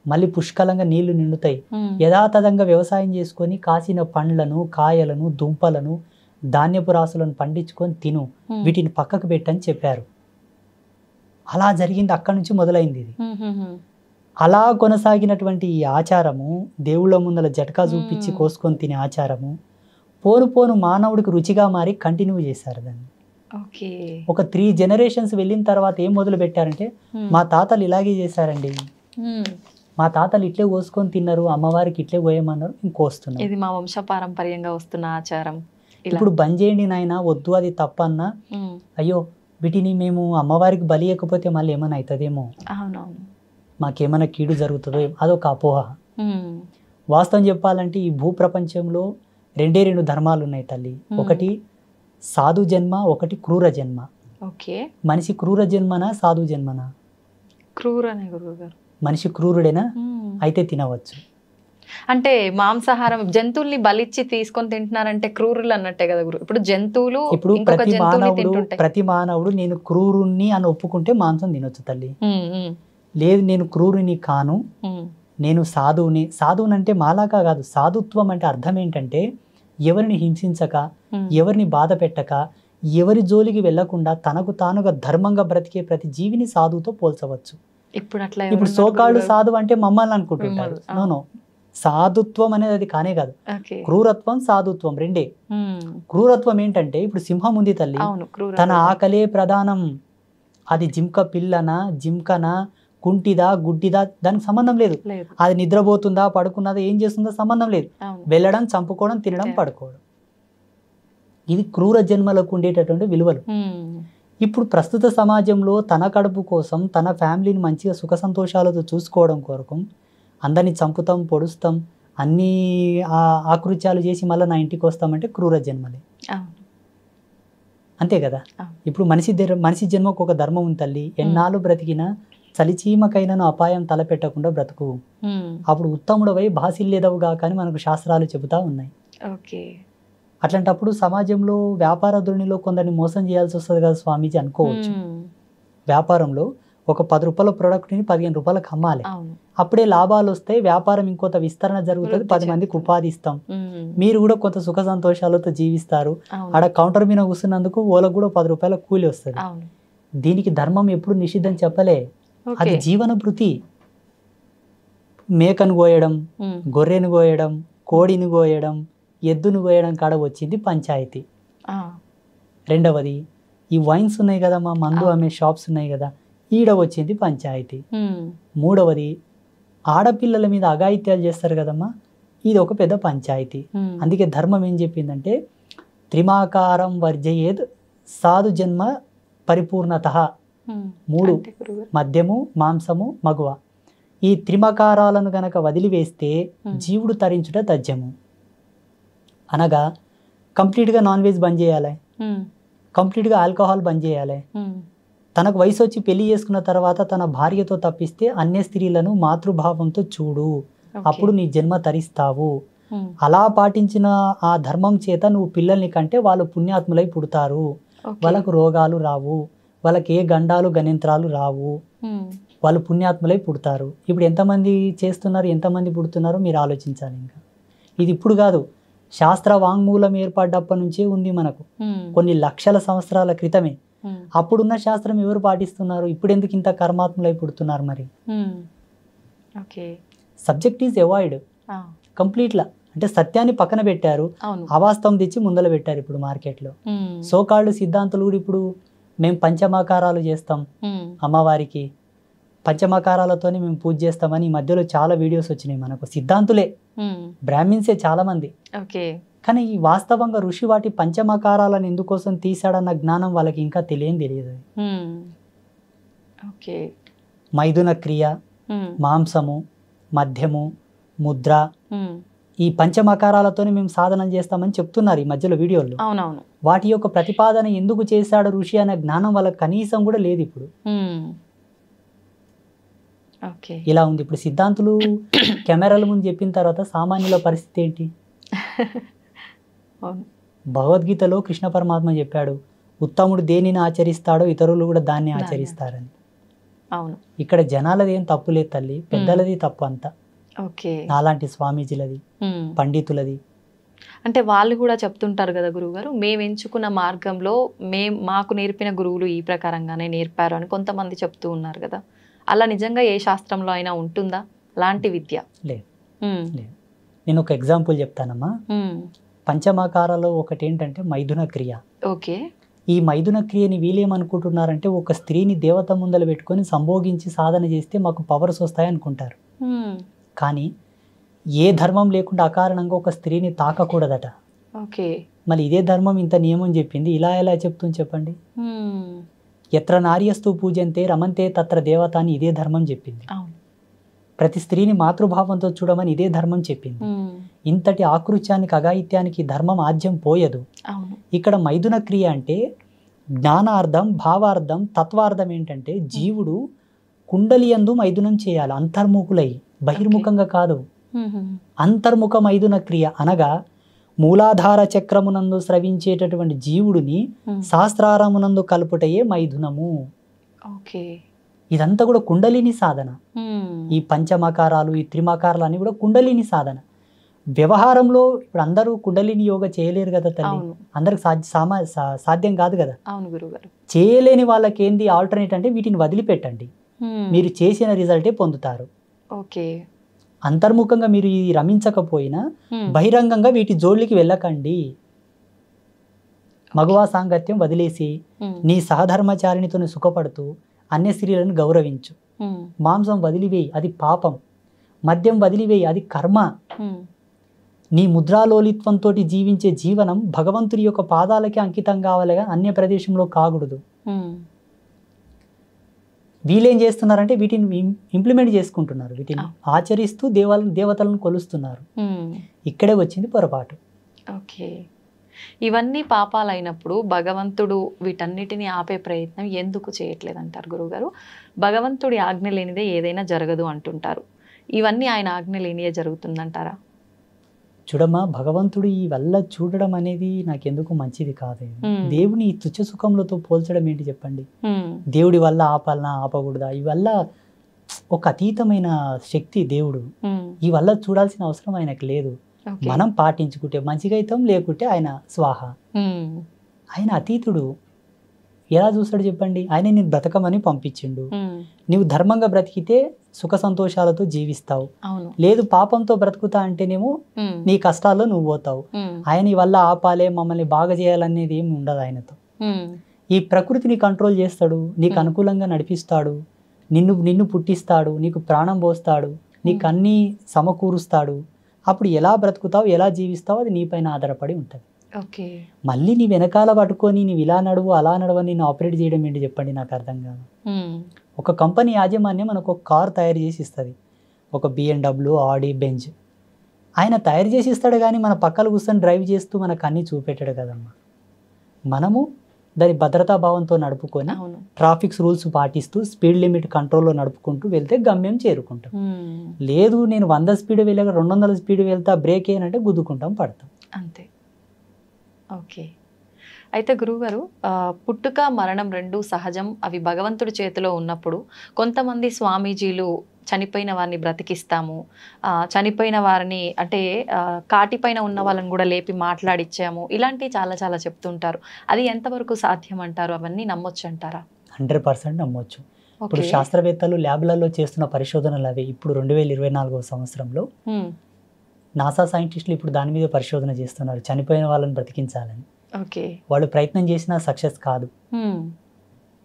[SPEAKER 2] మళ్ళీ పుష్కలంగా నీళ్లు నిండుతాయి, యథాతథంగా వ్యవసాయం చేసుకొని కాసిన పండ్లను, కాయలను, దుంపలను, ధాన్యపు రాసులను పండించుకొని తిను, వీటిని పక్కకు పెట్టని చెప్పారు. అలా జరిగింది, అక్కడి నుంచి మొదలైంది ఇది. అలా కొనసాగినటువంటి ఈ ఆచారము, దేవుళ్ళ ముందల జటకా చూపించి కోసుకొని తినే ఆచారము పోను మానవుడికి రుచిగా మారి కంటిన్యూ చేశారు దాన్ని. ఒక 3 generations వెళ్ళిన తర్వాత ఏం మొదలు పెట్టారంటే, మా తాతలు ఇలాగే చేశారండి, మా తాతలు ఇట్లే కోసుకొని తిన్నారు, అమ్మవారికి ఇట్లే కోయమన్నారు, ఇంకోస్తున్నారు.
[SPEAKER 1] ఇది మా వంశపారంపర్యంగా వస్తున్న ఆచారం.
[SPEAKER 2] ఇప్పుడు బంద్ చేయండి నాయన, వద్దు అది తప్పన్నా, అయ్యో వీటిని మేము అమ్మవారికి బలి ఇవ్వకపోతే మళ్ళీ ఏమైనా అవుతుందేమో, మాకేమైనా కీడు జరుగుతుందో, అదొక అపోహ. వాస్తవం చెప్పాలంటే ఈ భూప్రపంచంలో 2 ధర్మాలు ఉన్నాయి తల్లి. ఒకటి సాధు జన్మ, ఒకటి క్రూర జన్మ.
[SPEAKER 1] ఓకే.
[SPEAKER 2] మనిషి క్రూర జన్మనా సాధు జన్మనా?
[SPEAKER 1] క్రూరనే గురువుగారు.
[SPEAKER 2] మనిషి క్రూరుడేనా? అయితే తినవచ్చు.
[SPEAKER 1] అంటే మాంసాహారం జంతువుల్ని బలిచ్చి తీసుకొని తింటున్నారంటే క్రూరులు అన్నట్టే కదా గురు. ఇప్పుడు జంతువులు
[SPEAKER 2] ఇప్పుడు
[SPEAKER 1] ఇంకొక జంతువుని తింటుంటాయి.
[SPEAKER 2] ప్రతి మానవుడు నేను క్రూరుణ్ణి అని ఒప్పుకుంటే మాంసం తినొచ్చు తల్లి. లేదు నేను క్రూరుని కాను, నేను సాధువుని. సాధువుని అంటే మాలాగా కాదు. సాధుత్వం అంటే అర్థం ఏంటంటే ఎవరిని హింసించక, ఎవరిని బాధ పెట్టక, ఎవరి జోలికి వెళ్లకుండా తనకు తానుగా ధర్మంగా బ్రతికే ప్రతి జీవిని సాధువుతో పోల్చవచ్చు. ఇప్పుడు సోకాళ్ళు సాధువు అంటే మమ్మల్ని అనుకుంటుంటారు. నో, సాధుత్వం అనేది అది కానే కాదు. క్రూరత్వం సాధుత్వం రెండే. క్రూరత్వం ఏంటంటే ఇప్పుడు సింహం ఉంది తల్లి, తన ఆకలే ప్రధానం. అది జింక పిల్లనా, జింకనా, కుంటిదా, గుడ్డిదా దానికి సంబంధం లేదు. అది నిద్రపోతుందా, పడుకున్నదా, ఏం చేస్తుందో సంబంధం లేదు. వెళ్ళడం, చంపుకోవడం, తినడం, పడుకోవడం. ఇది క్రూర జన్మలకు ఉండేటటువంటి విలువలు. ఇప్పుడు ప్రస్తుత సమాజంలో తన కడుపు కోసం, తన ఫ్యామిలీని మంచిగా సుఖ సంతోషాలతో చూసుకోవడం కొరకు అందరినీ చంపుతాం, పొడుస్తాం, అన్ని ఆకృత్యాలు చేసి మళ్ళీ నా ఇంటికి వస్తామంటే క్రూర జన్మలే. అంతే కదా. ఇప్పుడు మనిషి జన్మకు ఒక ధర్మం ఉంది తల్లి. ఎన్నాళ్ళు బ్రతికినా చలిచీమకైనను అపాయం తలపెట్టకుండా బ్రతుకు, అప్పుడు ఉత్తముడవై బాసిల్లేదవుగా కానీ మనకు శాస్త్రాలు చెబుతా ఉన్నాయి. అట్లాంటప్పుడు సమాజంలో వ్యాపార ధోరణిలో కొందరిని మోసం చేయాల్సి వస్తుంది కదా స్వామీజీ అనుకోవచ్చు. వ్యాపారంలో ఒక 10 రూపాయల ప్రోడక్ట్ని 15 రూపాయలకు అమ్మాలి. అప్పుడే లాభాలు వస్తాయి, వ్యాపారం ఇంకొంత విస్తరణ జరుగుతుంది, 10 మందికి ఉపాధి ఇస్తాం, మీరు కూడా కొంత సుఖ సంతోషాలతో జీవిస్తారు. ఆడ కౌంటర్ మీద కూర్చున్నందుకు వాళ్ళకు కూడా 10 రూపాయల కూలి వస్తుంది. దీనికి ధర్మం ఎప్పుడు నిషిద్ధం చెప్పలే, అది జీవన భృతి. మేకను కోయడం, గొర్రెను కోయడం, కోడిని కోయడం, ఎద్దును కోయడం కాడ వచ్చింది పంచాయతీ. రెండవది ఈ వైన్స్ ఉన్నాయి కదమ్మా, మందు అమ్మే షాప్స్ ఉన్నాయి కదా, ఈడ వచ్చింది పంచాయతీ. మూడవది ఆడపిల్లల మీద అఘాయిత్యాలు చేస్తారు కదమ్మా, ఇది ఒక పెద్ద పంచాయతీ. అందుకే ధర్మం ఏం చెప్పిందంటే త్రిమాకారం వర్జయేద్ సాధు జన్మ పరిపూర్ణత. 3 మద్యము, మాంసము, మగువ. ఈ త్రిమకారాలను గనక వదిలివేస్తే జీవుడు తరించుట తథ్యము. అనగా కంప్లీట్గా నాన్ వెజ్ బంద్ చేయాలి, కంప్లీట్గా ఆల్కహాల్ బంద్ చేయాలి. తనకు వయసు వచ్చి పెళ్లి చేసుకున్న తర్వాత తన భార్యతో తప్పిస్తే అన్య స్త్రీలను మాతృభావంతో చూడు, అప్పుడు నీ జన్మ తరిస్తావు. అలా పాటించిన ఆ ధర్మం చేత నువ్వు పిల్లల్ని కంటే వాళ్ళు పుణ్యాత్ములై పుడతారు, వాళ్ళకు రోగాలు రావు, వాళ్ళకి ఏ గండాలు గణింత్రాలు రావు, వాళ్ళు పుణ్యాత్ములై పుడతారు. ఇప్పుడు ఎంతమంది చేస్తున్నారు, ఎంతమంది పుడుతున్నారో మీరు ఆలోచించాలి. ఇంకా ఇది ఇప్పుడు కాదు, శాస్త్ర వాంగ్మూలం ఏర్పడ్డప్పటి నుంచే ఉంది మనకు, కొన్ని లక్షల సంవత్సరాల క్రితమే. అప్పుడున్న శాస్త్రం ఎవరు పాటిస్తున్నారు, ఇప్పుడు ఎందుకు ఇంత కర్మాత్ములై పుడుతున్నారు? మరి సబ్జెక్ట్ ఈజ్ అవాయిడ్ కంప్లీట్లా. అంటే సత్యాన్ని పక్కన పెట్టారు, అవాస్తవం తెచ్చి ముందల పెట్టారు. ఇప్పుడు మార్కెట్లో సోకాళ్ళు సిద్ధాంతులు కూడా ఇప్పుడు మేము పంచమాకారాలు చేస్తాం అమ్మవారికి, పంచమకారాలతోనే మేము పూజ చేస్తామని ఈ మధ్యలో చాలా వీడియోస్ వచ్చినాయి మనకు. సిద్ధాంతులే, బ్రాహ్మిన్సే చాలా మంది. కానీ ఈ వాస్తవంగా ఋషి వాటి పంచమకారాలను ఎందుకోసం తీశాడన్న జ్ఞానం వాళ్ళకి ఇంకా తెలియదు. మైథున క్రియ, మాంసము, మద్యము, ముద్ర, ఈ పంచమకారాలతోనే మేము సాధన చేస్తామని చెప్తున్నారు ఈ మధ్యలో వీడియోలో. వాటి యొక్క ప్రతిపాదన ఎందుకు చేశాడు ఋషి అనే జ్ఞానం వాళ్ళకి కనీసం కూడా లేదు ఇప్పుడు. ఇలా ఉంది ఇప్పుడు. సిద్ధాంతులు కెమెరాల ముందు చెప్పిన తర్వాత సామాన్యుల పరిస్థితి ఏంటి? భగవద్గీతలో కృష్ణ పరమాత్మ చెప్పాడు, ఉత్తముడు దేనిని ఆచరిస్తాడో ఇతరులు కూడా దాన్ని ఆచరిస్తారని. ఇక్కడ జనాలది ఏం తప్పు లేదు తల్లి, పెద్దలది తప్పు అంతా. నాలాంటి స్వామీజీలది, పండితులది.
[SPEAKER 1] అంటే వాళ్ళు కూడా చెప్తుంటారు కదా గురువుగారు, మేము ఎంచుకున్న మార్గంలో మాకు నేర్పిన గురువులు ఈ ప్రకారంగానే నేర్పారు అని కొంతమంది చెప్తూ ఉన్నారు కదా. అలా నిజంగా ఏ శాస్త్రంలో అయినా ఉంటుందా అలాంటి విద్య?
[SPEAKER 2] లేదు. నేను ఒక ఎగ్జాంపుల్ చెప్తానమ్మా. పంచమాకారాలో ఒకటి ఏంటంటే మైథున క్రియ. ఈ మైథున క్రియని వీళ్ళేమనుకుంటున్నారంటే ఒక స్త్రీని దేవత ముందల పెట్టుకొని సంభోగించి సాధన చేస్తే మాకు పవర్స్ వస్తాయి అనుకుంటారు. కానీ ఏ ధర్మం లేకుండా అకారణంగా ఒక స్త్రీని తాకకూడదట. మళ్ళీ ఇదే ధర్మం ఇంత నియమం చెప్పింది, ఇలా ఎలా చెప్తుంది చెప్పండి? ఎత్ర నార్యస్తు పూజంతే రమంతే తత్ర దేవత అని ఇదే ధర్మం చెప్పింది. ప్రతి స్త్రీని మాతృభావంతో చూడమని ఇదే ధర్మం చెప్పింది. ఇంతటి ఆకృత్యానికి, అఘాయిత్యానికి ధర్మం ఆద్యం పోయదు. ఇక్కడ మైథున క్రియ అంటే జ్ఞానార్థం, భావార్థం, తత్వార్థం ఏంటంటే జీవుడు కుండలియందు మైథునం చేయాలి, అంతర్ముఖులై, బహిర్ముఖంగా కాదు. అంతర్ముఖ మైథున క్రియ అనగా మూలాధార చక్రమునందు స్రవించేటటువంటి జీవుడిని శాస్త్రారమునందు కలుపుటయే మైథునము. ఇదంతా కూడా కుండలిని సాధన. ఈ పంచమకారాలు, ఈ త్రిమకారాలు అన్ని కూడా కుండలిని సాధన. వ్యవహారంలో ఇప్పుడు అందరూ కుండలిని యోగా చేయలేరు కదా తల్లి, అందరికి సాధ్యం కాదు కదా. చేయలేని వాళ్ళకి ఏంది ఆల్టర్నేట్ అంటే వీటిని వదిలిపెట్టండి, మీరు చేసిన రిజల్టే పొందుతారు. అంతర్ముఖంగా మీరు ఇది రమించకపోయినా బహిరంగంగా వీటి జోళ్ళకి వెళ్ళకండి. మగవా సాంగత్యం వదిలేసి నీ సహధర్మచారినితో సుఖపడుతూ అన్య స్త్రీలను గౌరవించు. మాంసం వదిలివేయి, అది పాపం. మద్యం వదిలివేయి, అది కర్మ. నీ ముద్రాలోలిత్వంతో జీవించే జీవనం భగవంతుడి యొక్క పాదాలకి అంకితం కావాలిగా, అన్య ప్రదేశంలో కాకూడదు. వీళ్ళేం చేస్తున్నారంటే వీటిని ఇంప్లిమెంట్ చేసుకుంటున్నారు, వీటిని ఆచరిస్తూ దేవతలను కొలుస్తున్నారు. ఇక్కడే వచ్చింది పొరపాటు.
[SPEAKER 1] ఓకే, ఇవన్నీ పాపాలు అయినప్పుడు భగవంతుడు వీటన్నిటిని ఆపే ప్రయత్నం ఎందుకు చేయట్లేదు అంటారు గురువుగారు? భగవంతుడి ఆజ్ఞ లేనిదే ఏదైనా జరగదు అంటుంటారు. ఇవన్నీ ఆయన ఆజ్ఞ లేనిదే జరుగుతుందంటారా?
[SPEAKER 2] చూడమ్మా, భగవంతుడు ఈ వల్ల చూడడం అనేది నాకెందుకు మంచిది కాదు. దేవుని తుచ్చ సుఖములతో పోల్చడం ఏంటి చెప్పండి? దేవుడి వల్ల ఆపాలనా, ఆపకూడదా? ఈ వల్ల ఒక అతీతమైన శక్తి దేవుడు. ఈ వల్ల చూడాల్సిన అవసరం ఆయనకు లేదు. మనం పాటించుకుంటే మంచిగా అవుతాం, లేకుంటే ఆయన స్వాహ. ఆయన అతీతుడు. ఎలా చూస్తాడు చెప్పండి? ఆయన నేను బ్రతకమని పంపించిండు. నువ్వు ధర్మంగా బ్రతికితే సుఖ సంతోషాలతో జీవిస్తావు, లేదు పాపంతో బ్రతుకుతా అంటేనేమో నీ కష్టాల్లో నువ్వు పోతావు. ఆయన వల్ల ఆపాలే, మమ్మల్ని బాగా చేయాలనేది ఏమి ఉండదు ఆయనతో. ఈ ప్రకృతిని కంట్రోల్ చేస్తాడు, నీకు అనుకూలంగా నడిపిస్తాడు, నిన్ను పుట్టిస్తాడు, నీకు ప్రాణం పోస్తాడు, నీకు అన్నీ సమకూరుస్తాడు. అప్పుడు ఎలా బ్రతుకుతావు, ఎలా జీవిస్తావు అది నీపైన ఆధారపడి ఉంటుంది. మళ్ళీ నీ వెనకాల పట్టుకొని నీవు ఇలా నడువు అలా నడవని నేను ఆపరేట్ చేయడం ఏంటి చెప్పండి? నాకు అర్థం కాదు. ఒక కంపెనీ యాజమాన్యం మనకు ఒక కార్ తయారు చేసి ఇస్తుంది, ఒక BMW, ఆడి, బెంజ్. ఆయన తయారు చేసి ఇస్తాడు, కానీ మన పక్కన కూర్చొని డ్రైవ్ చేస్తూ మనకు అన్నీ చూపెట్టాడు కదమ్మా. మనము దాని భద్రతా భావంతో నడుపుకొని ట్రాఫిక్స్ రూల్స్ పాటిస్తూ స్పీడ్ లిమిట్ కంట్రోల్లో నడుపుకుంటూ వెళ్తే గమ్యం చేరుకుంటాం. లేదు నేను 100 స్పీడ్ వెళ్ళాక 200 స్పీడ్ వెళ్తా, బ్రేక్ ఏనంటే గుద్దుకుంటాం, పడతాం, అంతే.
[SPEAKER 1] ఓకే, అయితే గురువుగారు, పుట్టుక మరణం రెండు సహజం, అవి భగవంతుడి చేతిలో ఉన్నప్పుడు కొంతమంది స్వామీజీలు చనిపోయిన వారిని బ్రతికిస్తాము, చనిపోయిన వారిని అంటే కాటిపైన ఉన్న వాళ్ళని కూడా లేపి మాట్లాడిచ్చాము, ఇలాంటివి చాలా చాలా చెప్తుంటారు. అది ఎంతవరకు సాధ్యం అంటారు? అవన్నీ నమ్మొచ్చు అంటారా?
[SPEAKER 2] 100% నమ్మొచ్చు. ఇప్పుడు శాస్త్రవేత్తలు ల్యాబ్లలో చేస్తున్న పరిశోధనలు అవి. ఇప్పుడు 2024వ సంవత్సరంలో నాసా సైంటిస్టులు ఇప్పుడు దాని మీద పరిశోధన చేస్తున్నారు, చనిపోయిన వాళ్ళని బ్రతికించాలని. వాళ్ళు ప్రయత్నం చేసినా సక్సెస్ కాదు,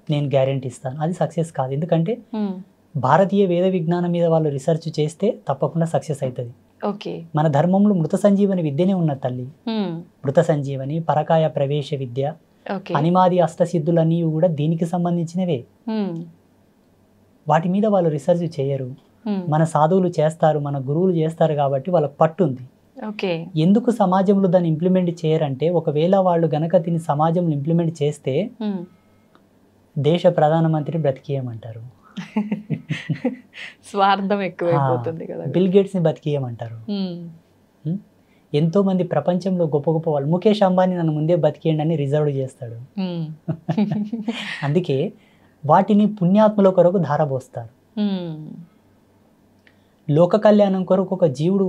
[SPEAKER 2] నేను గ్యారెంటీ ఇస్తాను. అది సక్సెస్ కాదు, ఎందుకంటే భారతీయ వేద విజ్ఞానం మీద వాళ్ళు రీసెర్చ్ చేస్తే తప్పకుండా సక్సెస్ అవుతుంది. మన ధర్మంలో మృత సంజీవని విద్యనే ఉన్నది తల్లి. మృత సంజీవని, పరకాయ ప్రవేశ విద్య, అనిమాది అష్టసిద్ధులన్నీ కూడా దీనికి సంబంధించినవే. వాటి మీద వాళ్ళు రీసెర్చ్ చేయరు, మన సాధువులు చేస్తారు, మన గురువులు చేస్తారు, కాబట్టి వాళ్ళకి పట్టుంది. ఎందుకు సమాజంలో దాన్ని ఇంప్లిమెంట్ చేయరంటే, ఒకవేళ వాళ్ళు గనక దీన్ని సమాజంలో ఇంప్లిమెంట్ చేస్తే దేశ ప్రధానమంత్రిని బ్రతికేయమంటారు,
[SPEAKER 1] స్వార్థం ఎక్కువైపోతుంది కదా,
[SPEAKER 2] బిల్ గేట్స్ని బతికేయమంటారు. ఎంతో మంది ప్రపంచంలో గొప్ప గొప్ప వాళ్ళు, ముఖేష్ అంబానీ నన్ను ముందే బతికేయండి అని రిజర్వ్ చేస్తాడు. అందుకే వాటిని పుణ్యాత్మల కొరకు ధారపోస్తారు. లోక కళ్యాణం కొరకు ఒక జీవుడు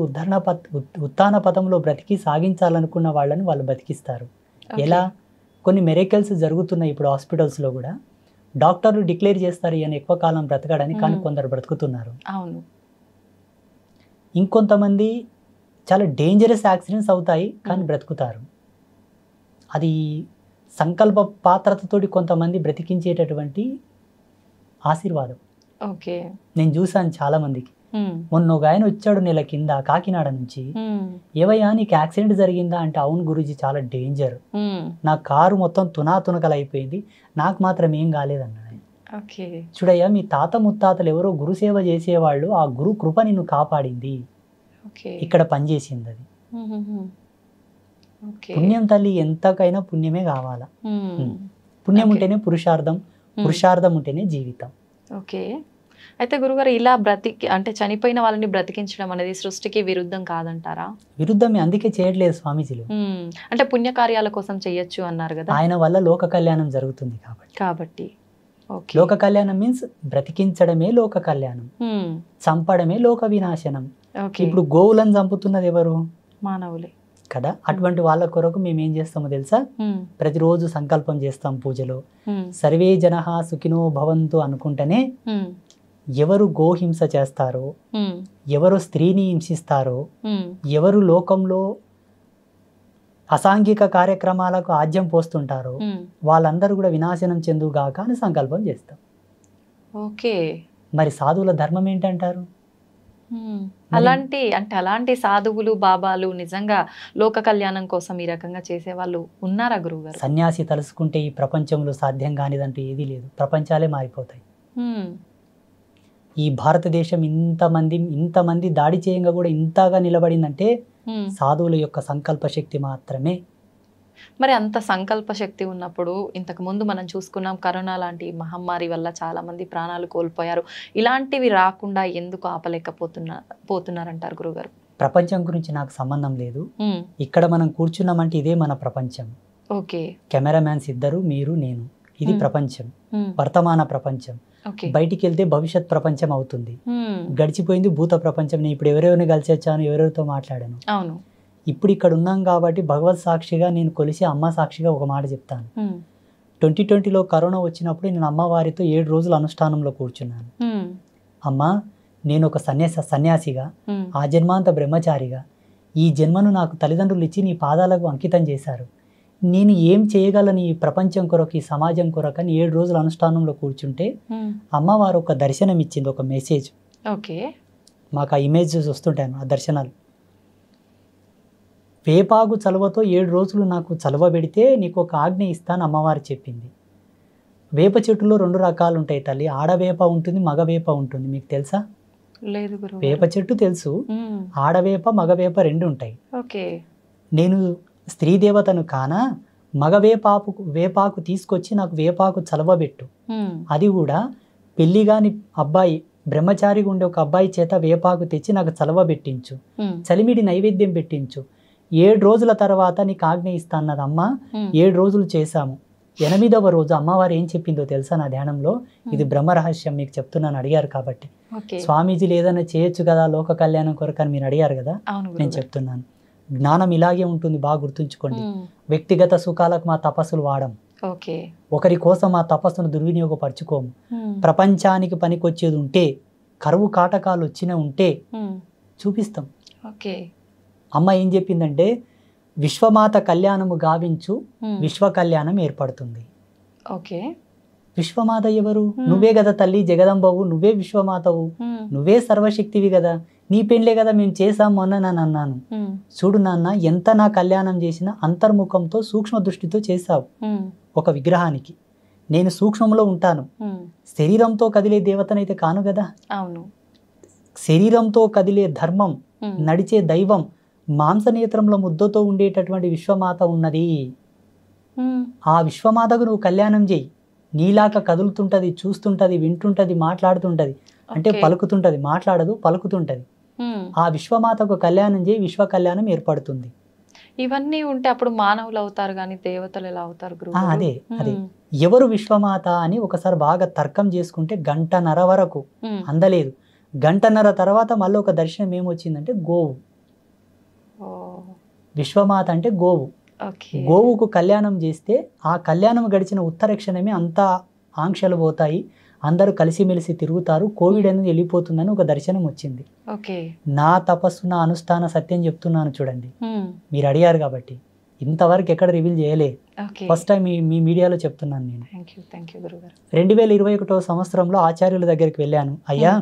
[SPEAKER 2] ఉత్థాన పథంలో బ్రతికి సాగించాలనుకున్న వాళ్ళని వాళ్ళు బతికిస్తారు. ఎలా? కొన్ని మెరేకల్స్ జరుగుతున్నాయి ఇప్పుడు హాస్పిటల్స్లో కూడా. డాక్టర్లు డిక్లేర్ చేస్తారు ఈయన ఎక్కువ కాలం బ్రతకడని, కానీ కొందరు బ్రతుకుతున్నారు. ఇంకొంతమంది చాలా డేంజరస్ యాక్సిడెంట్స్ అవుతాయి కానీ బ్రతుకుతారు. అది సంకల్ప పాత్రతతోటి కొంతమంది బ్రతికించేటటువంటి ఆశీర్వాదం. నేను చూసాను చాలా మందికి. మొన్న ఒక ఆయన వచ్చాడు నెల కింద కాకినాడ నుంచి, ఏవయ్యా నీకు యాక్సిడెంట్ జరిగిందా అంటే, అవును గురూజీ చాలా డేంజర్, నా కారు మొత్తం తునాతునకలు అయిపోయింది, నాకు మాత్రం ఏం కాలేదన్నాడు. చూడయ్యా, మీ తాత ముత్తాతలు ఎవరో గురుసేవ చేసేవాళ్ళు, ఆ గురు కృప నిన్ను కాపాడింది, ఇక్కడ పనిచేసింది. అది పుణ్యం తల్లి, ఎంతకైనా పుణ్యమే కావాలా. పుణ్యం ఉంటేనే పురుషార్థం, పురుషార్థం ఉంటేనే జీవితం.
[SPEAKER 1] ఓకే. అయితే గురుగారు ఇలా అంటే చనిపోయిన వాళ్ళని బ్రతికించడం అనేది సృష్టికి విరుద్ధం కాదంటారా?
[SPEAKER 2] విరుద్ధమే, అందుకే చేయట్లేదు స్వామీజీలు.
[SPEAKER 1] అంటే పుణ్యకార్యాల కోసం చేయొచ్చు అన్నారు కదా,
[SPEAKER 2] ఆయన వల్ల లోక కళ్యాణం జరుగుతుంది కాబట్టి. లోక కళ్యాణం మీన్స్ బ్రతికించడమే లోక కళ్యాణం, చంపడమే లోక వినాశనం. ఇప్పుడు గోవులను చంపుతున్నది ఎవరు?
[SPEAKER 1] మానవులే
[SPEAKER 2] కదా. అటువంటి వాళ్ళ కొరకు మేము ఏం చేస్తామో తెలుసా? ప్రతిరోజు సంకల్పం చేస్తాం పూజలో, సర్వే జనః సుఖినో భవంతు అనుకుంటేనే ఎవరు గోహింస చేస్తారో, ఎవరు స్త్రీని హింసిస్తారో, ఎవరు లోకంలో అసాంఘిక కార్యక్రమాలకు ఆజ్యం పోస్తుంటారో వాళ్ళందరూ కూడా వినాశనం చెందుగాక అని సంకల్పం చేస్తాం.
[SPEAKER 1] ఓకే.
[SPEAKER 2] మరి సాధువుల ధర్మం ఏంటంటారు?
[SPEAKER 1] అలాంటి సాధువులు బాబాలు నిజంగా లోక కళ్యాణం కోసం ఈ రకంగా చేసేవాళ్ళు ఉన్నారా గురువుగారు?
[SPEAKER 2] సన్యాసి తలుసుకుంటే ఈ ప్రపంచంలో సాధ్యం కానిదంటూ ఏదీ లేదు, ప్రపంచాలే మారిపోతాయి. ఈ భారతదేశం ఇంతమంది దాడి చేయంగా కూడా ఇంతగా నిలబడిందంటే సాధువుల యొక్క సంకల్ప శక్తి మాత్రమే.
[SPEAKER 1] మరి అంత సంకల్ప శక్తి ఉన్నప్పుడు ఇంతకు ముందు మనం చూసుకున్నాం, కరోనా లాంటి మహమ్మారి వల్ల చాలా మంది ప్రాణాలు కోల్పోయారు. ఇలాంటివి రాకుండా ఎందుకు పోతున్నారంటారు గురుగారు?
[SPEAKER 2] ప్రపంచం గురించి నాకు సంబంధం లేదు. ఇక్కడ మనం కూర్చున్నామంటే ఇదే మన ప్రపంచం.
[SPEAKER 1] ఓకే.
[SPEAKER 2] కెమెరామ్యాన్స్ ఇద్దరు, మీరు నేను. ఇది ప్రపంచం, వర్తమాన ప్రపంచం. బయటికి వెళ్తే భవిష్యత్ ప్రపంచం అవుతుంది. గడిచిపోయింది భూత ప్రపంచం. నేను ఇప్పుడు ఎవరెవరిని కలిసి వచ్చాను, ఎవరెవరితో మాట్లాడాను.
[SPEAKER 1] అవును.
[SPEAKER 2] ఇప్పుడు ఇక్కడ ఉన్నాం కాబట్టి భగవత్ సాక్షిగా నేను కొలిసి అమ్మ సాక్షిగా ఒక మాట చెప్తాను. 2020లో కరోనా వచ్చినప్పుడు నేను అమ్మవారితో 7 రోజులు అనుష్ఠానంలో కూర్చున్నాను. అమ్మా, నేను ఒక సన్యాసిగా, ఆ జన్మాంత బ్రహ్మచారిగా, ఈ జన్మను నాకు తల్లిదండ్రులు ఇచ్చి నీ పాదాలకు అంకితం చేశారు. నేను ఏం చేయగలను ఈ ప్రపంచం కొరకు, ఈ సమాజం కొరకు అని 7 రోజులు అనుష్ఠానంలో కూర్చుంటే అమ్మవారు ఒక దర్శనం ఇచ్చింది, ఒక మెసేజ్.
[SPEAKER 1] ఓకే.
[SPEAKER 2] మాకు ఆ ఇమేజెస్ వస్తుంటాయి, ఆ దర్శనాలు. వేపాకు చలవతో 7 రోజులు నాకు చలవ పెడితే నీకు ఒక ఆజ్ఞ ఇస్తాను అమ్మవారు చెప్పింది. వేప చెట్టులో 2 రకాలు ఉంటాయి తల్లి, ఆడవేప ఉంటుంది, మగవేప ఉంటుంది. మీకు తెలుసా?
[SPEAKER 1] లేదు గురువు.
[SPEAKER 2] వేప చెట్టు తెలుసు, ఆడవేప మగవేప 2 ఉంటాయి.
[SPEAKER 1] ఓకే.
[SPEAKER 2] నేను స్త్రీ దేవతను కానా, వేపాకు తీసుకొచ్చి నాకు వేపాకు చలవబెట్టు. అది కూడా పెళ్లిగాని అబ్బాయి, బ్రహ్మచారిగా ఉండే ఒక అబ్బాయి చేత వేపాకు తెచ్చి నాకు చలవ పెట్టించు, చలిమిడి నైవేద్యం పెట్టించు. 7 రోజుల తర్వాత నీకు ఆజ్ఞ ఇస్తా అన్నది అమ్మ. 7 రోజులు చేశాము. 8వ రోజు అమ్మవారు ఏం చెప్పిందో తెలుసా నా ధ్యానంలో? ఇది బ్రహ్మ రహస్యం, మీకు చెప్తున్నాను, అడిగారు కాబట్టి. స్వామీజీలు ఏదైనా చేయొచ్చు కదా లోక కళ్యాణం కొరకు అని మీరు అడిగారు కదా, నేను చెప్తున్నాను. జ్ఞానం ఇలాగే ఉంటుంది, బాగా గుర్తుంచుకోండి. వ్యక్తిగత సుఖాలకు మా తపస్సులు వాడం, ఒకరి కోసం మా తపస్సును దుర్వినియోగపరచుకోము. ప్రపంచానికి పనికొచ్చేది ఉంటే, కరువు కాటకాలు వచ్చిన ఉంటే చూపిస్తాం. అమ్మ ఏం చెప్పిందంటే, విశ్వమాత కళ్యాణము గావించు, విశ్వ కళ్యాణం ఏర్పడుతుంది. విశ్వమాత ఎవరు? నువ్వే కదా తల్లి, జగదంబవు, నువ్వే విశ్వమాతవు, నువ్వే సర్వశక్తివి కదా. నీ పెళ్ళే కదా మేము చేసాం మొన్న నన్ను అన్నాను. చూడు నాన్న, ఎంత నా కళ్యాణం చేసినా అంతర్ముఖంతో సూక్ష్మ దృష్టితో చేశావు. ఒక విగ్రహానికి నేను సూక్ష్మంలో ఉంటాను, శరీరంతో కదిలే దేవతనైతే కాను కదా.
[SPEAKER 1] అవును.
[SPEAKER 2] శరీరంతో కదిలే ధర్మం, నడిచే దైవం, మాంసనేత్రంలో ముద్దతో ఉండేటటువంటి విశ్వమాత ఉన్నది. ఆ విశ్వమాతకు నువ్వు కళ్యాణం చేయి. నీలాక కదులుతుంటది, చూస్తుంటది, వింటుంటది, మాట్లాడుతుంటది. అంటే పలుకుతుంటది, మాట్లాడదు, పలుకుతుంటది. ఆ విశ్వమాతకు కళ్యాణం చేయి, విశ్వ కళ్యాణం ఏర్పడుతుంది.
[SPEAKER 1] ఇవన్నీ ఉంటే అప్పుడు మానవులు అవుతారు కానీ దేవతలు ఎలా అవుతారు గురువు?
[SPEAKER 2] అదే ఎవరు విశ్వమాత అని ఒకసారి బాగా తర్కం చేసుకుంటే 1.5 గంట వరకు అందలేదు. 1.5 గంట తర్వాత మళ్ళీ ఒక దర్శనం ఏమొచ్చిందంటే గోవు. విశ్వమాత అంటే గోవు. గోవుకు కళ్యాణం చేస్తే ఆ కళ్యాణం గడిచిన ఉత్తర క్షణమే అంతా ఆంక్షలు పోతాయి, అందరూ కలిసిమెలిసి తిరుగుతారు, కోవిడ్ అనేది వెళ్ళిపోతుందని ఒక దర్శనం వచ్చింది. నా తపస్సు, నా అనుష్ఠాన సత్యం చెప్తున్నాను చూడండి. మీరు అడిగారు కాబట్టి ఇంతవరకు ఎక్కడ రివీల్ చేయలే, ఫస్ట్ టైం మీ మీడియాలో చెప్తున్నాను నేను. 2021వ సంవత్సరంలో ఆచార్యుల దగ్గరికి వెళ్ళాను. అయ్యా,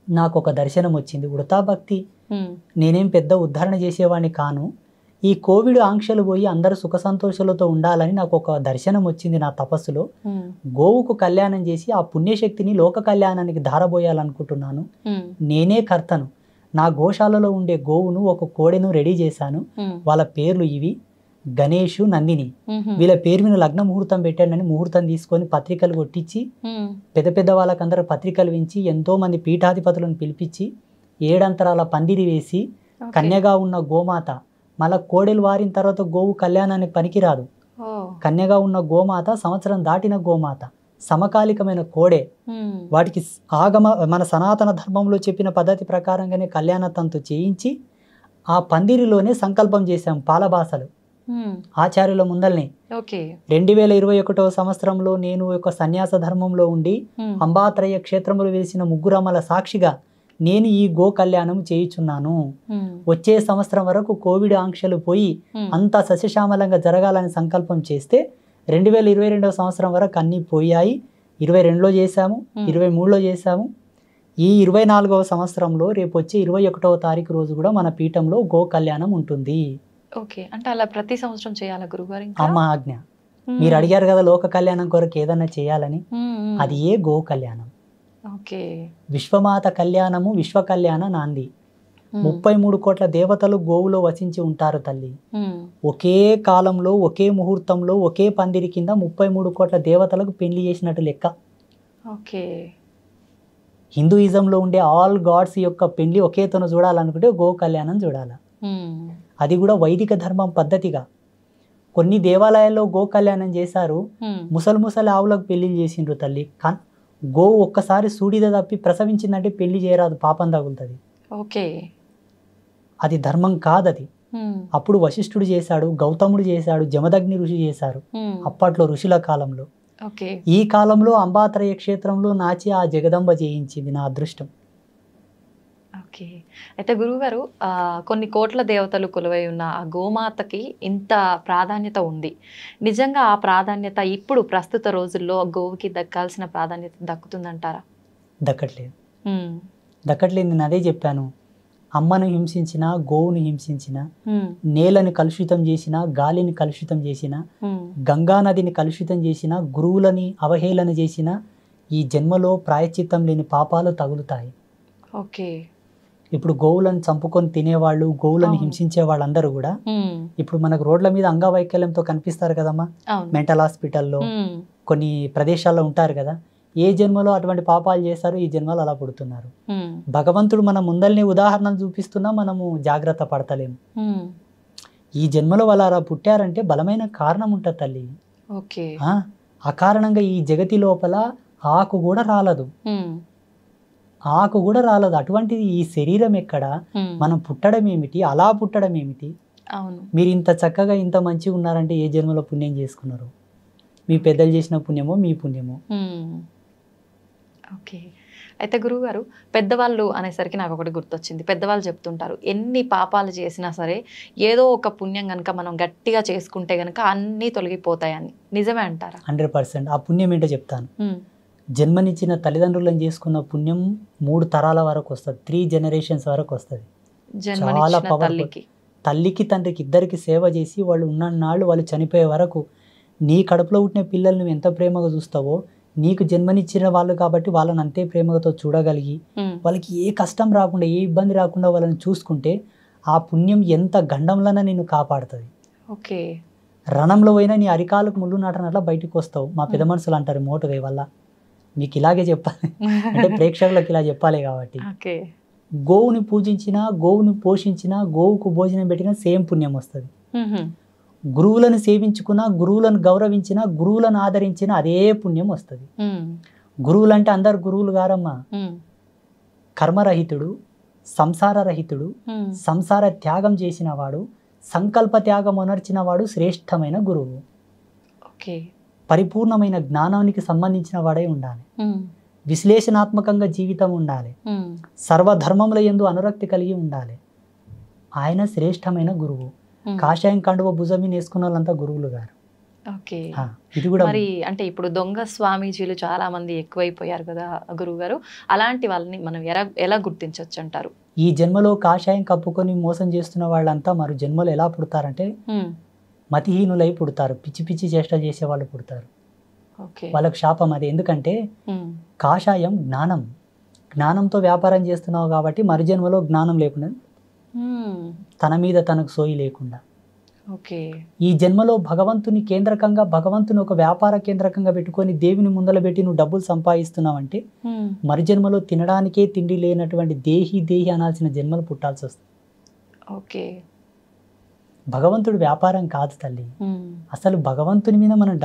[SPEAKER 2] నాకు ఒక దర్శనం వచ్చింది, ఉడతా భక్తి, నేనేం పెద్ద ఉద్ధరణ చేసేవాడిని కాను, ఈ కోవిడ్ ఆంక్షలు పోయి అందరూ సుఖ సంతోషాలతో ఉండాలని నాకు ఒక దర్శనం వచ్చింది నా తపస్సులో. గోవుకు కళ్యాణం చేసి ఆ పుణ్యశక్తిని లోక కళ్యాణానికి ధారబోయాలనుకుంటున్నాను. నేనే కర్తను. నా గోశాలలో ఉండే గోవును, ఒక కోడెను రెడీ చేశాను. వాళ్ళ పేర్లు ఇవి. గణేష్, నందిని వీళ్ళ పేరు మీద లగ్న ముహూర్తం పెట్టాడని ముహూర్తం తీసుకొని పత్రికలు కొట్టించి పెద్ద పెద్ద వాళ్ళకందరూ పత్రికలు వించి ఎంతో మంది పీఠాధిపతులను పిలిపించి 7 అంతరాల పందిరి వేసి కన్యగా ఉన్న గోమాత, మళ్ళా కోడెలు వారిన తర్వాత గోవు కళ్యాణానికి పనికిరాదు. కన్యగా ఉన్న గోమాత, సంవత్సరం దాటిన గోమాత, సమకాలికమైన కోడే. వాటికి మన సనాతన ధర్మంలో చెప్పిన పద్ధతి ప్రకారంగానే కళ్యాణ తంతు చేయించి ఆ పందిరిలోనే సంకల్పం చేశాం పాలభాసలు ఆచార్యుల ముందల్ని. 2021 సంవత్సరంలో నేను ఒక సన్యాస ధర్మంలో ఉండి అంబాత్రయ క్షేత్రములు వెలిసిన ముగ్గురమ్మల సాక్షిగా నేను ఈ గో కళ్యాణం చేయుచున్నాను. వచ్చే సంవత్సరం వరకు కోవిడ్ ఆంక్షలు పోయి అంతా సస్యశ్యామలంగా జరగాలని సంకల్పం చేస్తే 2022 సంవత్సరం వరకు అన్నీ పోయాయి. 22లో చేశాము, 23లో చేశాము. ఈ 24వ సంవత్సరంలో రేపు వచ్చే 21వ తారీఖు రోజు కూడా మన పీఠంలో గో కళ్యాణం ఉంటుంది.
[SPEAKER 1] ఓకే, అంటే అలా ప్రతి సంవత్సరం చేయాలా గురుగారు?
[SPEAKER 2] అమ్మ ఆజ్ఞ. మీరు అడిగారు కదా లోక కళ్యాణం కొరకు ఏదన్నా చేయాలని, అది ఏ గో కళ్యాణం.
[SPEAKER 1] ఓకే,
[SPEAKER 2] విశ్వమాత కళ్యాణము, విశ్వ కళ్యాణ నాంది. 33 కోట్ల దేవతలు గోవులో వసించి ఉంటారు తల్లి. ఒకే కాలంలో, ఒకే ముహూర్తంలో, ఒకే పందిరి కింద 33 కోట్ల దేవతలకు పెళ్లి చేసినట్టు లెక్క.
[SPEAKER 1] ఓకే,
[SPEAKER 2] హిందూయిజంలో ఉండే ఆల్ గాడ్స్ యొక్క పెళ్లి ఒకేతను చూడాలనుకుంటే గో కళ్యాణం చూడాలి. అది కూడా వైదిక ధర్మం పద్ధతిగా. కొన్ని దేవాలయాల్లో గో కళ్యాణం చేశారు, ముసలి ఆవులకు పెళ్లి చేసిండ్రు తల్లి. గో ఒక్కసారి సూడిద తప్పి ప్రసవించిందంటే పెళ్లి చేయరాదు, పాపం తగులుతుంది.
[SPEAKER 1] ఓకే,
[SPEAKER 2] అది ధర్మం కాదది. అప్పుడు వశిష్ఠుడు చేశాడు, గౌతముడు చేశాడు, జమదగ్ని ఋషి చేశారు అప్పట్లో ఋషుల కాలంలో. ఈ కాలంలో అంబాత్రయ క్షేత్రంలో నాచి ఆ జగదంబ చేయించింది, నా అదృష్టం.
[SPEAKER 1] ఓకే, అయితే గురువుగారు కొన్ని కోట్ల దేవతలు కొలువై ఉన్న ఆ గోమాతకి ఇంత ప్రాధాన్యత ఉంది. నిజంగా ఆ ప్రాధాన్యత ఇప్పుడు ప్రస్తుత రోజుల్లో గోవుకి దక్కాల్సిన ప్రాధాన్యత దక్కుతుందంటారా?
[SPEAKER 2] దక్కట్లేదు. నేను అదే చెప్పాను. అమ్మను హింసించిన, గోవుని హింసించిన, నేలను కలుషితం చేసిన, గాలిని కలుషితం చేసిన, గంగా నదిని కలుషితం చేసిన, గురువులని అవహేళన చేసిన ఈ జన్మలో ప్రాయశ్చిత్తం లేని పాపాలు తగులుతాయి.
[SPEAKER 1] ఓకే,
[SPEAKER 2] ఇప్పుడు గోవులను చంపుకొని తినేవాళ్ళు, గోవులను హింసించే వాళ్ళందరూ కూడా ఇప్పుడు మనకు రోడ్ల మీద అంగవైకల్యంతో కనిపిస్తారు కదమ్మా, మెంటల్ హాస్పిటల్లో కొన్ని ప్రదేశాల్లో ఉంటారు కదా. ఏ జన్మలో అటువంటి పాపాలు చేశారు, ఈ జన్మలో అలా పుడుతున్నారు. భగవంతుడు మన ముందల్ని ఉదాహరణలు చూపిస్తున్నా మనము జాగ్రత్త పడతలేము. ఈ జన్మలో వాళ్ళు అలా పుట్టారంటే బలమైన కారణం ఉంటుంది తల్లి. అకారణంగా ఈ జగతి లోపల ఆకు కూడా రాలదు. అటువంటిది ఈ శరీరం ఎక్కడ, మనం పుట్టడం ఏమిటి, అలా పుట్టడం ఏమిటి. మీరు ఇంత చక్కగా ఇంత మంచిగా ఉన్నారంటే ఏ జన్మలో పుణ్యం చేసుకున్నారు? మీ పెద్దలు చేసిన పుణ్యమో మీ పుణ్యమో.
[SPEAKER 1] ఓకే, అయితే గురువుగారు పెద్దవాళ్ళు అనేసరికి నాకు ఒకటి గుర్తొచ్చింది. పెద్దవాళ్ళు చెప్తుంటారు, ఎన్ని పాపాలు చేసినా సరే ఏదో ఒక పుణ్యం కనుక మనం గట్టిగా చేసుకుంటే కనుక అన్నీ తొలగిపోతాయని. నిజమే అంటారా?
[SPEAKER 2] 100%. ఆ పుణ్యం ఏంటో చెప్తాను. జన్మనిచ్చిన తల్లిదండ్రులను చేసుకున్న పుణ్యం 3 తరాల వరకు వస్తుంది, 3 generations వరకు వస్తుంది. చాలా పవర్ఫుల్. తల్లికి తండ్రికి ఇద్దరికి సేవ చేసి వాళ్ళు ఉన్ననాళ్ళు వాళ్ళు చనిపోయే వరకు నీ కడుపులో పుట్టిన పిల్లలు నువ్వు ఎంత ప్రేమగా చూస్తావో, నీకు జన్మనిచ్చిన వాళ్ళు కాబట్టి వాళ్ళని అంతే ప్రేమతో చూడగలిగి వాళ్ళకి ఏ కష్టం రాకుండా, ఏ ఇబ్బంది రాకుండా వాళ్ళని చూసుకుంటే ఆ పుణ్యం ఎంత గండంలోనే నిన్ను కాపాడుతుంది.
[SPEAKER 1] ఓకే,
[SPEAKER 2] రణంలో పోయినా నీ అరికాలకు ముళ్ళు నాటనట్లా బయటకు వస్తావు. మా పెద్ద మనుషులు అంటారు మోటుగా వల్ల. మీకు ఇలాగే చెప్పాలి అంటే ప్రేక్షకులకు ఇలా చెప్పాలి కాబట్టి. గోవుని పూజించినా, గోవుని పోషించినా, గోవుకు భోజనం పెట్టినా సేమ్ పుణ్యం వస్తుంది. గురువులను సేవించుకున్నా, గురువులను గౌరవించినా, గురువులను ఆదరించినా అదే పుణ్యం వస్తుంది. గురువులు అంటే అందరు గురువులు గారమ్మా. కర్మరహితుడు, సంసారరహితుడు, సంసార త్యాగం చేసిన వాడు, సంకల్ప త్యాగం అనర్చిన వాడు శ్రేష్టమైన గురువు. పరిపూర్ణమైన జ్ఞానానికి సంబంధించిన వాడై ఉండాలి. విశ్లేషణాత్మకంగా జీవితం ఉండాలి. సర్వధర్మముల యందు అనురక్తి కలిగి ఉండాలి. ఆయన శ్రేష్టమైన గురువు. కాషాయం కండువ భుజమి వేసుకున్న వాళ్ళంతా గురువులు గారు.
[SPEAKER 1] ఇది కూడా మరి అంటే ఇప్పుడు దొంగ స్వామీజీలు చాలా మంది ఎక్కువైపోయారు కదా గురువు గారు, అలాంటి వాళ్ళని మనం ఎలా గుర్తించవచ్చు అంటారు?
[SPEAKER 2] ఈ జన్మలో కాషాయం కప్పుకొని మోసం చేస్తున్న వాళ్ళంతా మరో జన్మలో ఎలా పుడతారంటే మతిహీనులై పుడతారు. పిచ్చి పిచ్చి చేష్టలు చేసే వాళ్ళు పుడతారు. వాళ్ళకు శాపం అది. ఎందుకంటే కాషాయం జ్ఞానం, జ్ఞానంతో వ్యాపారం చేస్తున్నావు కాబట్టి మరు జన్మలో జ్ఞానం లేకుండా, తన మీద తనకు సోయి లేకుండా. ఈ జన్మలో భగవంతుని కేంద్రకంగా, భగవంతుని ఒక వ్యాపార కేంద్రకంగా పెట్టుకొని దేవుని ముందల పెట్టి నువ్వు డబ్బులు సంపాదిస్తున్నావంటే మరి జన్మలో తినడానికే తిండి లేనటువంటి దేహి అనాల్సిన జన్మలు పుట్టాల్సి వస్తుంది. భగవంతుడు వ్యాపారం కాదు తల్లి. అసలు భగవంతుని మీద మనం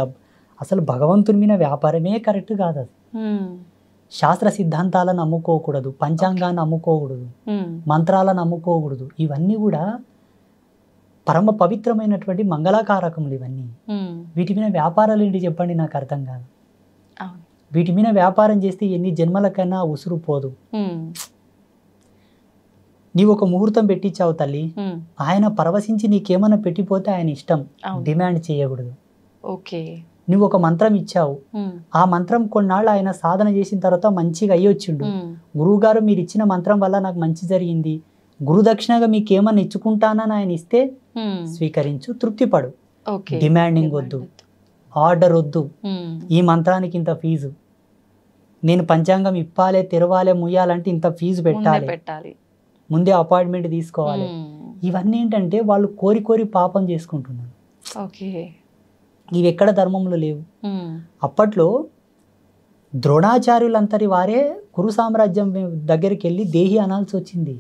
[SPEAKER 2] అసలు భగవంతుని మీద వ్యాపారమే కరెక్ట్ కాదు. అది శాస్త్ర సిద్ధాంతాలను అమ్ముకోకూడదు, పంచాంగాన్ని అమ్ముకోకూడదు, మంత్రాలను అమ్ముకోకూడదు. ఇవన్నీ కూడా పరమ పవిత్రమైనటువంటి మంగళకారకములు ఇవన్నీ. వీటి మీద వ్యాపారాలు ఏంటి చెప్పండి, నాకు అర్థం కాదు. వీటి మీద వ్యాపారం చేస్తే ఎన్ని జన్మలకైనా ఉసురు పోదు. నీవు ఒక ముహూర్తం పెట్టించావు తల్లి, ఆయన పరవశించి నీకేమైనా పెట్టిపోతే ఆయన ఇష్టం, డిమాండ్ చేయకూడదు. నువ్వు ఒక మంత్రం ఇచ్చావు, ఆ మంత్రం కొన్నాళ్ళు ఆయన సాధన చేసిన తర్వాత మంచిగా అయ్యొచ్చిండు. గురువు గారు మీరు ఇచ్చిన మంత్రం వల్ల నాకు మంచి జరిగింది, గురుదక్షిణగా మీకు ఏమన్నా ఇచ్చుకుంటానని ఆయన ఇస్తే స్వీకరించు, తృప్తిపడు. డిమాండింగ్ వద్దు, ఆర్డర్ వద్దు. ఈ మంత్రానికి ఇంత ఫీజు, నేను పంచాంగం ఇప్పాలే, తెరవాలే, ముయ్యాలంటే ఇంత ఫీజు పెట్టాలి, ముందే అపాయింట్మెంట్ తీసుకోవాలి. ఇవన్నీ ఏంటంటే వాళ్ళు కోరి కోరి పాపం చేసుకుంటున్నారు. ఇవి ఎక్కడ ధర్మంలో లేవు. అప్పట్లో ద్రోణాచార్యులంతటి వారే కురు సామ్రాజ్యం దగ్గరికి వెళ్ళి దేహి అనాల్సి వచ్చింది.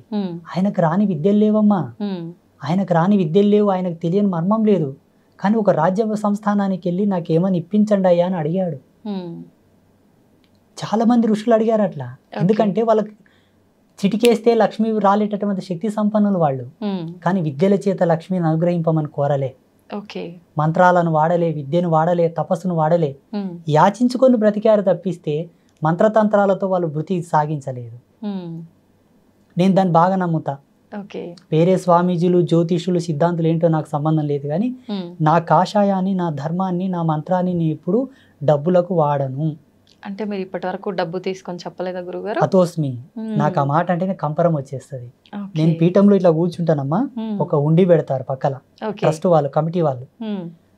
[SPEAKER 2] ఆయనకు రాని విద్యలు లేవమ్మా, ఆయనకు రాని విద్యలు లేవు, ఆయనకు తెలియని మర్మం లేదు. కానీ ఒక రాజ్య సంస్థానానికి వెళ్ళి నాకేమని ఇప్పించండి అయ్యా అని అడిగాడు. చాలా మంది ఋషులు అడిగారు అట్లా. ఎందుకంటే వాళ్ళకి చిటికేస్తే లక్ష్మి రాలేటటువంటి శక్తి సంపన్నులు వాళ్ళు. కానీ విద్యల చేత లక్ష్మిని అనుగ్రహింపమని కోరలే, మంత్రాలను వాడలే, విద్యను వాడలే, తపస్సును వాడలే, యాచించుకొని బ్రతికారు తప్పిస్తే మంత్రతంత్రాలతో వాళ్ళు వృత్తి సాగించలేదు. నేను దాన్ని బాగా నమ్ముతా. వేరే స్వామీజీలు, జ్యోతిషులు, సిద్ధాంతులు ఏంటో నాకు సంబంధం లేదు. కానీ నా కాషాయాన్ని, నా ధర్మాన్ని, నా మంత్రాన్ని నేను ఇప్పుడు డబ్బులకు వాడను.
[SPEAKER 1] అంటే మీరు ఇప్పటి వరకు డబ్బు తీసుకొని చెప్పలేదా గురుగారు?
[SPEAKER 2] అతోస్మి. నాకు ఆ మాట అంటేనే కంపరం వచ్చేస్తుంది. నేను పీఠంలో ఇట్లా కూర్చుంటానమ్మా, ఒక ఉండి పెడతారు పక్కల, ట్రస్ట్ వాళ్ళు, కమిటీ వాళ్ళు.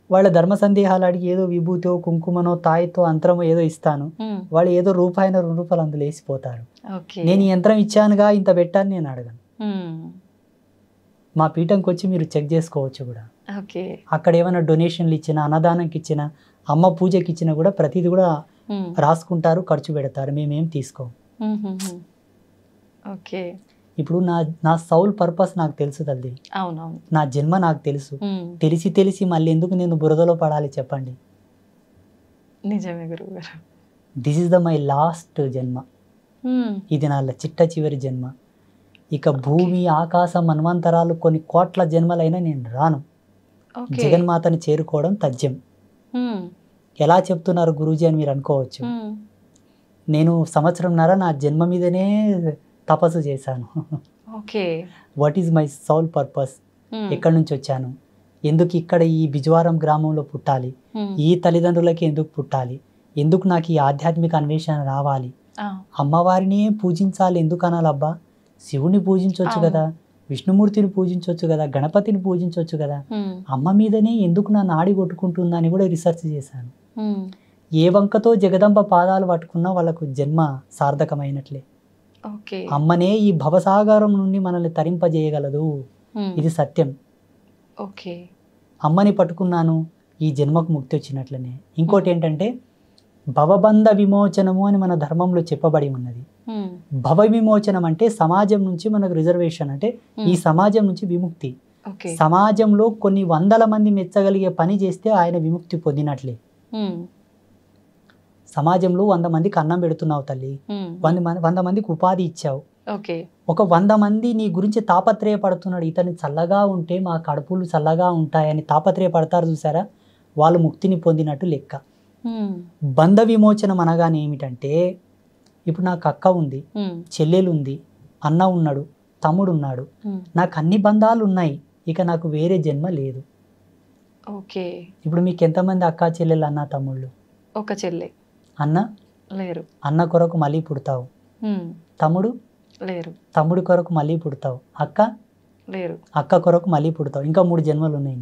[SPEAKER 2] వాళ్ళ ధర్మ సందేహాలు అడిగి ఏదో విభూతో, కుంకుమనో, తాయితో, అంతరమో ఏదో ఇస్తాను. వాళ్ళు ఏదో రూపాయి, 2 రూపాయలు అందులో వేసిపోతారు. నేను ఈ యంత్రం ఇచ్చానుగా, ఇంత పెట్టాను నేను అడగను. మా పీఠంకి వచ్చి మీరు చెక్ చేసుకోవచ్చు కూడా. అక్కడ ఏమైనా డొనేషన్లు ఇచ్చినా, అన్నదానంకి ఇచ్చినా, అమ్మ పూజకి ఇచ్చినా కూడా ప్రతిదీ కూడా రాసుకుంటారు, ఖర్చు పెడతారు, మేమేం తీసుకోం. ఇప్పుడు నా సౌల్ పర్పస్ నాకు తెలుసు తల్లి, నా జన్మ నాకు తెలుసు. తెలిసి మళ్ళీ ఎందుకు నేను బురదలో పడాలి చెప్పండి?
[SPEAKER 1] నిజమే గురుగారు.
[SPEAKER 2] దిస్ ఇస్ మై లాస్ట్ జన్మ. ఇది నా చిట్ట చివరి జన్మ. ఇక భూమి, ఆకాశం, మన్వంతరాలు, కొన్ని కోట్ల జన్మలైనా నేను రాను. జగన్మాతని చేరుకోవడం తథ్యం. ఎలా చెప్తున్నారు గురూజీ అని మీరు అనుకోవచ్చు. నేను 1.5 సంవత్సరంన్నర నా జన్మ మీదనే తపస్సు చేశాను. What is my soul purpose? ఎక్కడి నుంచి వచ్చాను? ఎందుకు ఇక్కడ ఈ బిజవారం గ్రామంలో పుట్టాలి? ఈ తల్లిదండ్రులకి ఎందుకు పుట్టాలి? ఎందుకు నాకు ఈ ఆధ్యాత్మిక అన్వేషణ రావాలి? అమ్మవారిని పూజించాలి ఎందుకు అనాలబ్బా? శివుని పూజించవచ్చు కదా, విష్ణుమూర్తిని పూజించవచ్చు కదా, గణపతిని పూజించవచ్చు కదా. అమ్మ మీదనే ఎందుకు నా నాడి కొట్టుకుంటుందని కూడా రీసెర్చ్ చేశాను. ఏ వంకతో జగదంబ పాదాలు పట్టుకున్నా వాళ్ళకు జన్మ సార్థకమైనట్లే. అమ్మనే ఈ భవసాగరం నుండి మనల్ని తరింపజేయగలదు, ఇది సత్యం. అమ్మని పట్టుకున్నాను, ఈ జన్మకు ముక్తి వచ్చినట్లనే. ఇంకోటి ఏంటంటే భవబంధ విమోచనము అని మన ధర్మంలో చెప్పబడి ఉన్నది. భవ విమోచనం అంటే సమాజం నుంచి మనకు రిజర్వేషన్, అంటే ఈ సమాజం నుంచి విముక్తి. సమాజంలో కొన్ని 100 మంది మెచ్చగలిగే పని చేస్తే ఆయన విముక్తి పొందినట్లే. సమాజంలో 100 మందికి అన్నం పెడుతున్నావు తల్లి, 100 మందికి ఉపాధి ఇచ్చావు. ఒక 100 మంది నీ గురించి తాపత్రయపడుతున్నాడు, ఇతని చల్లగా ఉంటే మా కడుపులు చల్లగా ఉంటాయని తాపత్రయపడతారు చూసారా, వాళ్ళు ముక్తిని పొందినట్టు లెక్క. బంధ విమోచనం అనగానే ఏమిటంటే, ఇప్పుడు నాకు అక్క ఉంది, చెల్లెలు ఉంది, అన్న ఉన్నాడు, తమ్ముడు ఉన్నాడు, నాకు అన్ని బంధాలు ఉన్నాయి, ఇక నాకు వేరే జన్మ లేదు. ఇప్పుడు మీకు ఎంతమంది అక్క చెల్లెలు, అన్న తమ్ముళ్ళు?
[SPEAKER 1] ఒక చెల్లె.
[SPEAKER 2] అన్న
[SPEAKER 1] లేరు.
[SPEAKER 2] అన్న కొరకు మళ్ళీ పుడతావు. తమ్ముడు
[SPEAKER 1] లేరు.
[SPEAKER 2] తమ్ముడి కొరకు మళ్ళీ పుడతావు. అక్క
[SPEAKER 1] లేరు.
[SPEAKER 2] అక్క కొరకు మళ్ళీ పుడతావు. ఇంకా 3 జన్మలు ఉన్నాయి.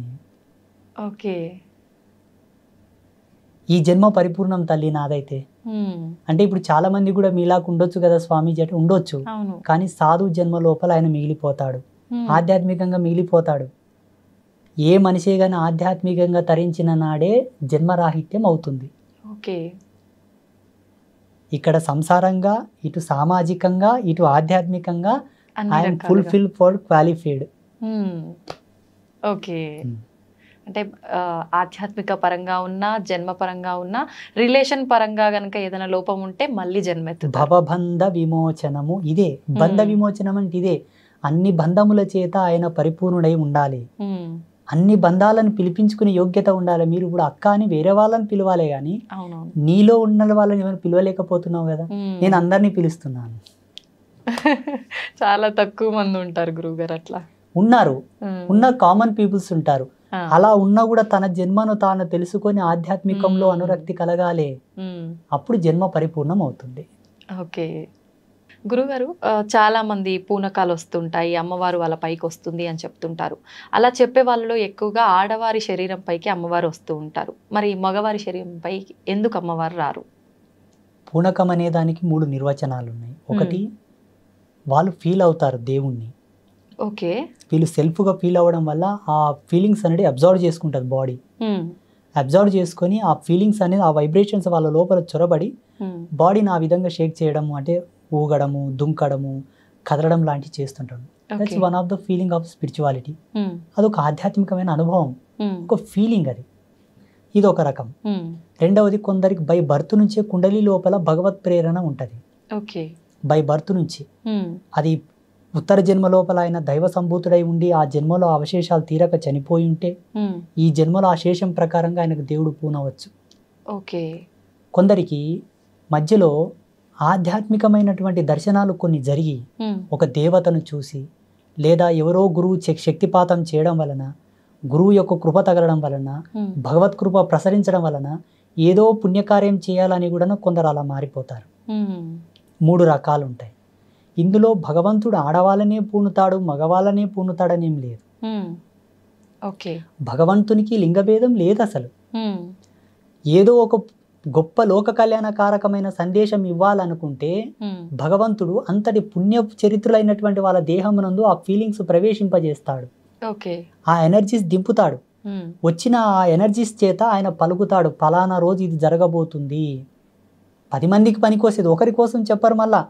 [SPEAKER 2] ఈ జన్మ పరిపూర్ణం తల్లి నాదైతే. అంటే ఇప్పుడు చాలా మంది కూడా మీలాగా ఉండొచ్చు కదా స్వామీజీ అంటే, ఉండొచ్చు. కానీ సాధు జన్మ లోపల ఆయన మిగిలిపోతాడు, ఆధ్యాత్మికంగా మిగిలిపోతాడు. ఏ మనిషి కానీ ఆధ్యాత్మికంగా తరించిన నాడే జన్మరాహిత్యం అవుతుంది.
[SPEAKER 1] ఓకే.
[SPEAKER 2] ఇక్కడ సంసారంగా, ఇటు సామాజికంగా, ఇటు ఆధ్యాత్మికంగా I'm fulfil for qualified.
[SPEAKER 1] Okay. అంటే ఆధ్యాత్మిక పరంగా ఉన్నా, జన్మ పరంగా ఉన్నా, రిలేషన్ పరంగా గనక ఏదైనా లోపం ఉంటే మళ్ళీ జన్మెత్తు.
[SPEAKER 2] భవబంధ విమోచనము ఇదే. బంధ విమోచనం అంటే ఇదే. అన్ని బంధముల చేత ఆయన పరిపూర్ణుడై ఉండాలి. అన్ని బంధాలను పిలిపించుకునే యోగ్యత ఉండాలి. మీరు ఇప్పుడు అక్క అని వేరే వాళ్ళని పిలవాలే కానీ నీలో ఉన్న వాళ్ళని ఏమైనా పిలవలేకపోతున్నావు కదా. నేను అందరినీ పిలుస్తున్నాను.
[SPEAKER 1] చాలా తక్కువ మంది ఉంటారు గురువుగారు. అట్లా
[SPEAKER 2] ఉన్నారు, ఉన్న కామన్ పీపుల్స్ ఉంటారు. అలా ఉన్నా కూడా తన జన్మను తాను తెలుసుకొని ఆధ్యాత్మికంలో అనురక్తి కలగాలి. అప్పుడు జన్మ పరిపూర్ణం అవుతుంది.
[SPEAKER 1] ఓకే గురుగారు, చాలా మంది పూనకాలు వస్తుంటాయి, అమ్మవారు వాళ్ళ పైకి వస్తుంది అని చెప్తుంటారు. అలా చెప్పే వాళ్ళలో ఎక్కువగా ఆడవారి శరీరం పైకి అమ్మవారు వస్తూ ఉంటారు. మరి మగవారి శరీరం పైకి ఎందుకు అమ్మవారు రారు?
[SPEAKER 2] పూనకం అనే దానికి 3 నిర్వచనాలు ఉన్నాయి. ఒకటి, వాళ్ళు ఫీల్ అవుతారు దేవుణ్ణి.
[SPEAKER 1] ఓకే.
[SPEAKER 2] వీళ్ళు సెల్ఫ్గా ఫీల్ అవ్వడం వల్ల ఆ ఫీలింగ్స్ అనేది అబ్జర్వ్ చేసుకుంటుంది బాడీ. అబ్జర్వ్ చేసుకొని ఆ ఫీలింగ్స్ అనేది, ఆ వైబ్రేషన్స్ వాళ్ళ లోపల చొరబడి బాడీని ఆ విధంగా షేక్ చేయడము, అంటే ఊగడము, దుంకడము, కదలడం లాంటివి చేస్తుంటాడు. That's one of the feeling of spirituality. అదొక ఆధ్యాత్మికమైన అనుభవం, ఒక ఫీలింగ్ అది. ఇది ఒక రకం. రెండవది, కొందరికి బై బర్త్ నుంచే కుండలి లోపల భగవత్ ప్రేరణ ఉంటుంది. బై బర్త్ నుంచి. అది ఉత్తర జన్మ లోపల ఆయన దైవ సంభూతుడై ఉండి ఆ జన్మలో అవశేషాలు తీరక చనిపోయి ఉంటే ఈ జన్మలో ఆ శేషం ప్రకారంగా ఆయనకు దేవుడు పూనవచ్చు.
[SPEAKER 1] ఓకే.
[SPEAKER 2] కొందరికి మధ్యలో ఆధ్యాత్మికమైనటువంటి దర్శనాలు కొన్ని జరిగి ఒక దేవతను చూసి, లేదా ఎవరో గురువు శక్తిపాతం చేయడం వలన, గురువు యొక్క కృప తగలడం వలన, భగవత్ కృప ప్రసరించడం వలన ఏదో పుణ్యకార్యం చేయాలని కూడా కొందరు అలా మారిపోతారు. 3 రకాలు ఉంటాయి. ఇందులో భగవంతుడు ఆడవాళ్ళనే పూనుతాడు, మగవాళ్ళనే పూనుతాడనేం లేదు. భగవంతునికి లింగభేదం లేదు అసలు. ఏదో ఒక గొప్ప లోక కళ్యాణకారకమైన సందేశం ఇవ్వాలనుకుంటే భగవంతుడు అంతటి పుణ్య చరిత్రులైనటువంటి వాళ్ళ దేహమునందు ఆ ఫీలింగ్స్ ప్రవేశింపజేస్తాడు. ఆ ఎనర్జీస్ దింపుతాడు. వచ్చిన ఆ ఎనర్జీస్ చేత ఆయన పలుకుతాడు, ఫలానా రోజు ఇది జరగబోతుంది. 10 మందికి పనికొసేది, ఒకరి కోసం చెప్పరు. మళ్ళా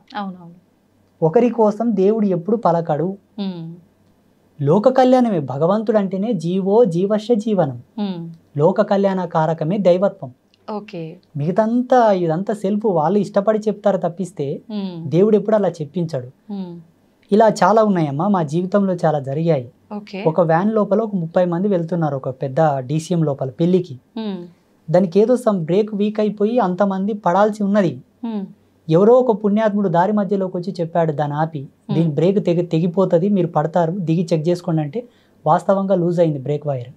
[SPEAKER 2] ఒకరి కోసం దేవుడు ఎప్పుడు పలకడు. లోక కళ్యాణమే భగవంతుడు అంటేనే జీవో జీవశ్య జీవనం. లోక కళ్యాణ కారకమే దైవత్వం. మిగతంతా ఇదంతా సెల్ఫ్, వాళ్ళు ఇష్టపడి చెప్తారు తప్పిస్తే దేవుడు ఎప్పుడు అలా చెప్పించాడు. ఇలా చాలా ఉన్నాయమ్మా, మా జీవితంలో చాలా జరిగాయి. ఒక వ్యాన్ లోపల ఒక 30 మంది వెళ్తున్నారు, ఒక పెద్ద DCM లోపల పెళ్లికి. దానికి ఏదో సమ్ బ్రేక్ వీక్ అయిపోయి అంతమంది పడాల్సి ఉన్నది. ఎవరో ఒక పుణ్యాత్ముడు దారి మధ్యలోకి వచ్చి చెప్పాడు, దాన్ని ఆపి, దీని బ్రేక్ తెగిపోతుంది, మీరు పడతారు, దిగి చెక్ చేసుకోండి అంటే వాస్తవంగా లూజ్ అయింది బ్రేక్ వైర్.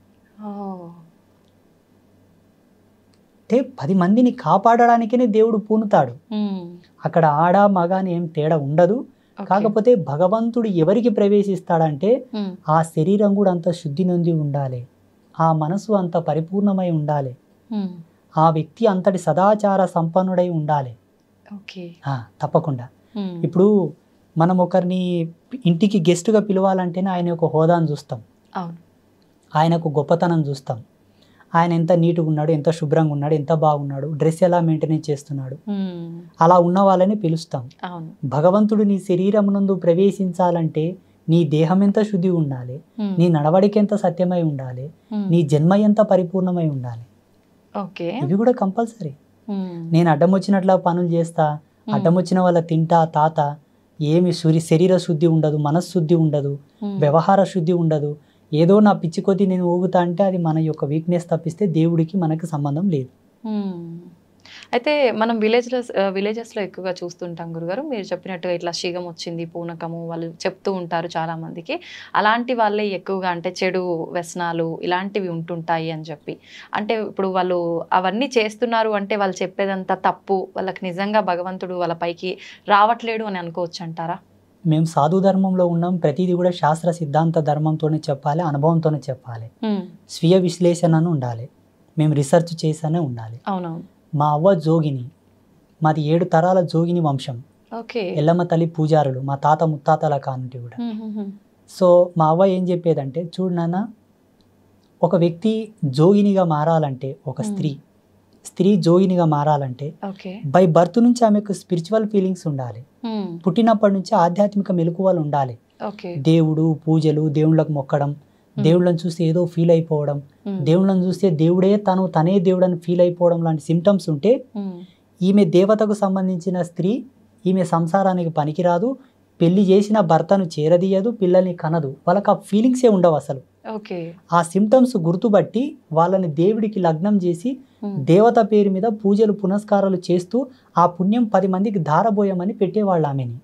[SPEAKER 2] అంటే 10 మందిని కాపాడడానికే దేవుడు పూనుతాడు. అక్కడ ఆడ మగ అని ఏం తేడా ఉండదు. కాకపోతే భగవంతుడు ఎవరికి ప్రవేశిస్తాడంటే ఆ శరీరం కూడా అంత శుద్ధి నొంది ఉండాలి, ఆ మనసు అంత పరిపూర్ణమై ఉండాలి, ఆ వ్యక్తి అంతటి సదాచార సంపన్నుడై ఉండాలి. తప్పకుండా. ఇప్పుడు మనం ఒకరిని ఇంటికి గెస్ట్గా పిలవాలంటేనే ఆయన యొక్క హోదాను చూస్తాం, ఆయనకు గొప్పతనం చూస్తాం. ఆయన ఎంత నీట్గా ఉన్నాడు, ఎంత శుభ్రంగా ఉన్నాడు, ఎంత బాగున్నాడు, డ్రెస్ ఎలా మెయింటైన్ చేస్తున్నాడు, అలా ఉన్న వాళ్ళని పిలుస్తాం. భగవంతుడు నీ శరీరం నందు ప్రవేశించాలంటే నీ దేహం ఎంత శుద్ధి ఉండాలి, నీ నడవడిక ఎంత సత్యమై ఉండాలి, నీ జన్మ ఎంత పరిపూర్ణమై ఉండాలి. ఇవి కూడా కంపల్సరీ. నేను అడ్డం వచ్చినట్లా పనులు చేస్తా, అడ్డం వచ్చిన వాళ్ళ తింటా తాత, ఏమి శరీర శుద్ధి ఉండదు, మనశ్శుద్ధి ఉండదు, వ్యవహార శుద్ధి ఉండదు, ఏదో నా పిచ్చి కొద్దీ నేను ఊగుతా అంటే అది మన యొక్క వీక్నెస్ తప్పిస్తే దేవుడికి మనకి సంబంధం లేదు.
[SPEAKER 1] అయితే మనం విలేజెస్లో ఎక్కువగా చూస్తుంటాం గురుగారు, మీరు చెప్పినట్టుగా ఇట్లా శీఘం వచ్చింది, పూనకము వాళ్ళు చెప్తూ ఉంటారు చాలా మందికి. అలాంటి వాళ్ళే ఎక్కువగా అంటే చెడు వ్యసనాలు ఇలాంటివి ఉంటుంటాయి అని చెప్పి, అంటే ఇప్పుడు వాళ్ళు అవన్నీ చేస్తున్నారు అంటే వాళ్ళు చెప్పేదంతా తప్పు, వాళ్ళకి నిజంగా భగవంతుడు వాళ్ళ పైకి రావట్లేడు అని అనుకోవచ్చు అంటారా?
[SPEAKER 2] మేము సాధు ధర్మంలో ఉన్నాం, ప్రతిదీ కూడా శాస్త్ర సిద్ధాంత ధర్మంతోనే చెప్పాలి, అనుభవంతోనే చెప్పాలి, స్వీయ విశ్లేషణను ఉండాలి, మేము రీసెర్చ్ చేసానే ఉండాలి.
[SPEAKER 1] అవునవును.
[SPEAKER 2] మా అవ్వ జోగిని, మాది 7 తరాల జోగిని వంశం, ఎల్లమ్మ తల్లి పూజారులు, మా తాత ముత్తాతల కానుంటి కూడా. సో మా అవ్వ ఏం చెప్పేదంటే, చూడు నాన్న, ఒక వ్యక్తి జోగినిగా మారాలంటే, ఒక స్త్రీ జోగినిగా మారాలంటే బై బర్త్ నుంచి ఆమెకు స్పిరిచువల్ ఫీలింగ్స్ ఉండాలి. పుట్టినప్పటి నుంచి ఆధ్యాత్మిక మెలకువలు ఉండాలి. దేవుడు, పూజలు, దేవుళ్ళకు మొక్కడం, దేవుళ్ళని చూస్తే ఏదో ఫీల్ అయిపోవడం, దేవుళ్ళని చూస్తే దేవుడే తనే దేవుడని ఫీల్ అయిపోవడం లాంటి సిమ్టమ్స్ ఉంటే ఈమె దేవతకు సంబంధించిన స్త్రీ, ఈమె సంసారానికి పనికిరాదు, పెళ్లి చేసిన భర్తను చేరదీయదు, పిల్లల్ని కనదు. వాళ్ళకి ఆ ఫీలింగ్సే ఉండవు అసలు. ఆ సిమ్టమ్స్ గుర్తుబట్టి వాళ్ళని దేవుడికి లగ్నం చేసి దేవత పేరు మీద పూజలు పునస్కారాలు చేస్తూ ఆ పుణ్యం 10 మందికి ధారబోయమని పెట్టేవాళ్ళు ఆమెని.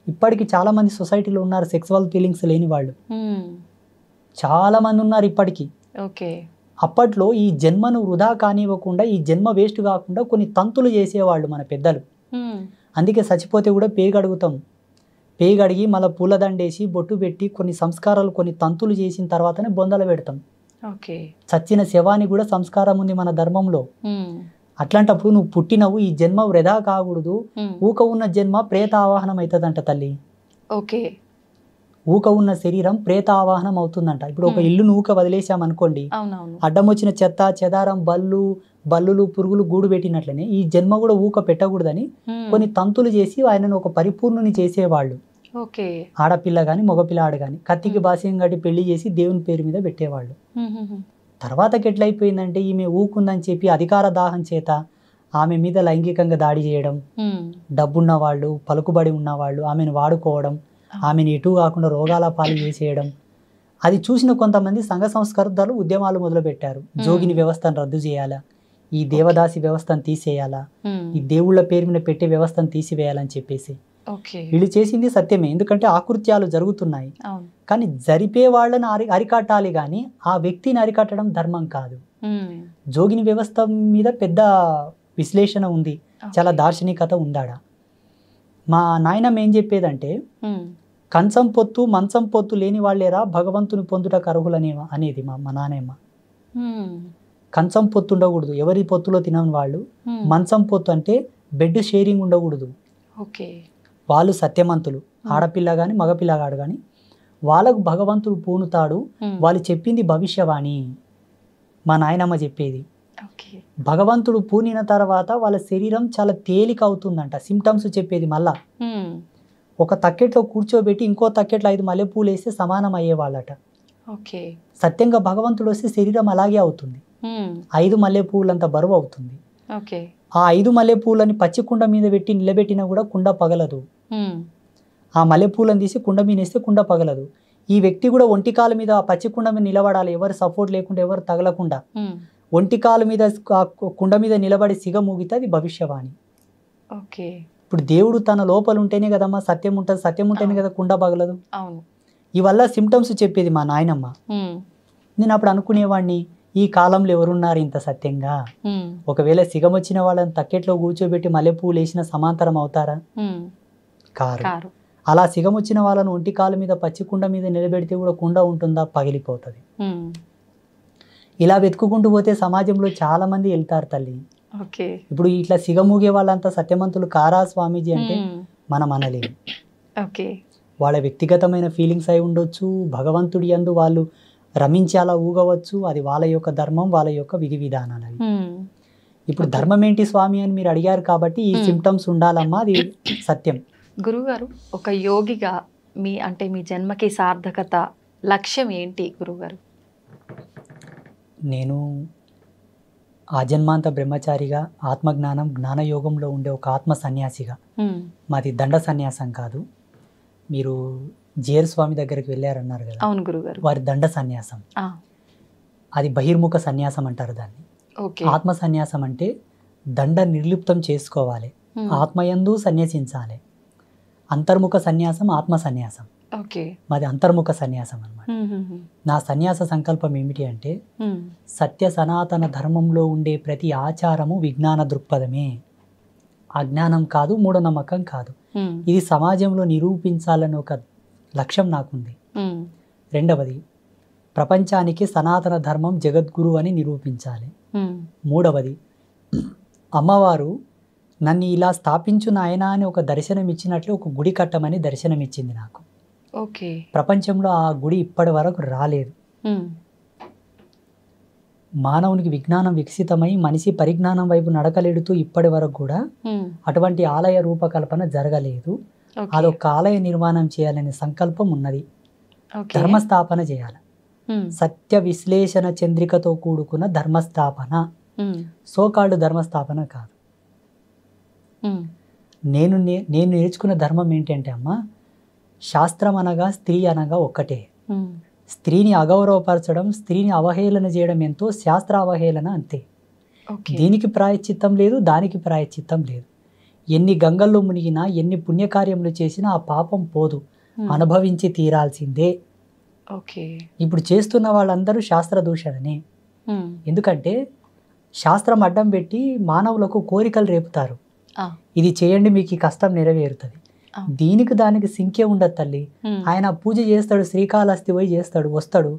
[SPEAKER 2] ఇప్పటికి చాలా మంది సొసైటీలో ఉన్నారు సెక్సువల్ ఫీలింగ్స్ లేని వాళ్ళు, చాలా మంది ఉన్నారు ఇప్పటికీ. అప్పట్లో ఈ జన్మను వృధా కానివ్వకుండా, ఈ జన్మ వేస్ట్ కాకుండా కొన్ని తంతులు చేసేవాళ్ళు మన పెద్దలు. అందుకే చచ్చిపోతే కూడా పేగడుగుతాం, పేగడిగి మళ్ళీ పూలదండేసి బొట్టు పెట్టి కొన్ని సంస్కారాలు, కొన్ని తంతులు చేసిన తర్వాతనే బొందలు పెడతాం. చచ్చిన శవాన్ని కూడా సంస్కారం ఉంది మన ధర్మంలో. అట్లాంటప్పుడు నువ్వు పుట్టినవు, ఈ జన్మ వృధా కాకూడదు. ఊక ఉన్న జన్మ ప్రేత ఆవాహనం అవుతుందంట తల్లి. ఊక ఉన్న శరీరం ప్రేత ఆవాహనం అవుతుందంట. ఇప్పుడు ఒక ఇల్లును ఊక వదిలేసామనుకోండి, అడ్డం వచ్చిన చెత్త చెదారం, బల్లులు, పురుగులు గూడు పెట్టినట్లనే ఈ జన్మ కూడా ఊక పెట్టకూడదని కొన్ని తంతులు చేసి ఆయనను ఒక పరిపూర్ణుని చేసేవాళ్ళు. ఆడపిల్ల కానీ మగపిల్లాడు కానీ కత్తికి బాస్యం కట్టి పెళ్లి చేసి దేవుని పేరు మీద పెట్టేవాళ్ళు. తర్వాతకి ఎట్లయిపోయిందంటే ఈమె ఊకుందని చెప్పి అధికార దాహం చేత ఆమె మీద లైంగికంగా దాడి చేయడం, డబ్బున్న వాళ్ళు, పలుకుబడి ఉన్నవాళ్ళు ఆమెను వాడుకోవడం, ఆమెను ఎటు కాకుండా రోగాల పాలు చేసేయడం. అది చూసిన కొంతమంది సంఘ సంస్కర్తలు ఉద్యమాలు మొదలుపెట్టారు. జోగిని వ్యవస్థను రద్దు చేయాలా, ఈ దేవదాసి వ్యవస్థను తీసేయాలా, ఈ దేవుళ్ళ పేరు మీద పెట్టే వ్యవస్థను తీసివేయాలని చెప్పేసి. వీళ్ళు చేసింది సత్యమే, ఎందుకంటే ఆకృత్యాలు జరుగుతున్నాయి. కానీ జరిపే వాళ్ళని అరికట్టాలి కానీ ఆ వ్యక్తిని అరికట్టడం ధర్మం కాదు. జోగిని వ్యవస్థ మీద పెద్ద విశ్లేషణ ఉంది, చాలా దార్శనికత ఉందాడ. మా నాయనమ్మ ఏం చెప్పేదంటే, కంచం పొత్తు మంచం పొత్తు లేని వాళ్ళేరా భగవంతుని పొందుటకు అర్హులనే అనేది మా నాయనమ్మ. కంచం పొత్తు ఉండకూడదు, ఎవరి పొత్తులో తినని వాళ్ళు. మంచం పొత్తు అంటే బెడ్ షేరింగ్ ఉండకూడదు. వాళ్ళు సత్యమంతులు, ఆడపిల్ల కానీ మగపిల్లగాడు కానీ వాళ్ళకు భగవంతుడు పూనుతాడు. వాళ్ళు చెప్పింది భవిష్యవాణి, మా నాయనమ్మ చెప్పేది. భగవంతుడు పూనిన తర్వాత వాళ్ళ శరీరం చాలా తేలిక అవుతుందంట. సిమ్టమ్స్ చెప్పేది మళ్ళా ఒక తక్కెట్లో కూర్చోబెట్టి ఇంకో తక్కెట్లో 5 మల్లెపూలు వేస్తే సమానం అయ్యేవాళ్ళట. సత్యంగా భగవంతుడు వస్తే శరీరం అలాగే అవుతుంది. 5 మల్లెపూలంత బరువు అవుతుంది. ఆ 5 మల్లెపూలని పచ్చి కుండ మీద పెట్టి నిలబెట్టినా కూడా కుండ పగలదు. ఆ మల్లెపూలను తీసి కుండ మీద వేస్తే కుండ పగలదు. ఈ వ్యక్తి కూడా ఒంటికాల మీద ఆ పచ్చి కుండ మీద నిలబడాలి, ఎవరు సపోర్ట్ లేకుండా, ఎవరు తగలకుండా. ఒంటికాల మీద కుండ మీద నిలబడి సిగ మూగితే అది భవిష్యవాణి. ఇప్పుడు దేవుడు తన లోపల ఉంటేనే కదమ్మా సత్యం ఉంటుంది, సత్యం ఉంటేనే కదా కుండ పగలదు. ఇవల్ల సిమ్టమ్స్ చెప్పేది మా నాయనమ్మ. నేను అప్పుడు అనుకునేవాడిని, ఈ కాలంలో ఎవరున్నారు ఇంత సత్యంగా? ఒకవేళ సిగం వచ్చిన వాళ్ళని తక్కెట్లో కూర్చోబెట్టి మల్లెపూలు వేసిన సమాంతరం అవుతారా? కారు. అలా సిగం వచ్చిన వాళ్ళను ఒంటి కాలు మీద పచ్చి కుండ మీద నిలబెడితే కూడా కుండ ఉంటుందా? పగిలిపోతుంది. ఇలా వెతుక్కుంటూ పోతే సమాజంలో చాలా మంది వెళ్తారు తల్లి. ఇప్పుడు ఇట్లా సిగమూగే వాళ్ళంతా సత్యమంతులు కారా స్వామీజీ అంటే మనం అనలేము. వాళ్ళ వ్యక్తిగతమైన ఫీలింగ్స్ అయి ఉండొచ్చు, భగవంతుడి యందు వాళ్ళు రమించి అలా ఊగవచ్చు. అది వాళ్ళ యొక్క ధర్మం, వాళ్ళ యొక్క విధి విధానాలు అవి. ఇప్పుడు ధర్మం ఏంటి స్వామి అని మీరు అడిగారు కాబట్టి ఈ సిమ్టమ్స్ ఉండాలమ్మా, అది సత్యం.
[SPEAKER 1] గురుగారు, ఒక యోగిగా మీ జన్మకి సార్థకత లక్ష్యం ఏంటి గురుగారు?
[SPEAKER 2] నేను ఆజన్మాంత బ్రహ్మచారిగా ఆత్మజ్ఞానం జ్ఞానయోగంలో ఉండే ఒక ఆత్మ సన్యాసిగా. మాది దండ సన్యాసం కాదు. మీరు జిఆర్ స్వామి దగ్గరికి వెళ్ళారన్నారు కదా.
[SPEAKER 1] అవును గురుగారు.
[SPEAKER 2] వారి దండ సన్యాసం, అది బహిర్ముఖ సన్యాసం అంటారు దాన్ని. ఆత్మ సన్యాసం అంటే దండ నిర్లిప్తం చేసుకోవాలి, ఆత్మయందు సన్యాసించాలి. అంతర్ముఖ సన్యాసం ఆత్మ సన్యాసం, మాది అంతర్ముఖ సన్యాసం అన్నమాట. నా సన్యాస సంకల్పం ఏమిటి అంటే, సత్య సనాతన ధర్మంలో ఉండే ప్రతి ఆచారము విజ్ఞాన దృక్పథమే, అజ్ఞానం కాదు, మూఢనమ్మకం కాదు. ఇది సమాజంలో నిరూపించాలని ఒక లక్ష్యం నాకుంది. రెండవది, ప్రపంచానికి సనాతన ధర్మం జగద్గురు అని నిరూపించాలి. మూడవది, అమ్మవారు నన్ను ఇలా స్థాపించు నాయన అని ఒక దర్శనం ఇచ్చినట్లు ఒక గుడి కట్టమని దర్శనం ఇచ్చింది నాకు. ప్రపంచంలో ఆ గుడి ఇప్పటి వరకు రాలేదు. మానవునికి విజ్ఞానం వికసితమై మనిషి పరిజ్ఞానం వైపు నడకలేడుతూ ఇప్పటి వరకు కూడా అటువంటి ఆలయ రూపకల్పన జరగలేదు. అదొక ఆలయ నిర్మాణం చేయాలనే సంకల్పం ఉన్నది. ధర్మస్థాపన చేయాలి. సత్య విశ్లేషణ చంద్రికతో కూడుకున్న ధర్మస్థాపన, సోకాల్డ్ ధర్మస్థాపన కాదు. నేను నేర్చుకున్న ధర్మం ఏంటంటే అమ్మ, శాస్త్రం అనగా స్త్రీ అనగా ఒక్కటే. స్త్రీని అగౌరవపరచడం, స్త్రీని అవహేళన చేయడం ఎంతో శాస్త్ర అవహేళన అంతే. దీనికి ప్రాయశ్చిత్తం లేదు, దానికి ప్రాయశ్చిత్తం లేదు. ఎన్ని గంగల్లో మునిగినా, ఎన్ని పుణ్యకార్యములు చేసినా ఆ పాపం పోదు, అనుభవించి తీరాల్సిందే. ఇప్పుడు చేస్తున్న వాళ్ళందరూ శాస్త్ర దూషణనే. ఎందుకంటే శాస్త్రం అడ్డం పెట్టి మానవులకు కోరికలు రేపుతారు. ఇది చేయండి మీకు ఈ కష్టం నెరవేరుతుంది. దీనికి దానికి సింకే ఉండదు తల్లి. ఆయన పూజ చేస్తాడు, శ్రీకాళహస్తి పోయి చేస్తాడు, వస్తాడు,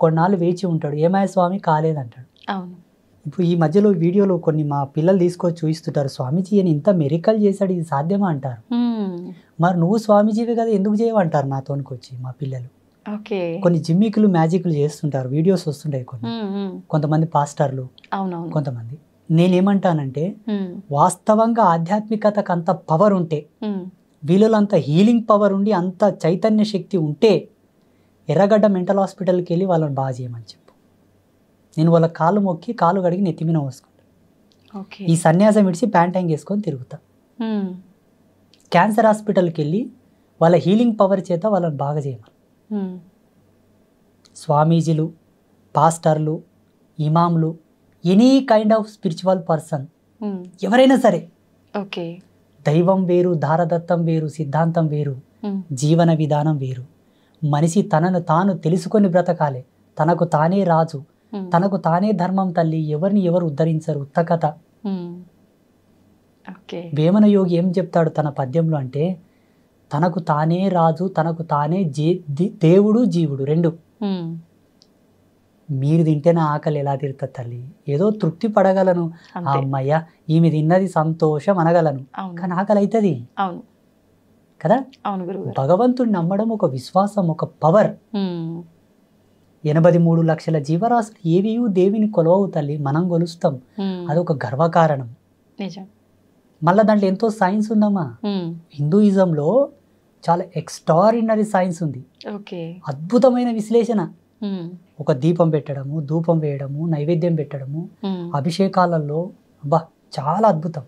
[SPEAKER 2] కొన్నాళ్ళు వేచి ఉంటాడు, ఏమయ్య స్వామి కాలేదంటాడు. ఇప్పుడు ఈ మధ్యలో వీడియోలో కొన్ని మా పిల్లలు తీసుకొచ్చి చూపిస్తుంటారు, స్వామీజీ అని ఇంత మెరికల్ చేశాడు, ఇది సాధ్యమా అంటారు. మరి నువ్వు స్వామీజీవి కదా ఎందుకు చేయమంటారు నాతోనికి వచ్చి మా పిల్లలు. కొన్ని జిమ్మికులు మ్యాజిక్లు చేస్తుంటారు, వీడియోస్ వస్తుంటాయి కొన్ని, కొంతమంది పాస్టర్లు, కొంతమంది. నేనేమంటానంటే వాస్తవంగా ఆధ్యాత్మికతకు అంత పవర్ ఉంటే, వీళ్ళలో అంత హీలింగ్ పవర్ ఉండి, అంత చైతన్య శక్తి ఉంటే ఎర్రగడ్డ మెంటల్ హాస్పిటల్కి వెళ్ళి వాళ్ళని బాగా చేయమని చెప్పు. నేను వాళ్ళ కాళ్ళు మొక్కి కాలు కడిగి నెత్తిమీన పోసుకుంటా. ఈ సన్యాసం విడిచి ప్యాంటైంగ్ వేసుకొని తిరుగుతా. క్యాన్సర్ హాస్పిటల్కి వెళ్ళి వాళ్ళ హీలింగ్ పవర్ చేత వాళ్ళని బాగా చేయమని. స్వామీజీలు, పాస్టర్లు, ఇమాంలు, any kind of spiritual person ఎవరైనా సరే, దైవం వేరు, దారదత్తం వేరు, సిద్ధాంతం వేరు, జీవన విధానం వేరు. మనిషి తనను తాను తెలుసుకొని బ్రతకాలి. తనకు తానే రాజు, తనకు తానే ధర్మం తల్లి. ఎవరిని ఎవరు ఉద్ధరించరు. ఉత్తకథ. వేమన యోగి ఏం చెప్తాడు తన పద్యంలో అంటే, తనకు తానే రాజు, తనకు తానే దేవుడు, జీవుడు రెండు. మీరు తింటేనే ఆకలి ఎలా తీరుతుంది తల్లి? ఏదో తృప్తి పడగలను, అమ్మయ్య ఈమె తిన్నది సంతోషం అనగలను, కానీ ఆకలి అవుతుంది కదా. భగవంతుడిని నమ్మడం ఒక విశ్వాసం, ఒక పవర్. 83 లక్షల జీవరాశులు ఏవి దేవిని కొలవవు తల్లి, మనం కొలుస్తాం. అదొక గర్వకారణం. మళ్ళీ దాంట్లో ఎంతో సైన్స్ ఉందమ్మా. హిందూయిజంలో చాలా ఎక్స్ట్రాడినరీ సైన్స్ ఉంది, అద్భుతమైన విశ్లేషణ. ఒక దీపం పెట్టడము, ధూపం వేయడము, నైవేద్యం పెట్టడము, అభిషేకాలలో అబ్బా చాలా అద్భుతం.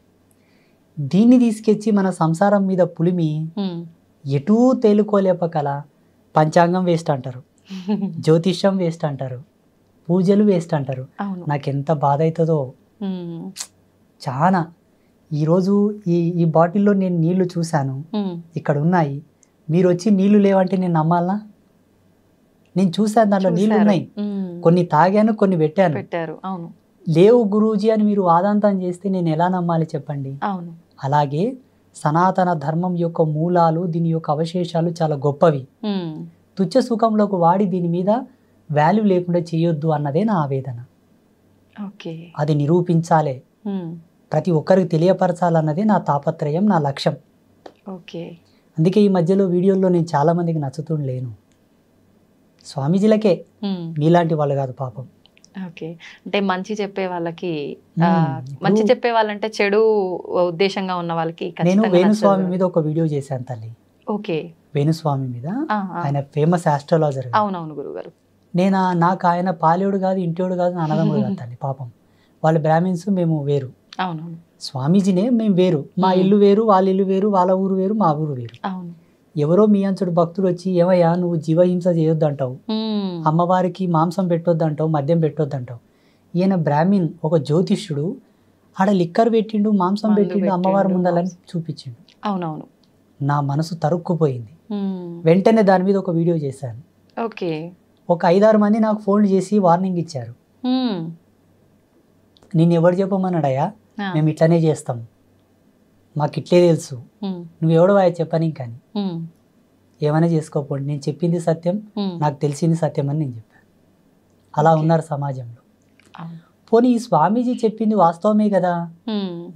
[SPEAKER 2] దీన్ని తీసుకొచ్చి మన సంసారం మీద పులిమి ఎటూ తేలుకోలేపకల పంచాంగం వేస్ట్ అంటారు, జ్యోతిష్యం వేస్ట్ అంటారు, పూజలు వేస్ట్ అంటారు. నాకెంత బాధ అవుతుందో చాలా. ఈరోజు ఈ బాటిల్లో నేను నీళ్లు చూశాను, ఇక్కడ ఉన్నాయి. మీరు వచ్చి నీళ్లు లేవంటే నేను నమ్మాలా? నేను చూశాను, దాంట్లో నీళ్లు ఉన్నాయి, కొన్ని తాగాను, కొన్ని పెట్టాను. లేవు గురూజీ అని మీరు వాదాంతం చేస్తే నేను ఎలా నమ్మాలి చెప్పండి? అలాగే సనాతన ధర్మం యొక్క మూలాలు, దీని యొక్క అవశేషాలు చాలా గొప్పవి. తుచ్చ సుఖంలోకి వాడి దీని మీద వాల్యూ లేకుండా చేయొద్దు అన్నదే నా ఆవేదన. అది నిరూపించాలే, ప్రతి ఒక్కరికి తెలియపరచాలన్నదే నా తాపత్రయం, నా లక్ష్యం. అందుకే ఈ మధ్యలో వీడియోల్లో నేను చాలా మందికి నచ్చుతుండలేను. స్వామీజీలకే, మీలాంటి వాళ్ళు కాదు పాపం.
[SPEAKER 1] అంటే మంచి చెప్పే వాళ్ళకి, మంచి చెప్పే వాళ్ళంటే చెడు ఉద్దేశంగా ఉన్న వాళ్ళకి.
[SPEAKER 2] నేను వేణుస్వామి మీద ఒక వీడియో చేశాను తల్లి. వేణుస్వామి మీద, ఆయన ఫేమస్ ఆస్ట్రాలజర్.
[SPEAKER 1] అవునవును గురుగారు.
[SPEAKER 2] నాకు ఆయన పాలేడు కాదు, ఇంటోడు కాదు, అన్నదమ్ముడు కాదు తల్లి. పాపం వాళ్ళు బ్రాహ్మిన్స్, మేము వేరు. స్వామీజీనే మేము వేరు. మా ఇల్లు వేరు, వాళ్ళ ఇల్లు వేరు, వాళ్ళ ఊరు వేరు, మా ఊరు వేరు. ఎవరో మీ అంచుడు భక్తులు వచ్చి, ఏమయ్యా నువ్వు జీవహింస చేయొద్దు అంటావు, అమ్మవారికి మాంసం పెట్టొద్దు అంటావు, మద్యం పెట్టొద్దు అంటావు. ఈయన బ్రాహ్మిన్, ఒక జ్యోతిష్యుడు, ఆడ లిక్కర్ పెట్టిండు, మాంసం పెట్టిండు, అమ్మవారి ముందలని చూపించిండు.
[SPEAKER 1] అవునవును.
[SPEAKER 2] నా మనసు తరుక్కుపోయింది. వెంటనే దాని మీద ఒక వీడియో చేశాను. ఒక 5-6 మంది నాకు ఫోన్లు చేసి వార్నింగ్ ఇచ్చారు. నేను ఎవరు చెప్పమన్నాడయ్యా, మేము ఇట్లనే చేస్తాం, మాకు ఇట్లే తెలుసు, నువ్వెవడో చెప్పని, కానీ ఏమైనా చేసుకోపోండి, నేను చెప్పింది సత్యం, నాకు తెలిసింది సత్యం అని నేను చెప్పాను. అలా ఉన్నారు సమాజంలో. పోనీ ఈ స్వామీజీ చెప్పింది వాస్తవమే కదా,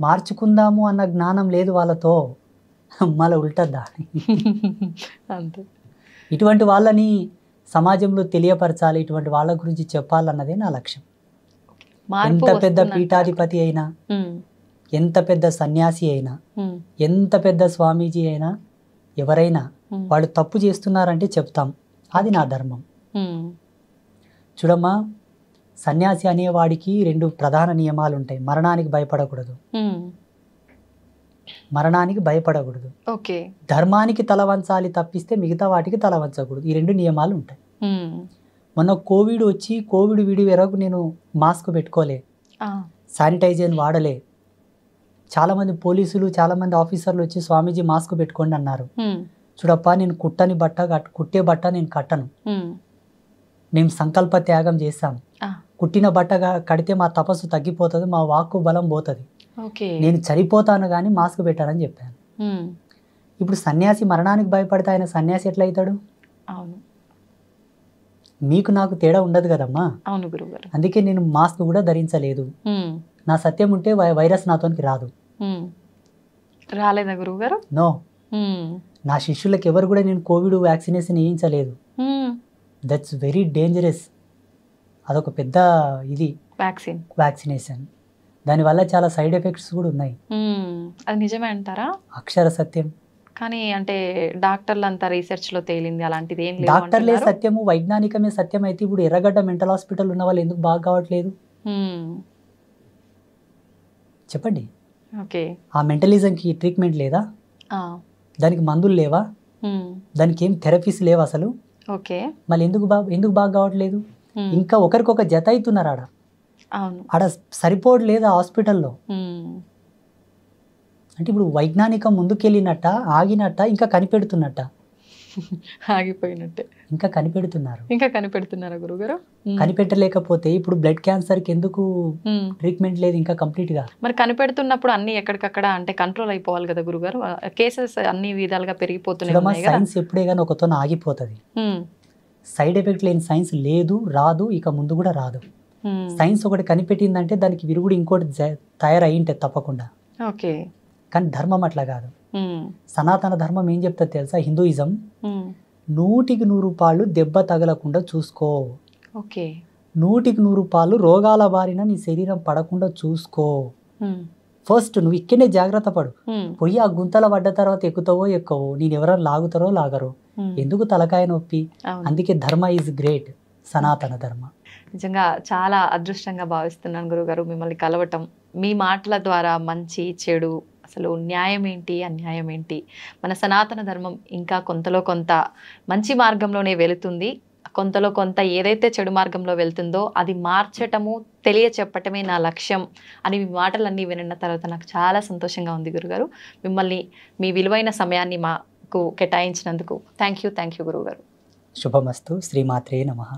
[SPEAKER 2] మార్చుకుందాము అన్న జ్ఞానం లేదు వాళ్ళతో, మళ్ళీ ఉల్టద్దా? ఇటువంటి వాళ్ళని సమాజంలో తెలియపరచాలి, ఇటువంటి వాళ్ళ గురించి చెప్పాలన్నదే నా లక్ష్యం. ఎంత పెద్ద పీఠాధిపతి అయినా, ఎంత పెద్ద సన్యాసి అయినా, ఎంత పెద్ద స్వామీజీ అయినా, ఎవరైనా వాళ్ళు తప్పు చేస్తున్నారంటే చెప్తాం, అది నా ధర్మం. చూడమ్మా, సన్యాసి అనేవాడికి 2 ప్రధాన నియమాలు ఉంటాయి. మరణానికి భయపడకూడదు, ధర్మానికి తల వంచాలి తప్పిస్తే మిగతా వాటికి తల వంచకూడదు. ఈ 2 నియమాలు ఉంటాయి. మొన్న కోవిడ్ వచ్చి కోవిడ్ వీడి వరకు నేను మాస్క్ పెట్టుకోలే, శానిటైజర్ వాడలే. చాలామంది పోలీసులు, చాలామంది ఆఫీసర్లు వచ్చి స్వామీజీ మాస్క్ పెట్టుకోండి అన్నారు. చూడప్ప, నేను కుట్టే బట్ట నేను కట్టను. మేము సంకల్ప త్యాగం చేశాం. కుట్టిన బట్ట కడితే మా తపస్సు తగ్గిపోతుంది, మా వాక్కు బలం పోతుంది. నేను చనిపోతాను కానీ మాస్క్ పెట్టానని చెప్పాను. ఇప్పుడు సన్యాసి మరణానికి భయపడితే ఆయన సన్యాసి ఎట్లా అవుతాడు? మీకు నాకు తేడా ఉండదు కదమ్మా. అందుకే నేను మాస్క్ కూడా ధరించలేదు. నా సత్యం ఉంటే వైరస్ నాతోనికి రాదు.
[SPEAKER 1] రాలేదా గురువుగారు?
[SPEAKER 2] నో. నా శిష్యులకు ఎవరు కూడా నేను కోవిడ్ వ్యాక్సినేషన్ వేయించలేదు. That's very dangerous. అదొక పెద్ద ఇది వ్యాక్సినేషన్. దానివల్ల చాలా సైడ్ ఎఫెక్ట్స్ కూడా ఉన్నాయి.
[SPEAKER 1] అది నిజమే అంటారా?
[SPEAKER 2] అక్షర సత్యం.
[SPEAKER 1] కానీ అంటే డాక్టర్లు అంతా రీసెర్చ్ లో తేలింది అలాంటిది ఏం లేదు.
[SPEAKER 2] డాక్టర్లే సత్యము, వైజ్ఞానికమే సత్యం అయితే ఇప్పుడు ఎర్రగడ్డ మెంటల్ హాస్పిటల్ ఉన్న వాళ్ళు ఎందుకు బాగా కావట్లేదు చెప్పండి? ఆ మెంటలిజంకి ట్రీట్మెంట్ లేదా? దానికి మందులు లేవా? దానికి ఏం థెరపీస్ లేవా అసలు? మళ్ళీ ఎందుకు బాగా కావట్లేదు? ఇంకా ఒకరికొక జత అవుతున్నారు ఆడ సరిపోవట్లేదు హాస్పిటల్లో. అంటే ఇప్పుడు వైజ్ఞానికం ముందుకెళ్ళినట్ట, ఆగినట్ట, ఇంకా కనిపెడుతున్నట్ట?
[SPEAKER 1] ఆగిపోయినట్టే.
[SPEAKER 2] ఇంకా కనిపెడుతున్నారా గురుగారు? కనిపెట్టలేకపోతే ఇప్పుడు బ్లడ్ క్యాన్సర్కి ఎందుకు ట్రీట్మెంట్ లేదు ఇంకా కంప్లీట్ గా?
[SPEAKER 1] మరి కనిపెడుతున్నప్పుడు అన్ని ఎక్కడికక్కడ అంటే కంట్రోల్ అయిపోవాలి కదా గురుగారు. కేసెస్ అన్ని విధాలుగా పెరిగిపోతున్నాయి.
[SPEAKER 2] సైన్స్ ఎప్పుడే కానీ ఒకతో ఆగిపోతుంది. సైడ్ ఎఫెక్ట్ లేని సైన్స్ లేదు, రాదు, ఇక ముందు కూడా రాదు. సైన్స్ ఒకటి కనిపెట్టిందంటే దానికి విరుగుడు ఇంకోటి తయారయ్యింటే తప్పకుండా. కానీ ధర్మం అట్లా కాదు. సనాతన ధర్మం ఏం చెప్తా తెలుసా? హిందూయిజం 100కి 100 రూపాయలు దెబ్బ తగలకుండా చూసుకో. 100కి 100 రూపాయలు రోగాల బారిన నీ శరీరం పడకుండా చూసుకో. ఫస్ట్ నువ్వు ఇక్కడనే జాగ్రత్త పడు. పోయి ఆ గుంతల పడ్డ తర్వాత ఎక్కుతావో ఎక్కవో, నేను ఎవరైనా లాగుతారో లాగరో, ఎందుకు తలకాయ నొప్పి? అందుకే ధర్మ ఈజ్ గ్రేట్, సనాతన ధర్మ.
[SPEAKER 1] నిజంగా చాలా అదృష్టంగా భావిస్తున్నాను గురుగారు మిమ్మల్ని కలవటం. మీ మాటల ద్వారా మంచి చెడు, అసలు న్యాయం ఏంటి, అన్యాయం ఏంటి, మన సనాతన ధర్మం ఇంకా కొంతలో కొంత మంచి మార్గంలోనే వెళుతుంది, కొంతలో కొంత ఏదైతే చెడు మార్గంలో వెళ్తుందో అది మార్చటము, తెలియచెప్పటమే నా లక్ష్యం అని మీ మాటలన్నీ విన్న తర్వాత నాకు చాలా సంతోషంగా ఉంది గురుగారు. మిమ్మల్ని మీ విలువైన సమయాన్ని మాకు కేటాయించినందుకు థ్యాంక్ యూ గురుగారు.
[SPEAKER 2] శుభమస్తు. శ్రీమాత్రే నమః.